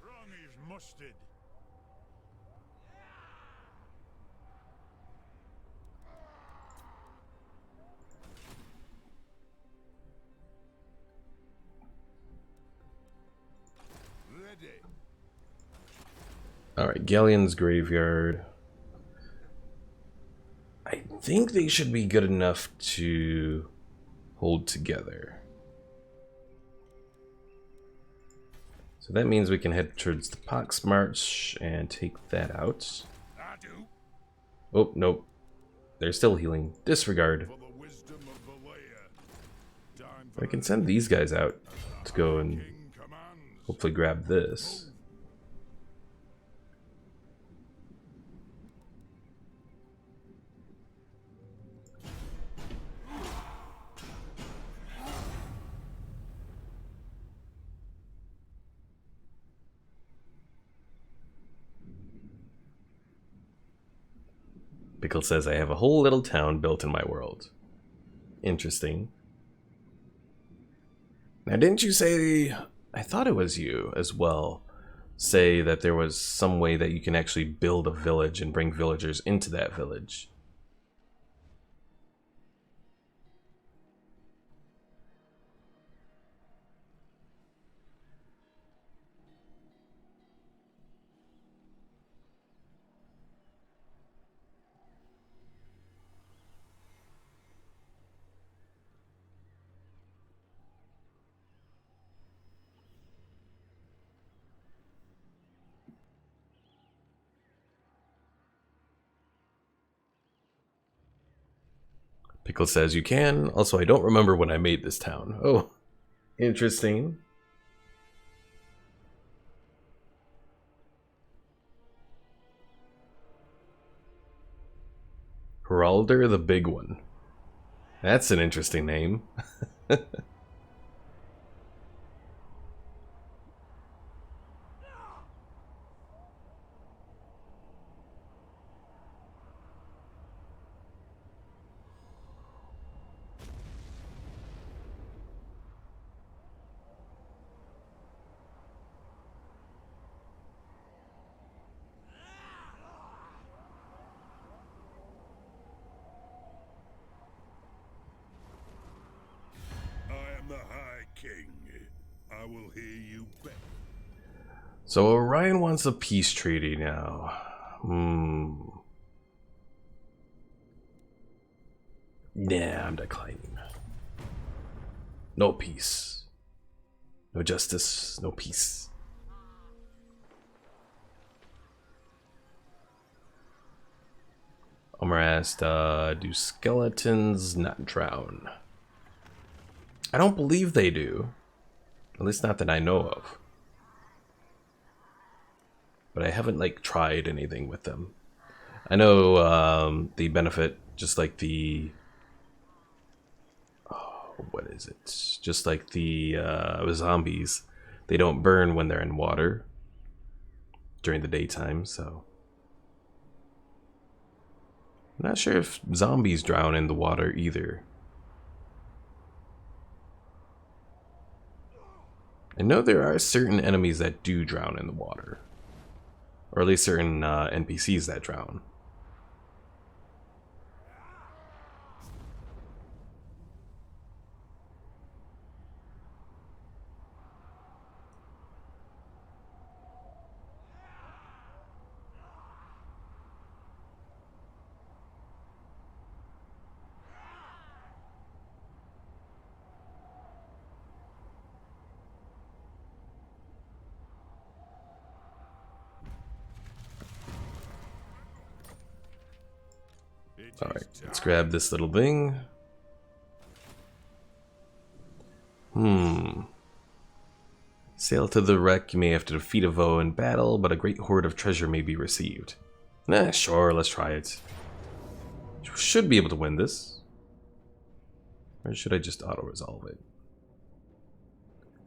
Wrong is mustard. Ready. Alright, Galleon's Graveyard. I think they should be good enough to hold together. So that means we can head towards the Pox March and take that out. I do. Oh, nope. They're still healing. Disregard. For the wisdom of the layer. Time for I can send these guys out to go and king commands. hopefully grab this. Pickle says I have a whole little town built in my world. Interesting. Now, didn't you say, I thought it was you as well, say that there was some way that you can actually build a village and bring villagers into that village? Pickle says you can. Also, I don't remember when I made this town. Oh, interesting. Heralder the Big One. That's an interesting name. I am the High King. I will hear you beg. So Orion wants a peace treaty now. Nah, I'm declining. No peace. No justice, no peace. Omar asked, do skeletons not drown? I don't believe they do. At least not that I know of. But I haven't, like, tried anything with them. I know the benefit, just like the... Oh, what is it? Just like the zombies. They don't burn when they're in water during the daytime, so... I'm not sure if zombies drown in the water either. I know there are certain enemies that do drown in the water. Or at least certain NPCs that drown. Alright, let's grab this little thing. Sail to the wreck. You may have to defeat a foe in battle, but a great hoard of treasure may be received. Nah, sure, let's try it. Should be able to win this. Or should I just auto-resolve it?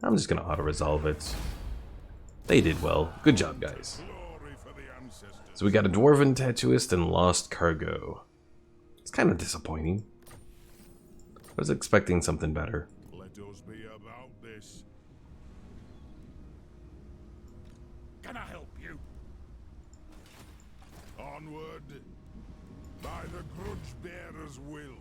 I'm just gonna auto-resolve it. They did well. Good job, guys. So we got a Dwarven Tattooist and Lost Cargo. It's kind of disappointing. I was expecting something better. Let us be about this. Can I help you? Onward, by the grudge bearer's will.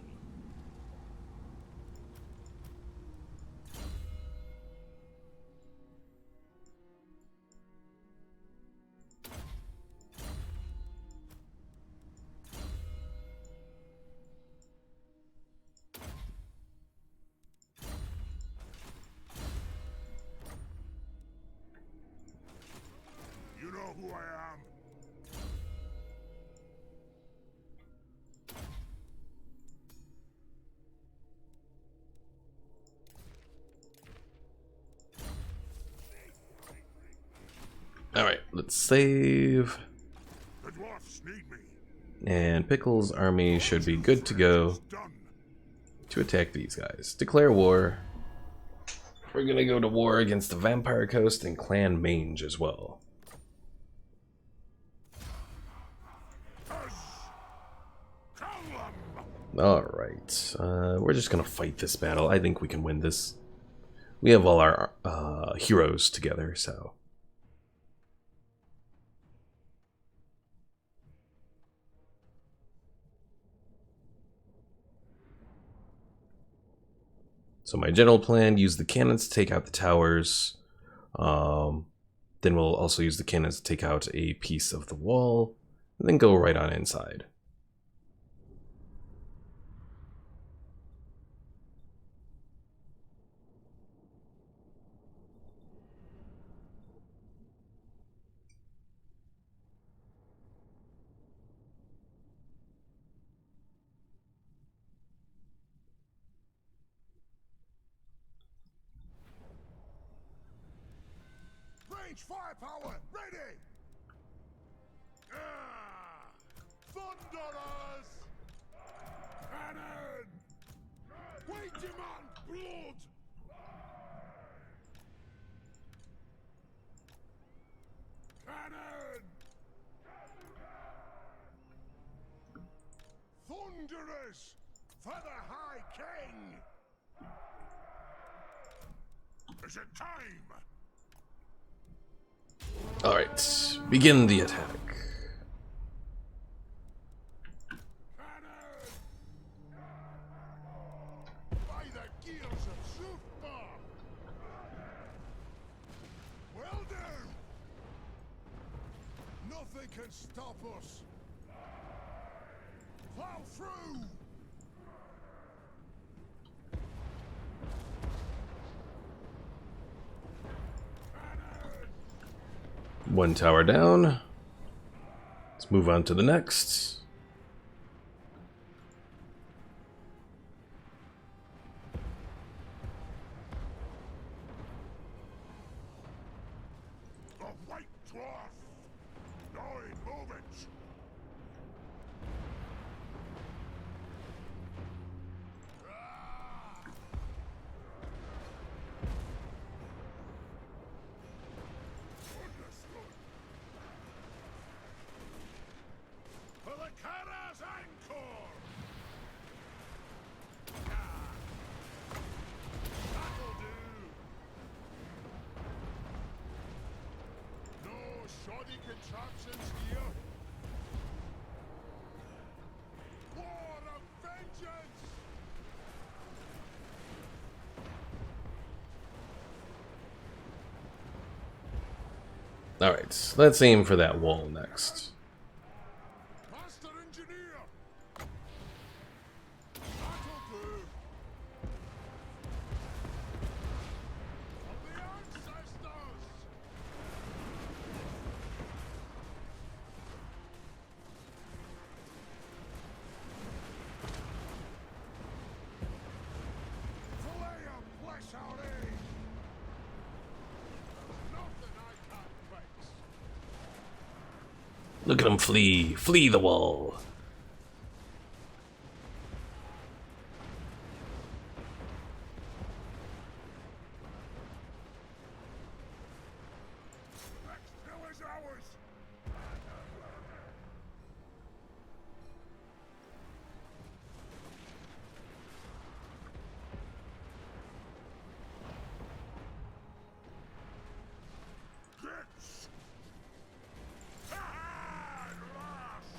You know who I am. Alright, let's save. The dwarfs need me. And Pickle's army should be good to go Done. to attack these guys. Declare war. We're gonna go to war against the Vampire Coast and Clan Mange as well. Alright, we're just gonna fight this battle. I think we can win this. We have all our heroes together, so. So my general plan, use the cannons to take out the towers. Then we'll also use the cannons to take out a piece of the wall, and then go right on inside. Range firepower, ready! Thunderers! Cannon! We demand blood! Cannon! Thunderers! For the High King! Is it time? Alright, begin the attack. Cannon! By the gears of Zufbar! Will do! Nothing can stop us! Plow through! One tower down. Let's move on to the next. The White Dwarf! Nine moments! Understood! For the Kara's Anchor! That'll do! No shoddy contraptions here! War of vengeance! Alright, let's aim for that wall next. Master Engineer! That'll do! Of the ancestors! Look at him flee. Flee the wall. Next hill is ours! Gits! Ah, at last!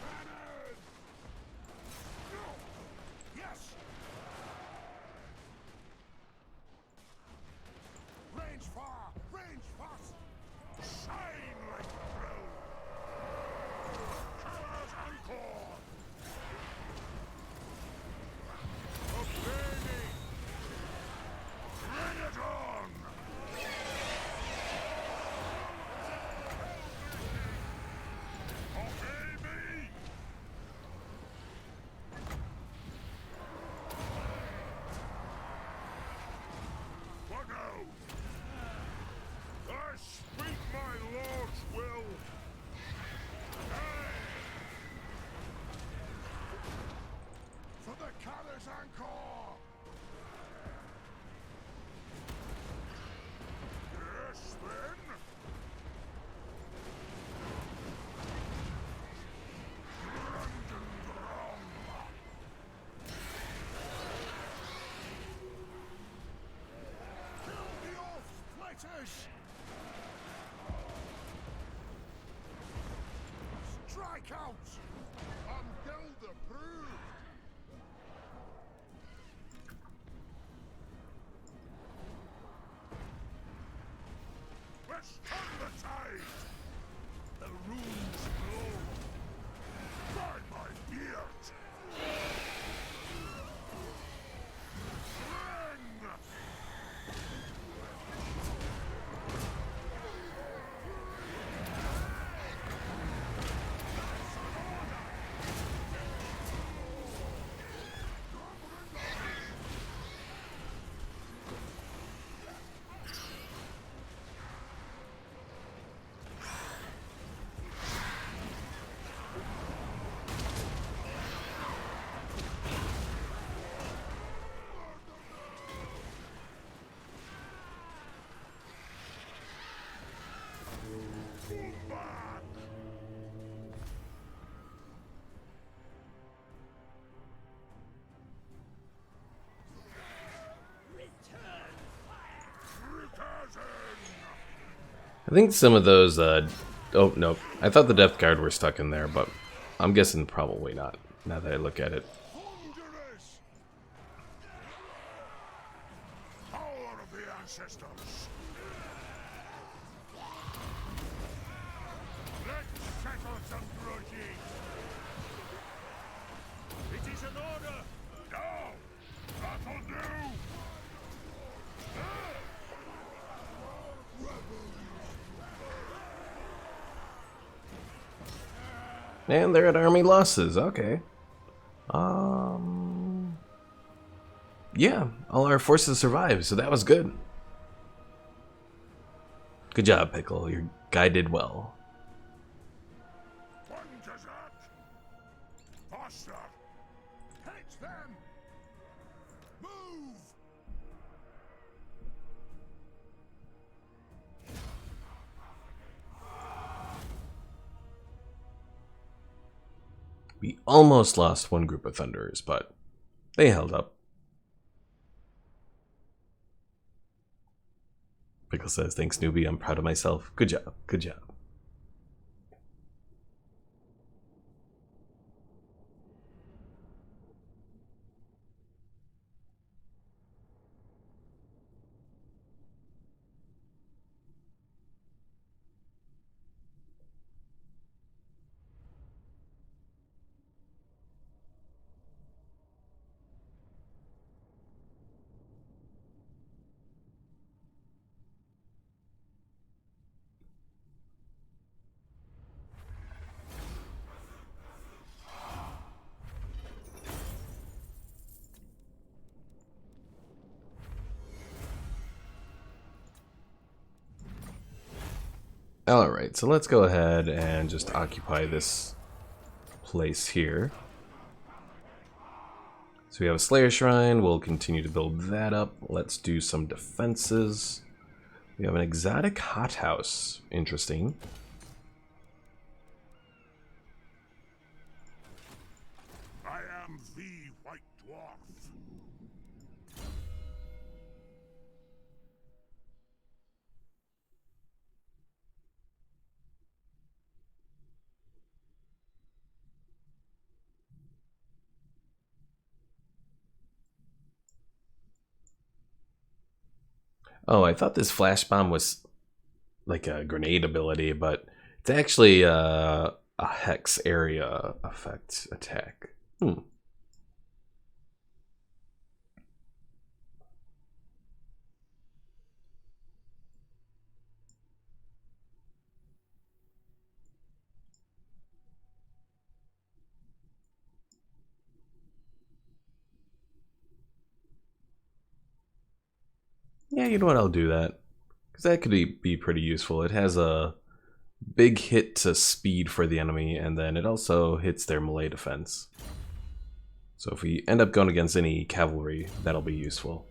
Cannon! No! Yes! Range far! Range fast! Shine like blue! Colors encore! Obey me! Bring it on! Obey me! What now? I speak my lord's will! Aye! For the Calais Encore! Yes, then? Kill the off-fighters! Strike out! Unbuild approved! Let's turn the tide! The runes glow! By my beard! Bring! Back! Return! I think some of those, oh, no. I thought the Death Guard were stuck in there, but I'm guessing probably not, now that I look at it. Thunderous! Power of the ancestors! Let's settle some grudges! It is an order! No! That'll do! And they're at army losses, okay. Yeah, all our forces survived, so that was good. Good job, Pickle. Your guy did well. Quantazat! Faster! Catch them! Move! We almost lost one group of Thunderers, but they held up. Pickle says, thanks, newbie. I'm proud of myself. Good job. Good job. Alright, so let's go ahead and just occupy this place here. So we have a Slayer Shrine, we'll continue to build that up. Let's do some defenses. We have an exotic hothouse. Interesting. I am the White Dwarf. Oh, I thought this flash bomb was like a grenade ability, but it's actually a hex area effect attack. Yeah, you know what? I'll do that. Because that could be pretty useful. It has a big hit to speed for the enemy, and then it also hits their melee defense. So if we end up going against any cavalry, that'll be useful.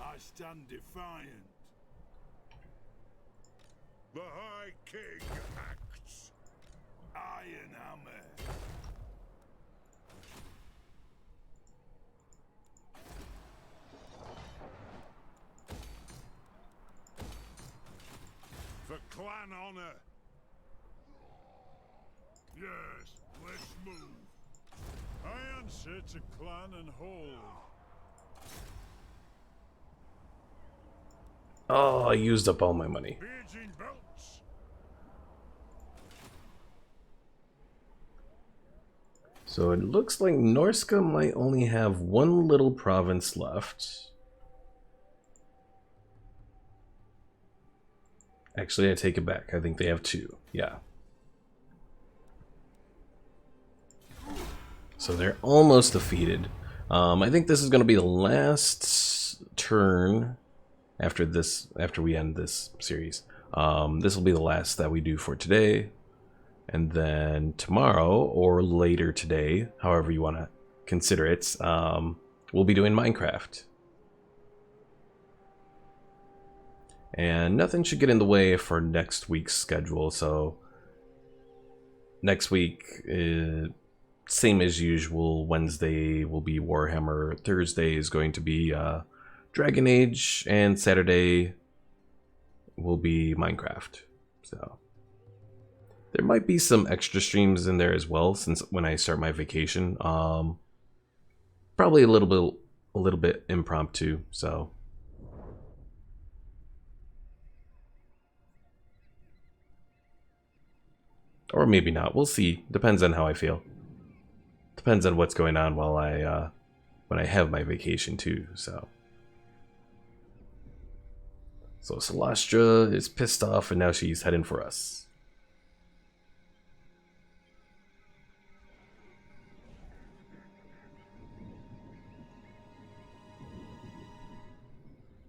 I stand defiant. The High King acts. Iron Hammer. For clan honor. Yes, let's move. I answer to clan and hold. Oh, I used up all my money. Beards in belts. So it looks like Norska might only have one little province left. Actually, I take it back. I think they have two. Yeah. So they're almost defeated. I think this is going to be the last turn after we end this series. This will be the last that we do for today. And then tomorrow, or later today, however you want to consider it, we'll be doing Minecraft. And nothing should get in the way for next week's schedule. So next week, same as usual. Wednesday will be Warhammer. Thursday is going to be Dragon Age, and Saturday will be Minecraft. So there might be some extra streams in there as well, since when I start my vacation. Probably a little bit impromptu. So. Or maybe not. We'll see. Depends on how I feel. Depends on what's going on while when I have my vacation too. So Celestra is pissed off, and now she's heading for us.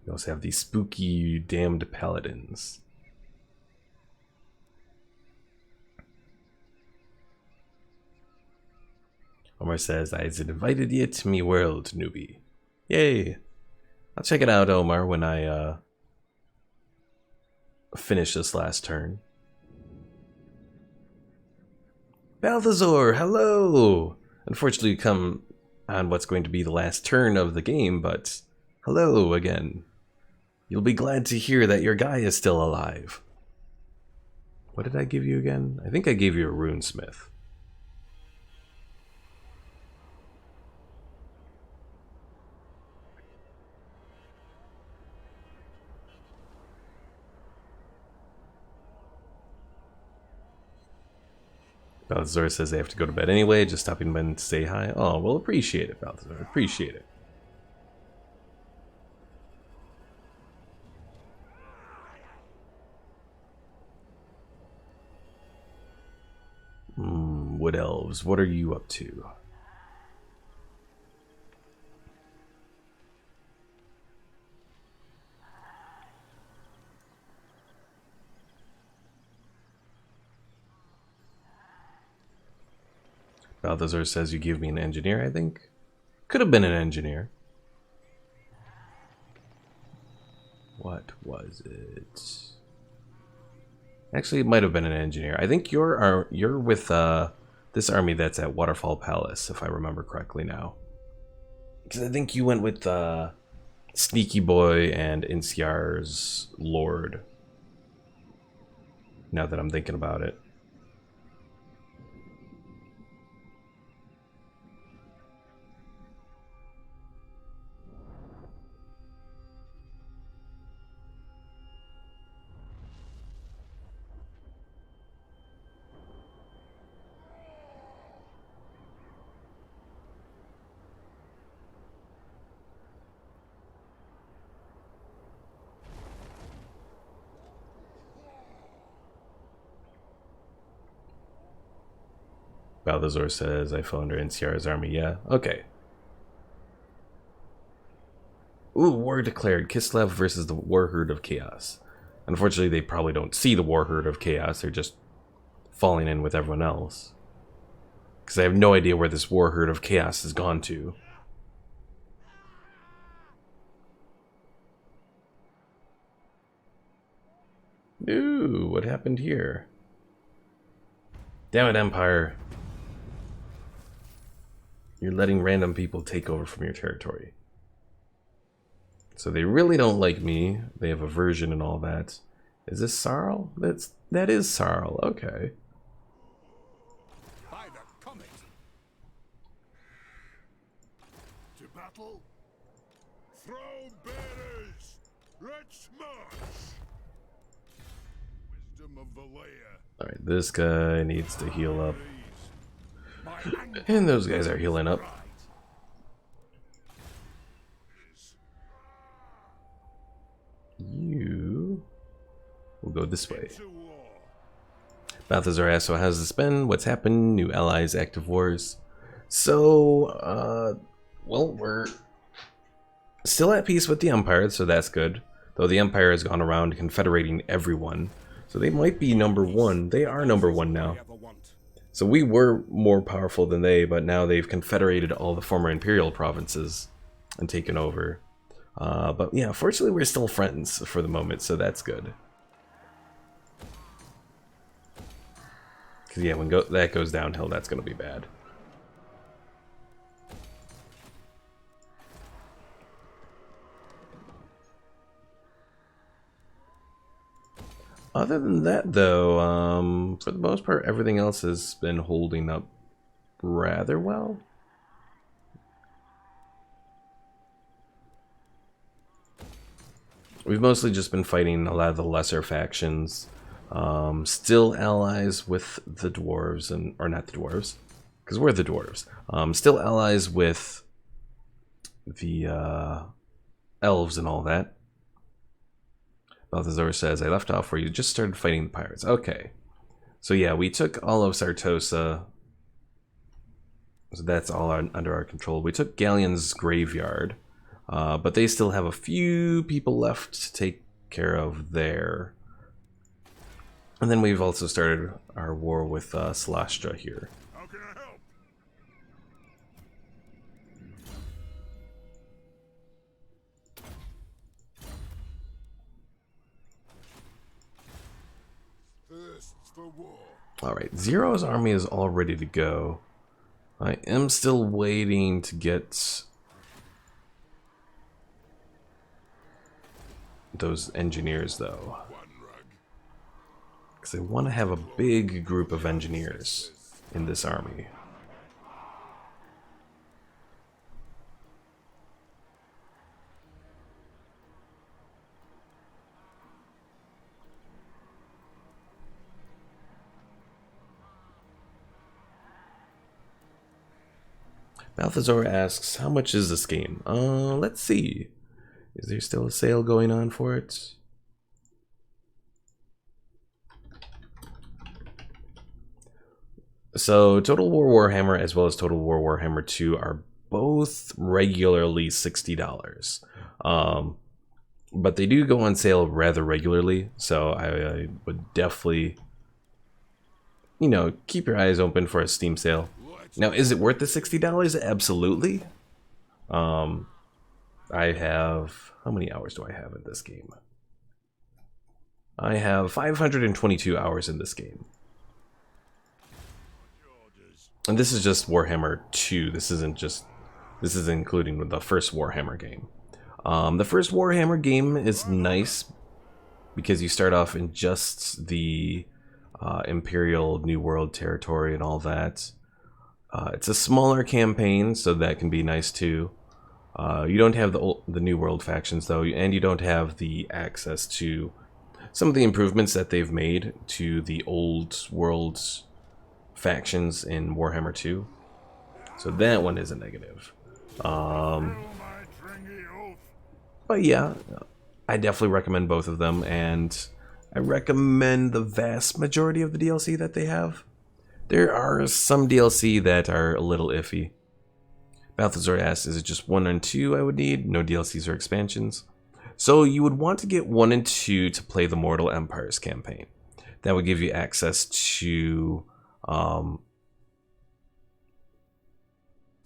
We also have these spooky damned paladins. Omar says, I invited you to me world, newbie. Yay! I'll check it out, Omar, when I finish this last turn. Balthazar, hello! Unfortunately, you come on what's going to be the last turn of the game, but hello again. You'll be glad to hear that your guy is still alive. What did I give you again? I think I gave you a runesmith. Balthazar says they have to go to bed anyway, just stopping by and say hi. Oh, well, appreciate it, Balthazar. Appreciate it. Wood Elves. What are you up to? Balthazar says you give me an engineer, I think. Could have been an engineer. What was it? Actually, it might have been an engineer. I think you're with this army that's at Waterfall Palace, if I remember correctly now. Because I think you went with Sneaky Boy and Inciar's Lord. Now that I'm thinking about it. Balthazar says, I fell under Inciar's army. Yeah, okay. Ooh, war declared. Kislev versus the War Herd of Chaos. Unfortunately, they probably don't see the War Herd of Chaos. They're just falling in with everyone else. Because I have no idea where this War Herd of Chaos has gone to. Ooh, what happened here? Damn it, Empire. You're letting random people take over from your territory. So they really don't like me. They have aversion and all that. Is this Sarl? That is Sarl. Okay. By the comet. To battle? Throw bearers! Let's march! Wisdom of Valea. Alright, this guy needs to heal up. My anger And those guys are healing up. You will go this way. To war. Balthazar asks, so how's this been? What's happened? New allies, active wars. So, well, we're still at peace with the Empire, so that's good. Though the Empire has gone around confederating everyone. So they might be number one. They are number one now. ever want. So we were more powerful than they, but now they've confederated all the former imperial provinces and taken over. But yeah, fortunately we're still friends for the moment, so that's good. Because yeah, when that goes downhill, that's going to be bad. Other than that, though, for the most part, everything else has been holding up rather well. We've mostly just been fighting a lot of the lesser factions. Still allies with the dwarves, or not the dwarves, because we're the dwarves. Still allies with the elves and all that. Balthazar says, I left off where you just started fighting the pirates. Okay. So yeah, we took all of Sartosa. So that's all under our control. We took Galleon's graveyard. But they still have a few people left to take care of there. And then we've also started our war with Celastra here. How can I help? Thirsts for war. Alright, Zero's army is all ready to go. I am still waiting to get those engineers, though. One rug. Because I want to have a big group of engineers in this army. Balthazar asks, how much is this game? Let's see. Is there still a sale going on for it? So Total War Warhammer as well as Total War Warhammer 2 are both regularly $60. But they do go on sale rather regularly, so I would definitely, you know, keep your eyes open for a Steam sale. Now, is it worth the $60? Absolutely. I have, how many hours do I have in this game? I have 522 hours in this game. And this is just Warhammer 2. This is including the first Warhammer game. The first Warhammer game is nice because you start off in just the Imperial New World territory and all that. It's a smaller campaign, so that can be nice too. You don't have the New World factions though, and you don't have the access to some of the improvements that they've made to the old world factions in Warhammer 2. So that one is a negative. But yeah, I definitely recommend both of them, and I recommend the vast majority of the DLC that they have. There are some DLC that are a little iffy. Balthazar asks, is it just 1 and 2 I would need? No DLCs or expansions? So you would want to get 1 and 2 to play the Mortal Empires campaign. That would give you access to...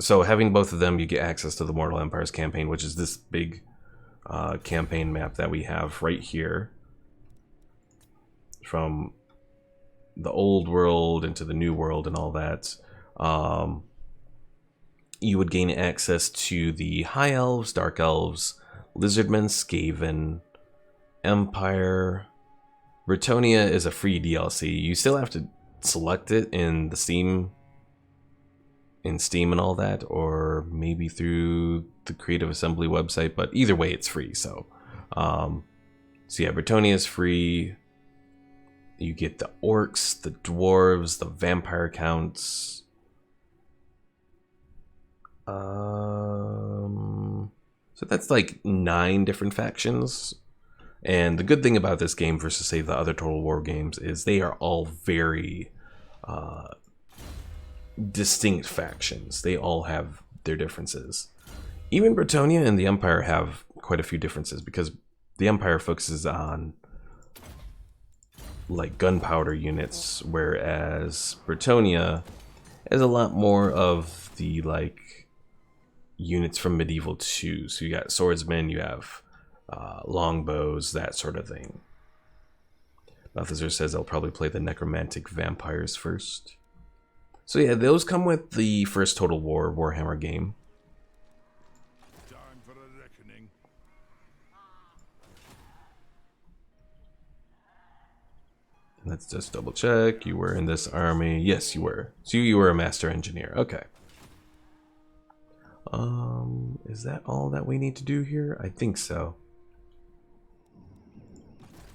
so having both of them, you get access to the Mortal Empires campaign, which is this big campaign map that we have right here. From the old world into the new world and all that. You would gain access to the High Elves, Dark Elves, Lizardmen, Skaven, Empire. Bretonia is a free DLC. You still have to select it in the Steam and all that, or maybe through the Creative Assembly website, but either way it's free. So yeah, Bretonia is free. You get the orcs, the dwarves, the vampire counts. So that's like 9 different factions. And the good thing about this game versus, say, the other Total War games is they are all very distinct factions. They all have their differences. Even Bretonia and the Empire have quite a few differences, because the Empire focuses on like gunpowder units, whereas Bretonia is a lot more of the like units from Medieval 2. So you got swordsmen, you have longbows, that sort of thing. Balthazar says I'll probably play the necromantic vampires first. So yeah, those come with the first Total War Warhammer game. Time for a reckoning. Let's just double check. You were in this army. Yes, you were. So you were a master engineer. Okay. Is that all that we need to do here? I think so.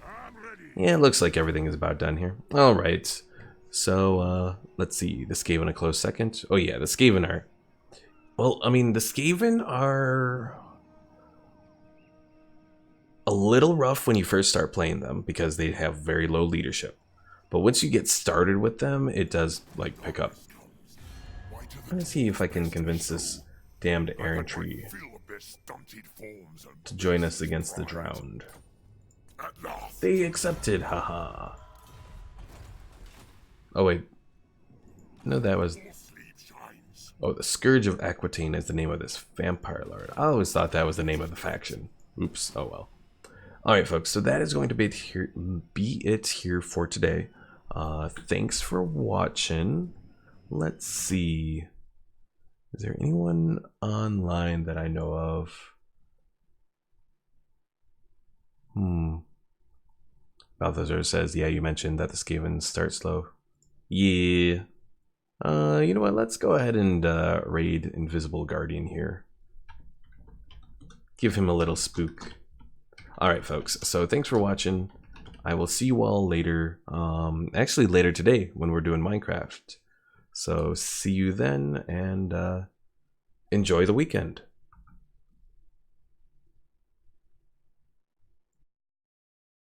I'm ready. Yeah, it looks like everything is about done here. All right. So, let's see. The Skaven a close second. Oh yeah, the Skaven are... Well, I mean, the Skaven are a little rough when you first start playing them because they have very low leadership. But once you get started with them, it does, like, pick up. Let me see if I can convince this damned errantry to join us against the drowned. They accepted, haha. Oh wait. No, that was... Oh, the Scourge of Aquitaine is the name of this vampire lord. I always thought that was the name of the faction. Oops, oh well. Alright folks, so that is going to be it here for today. Thanks for watching. Let's see. Is there anyone online that I know of? Balthazar says, yeah, you mentioned that the Skavens start slow. Yeah. You know what? Let's go ahead and raid Invisible Guardian here. Give him a little spook. Alright, folks. So thanks for watching. I will see you all later. Actually, later today when we're doing Minecraft. So see you then, and enjoy the weekend.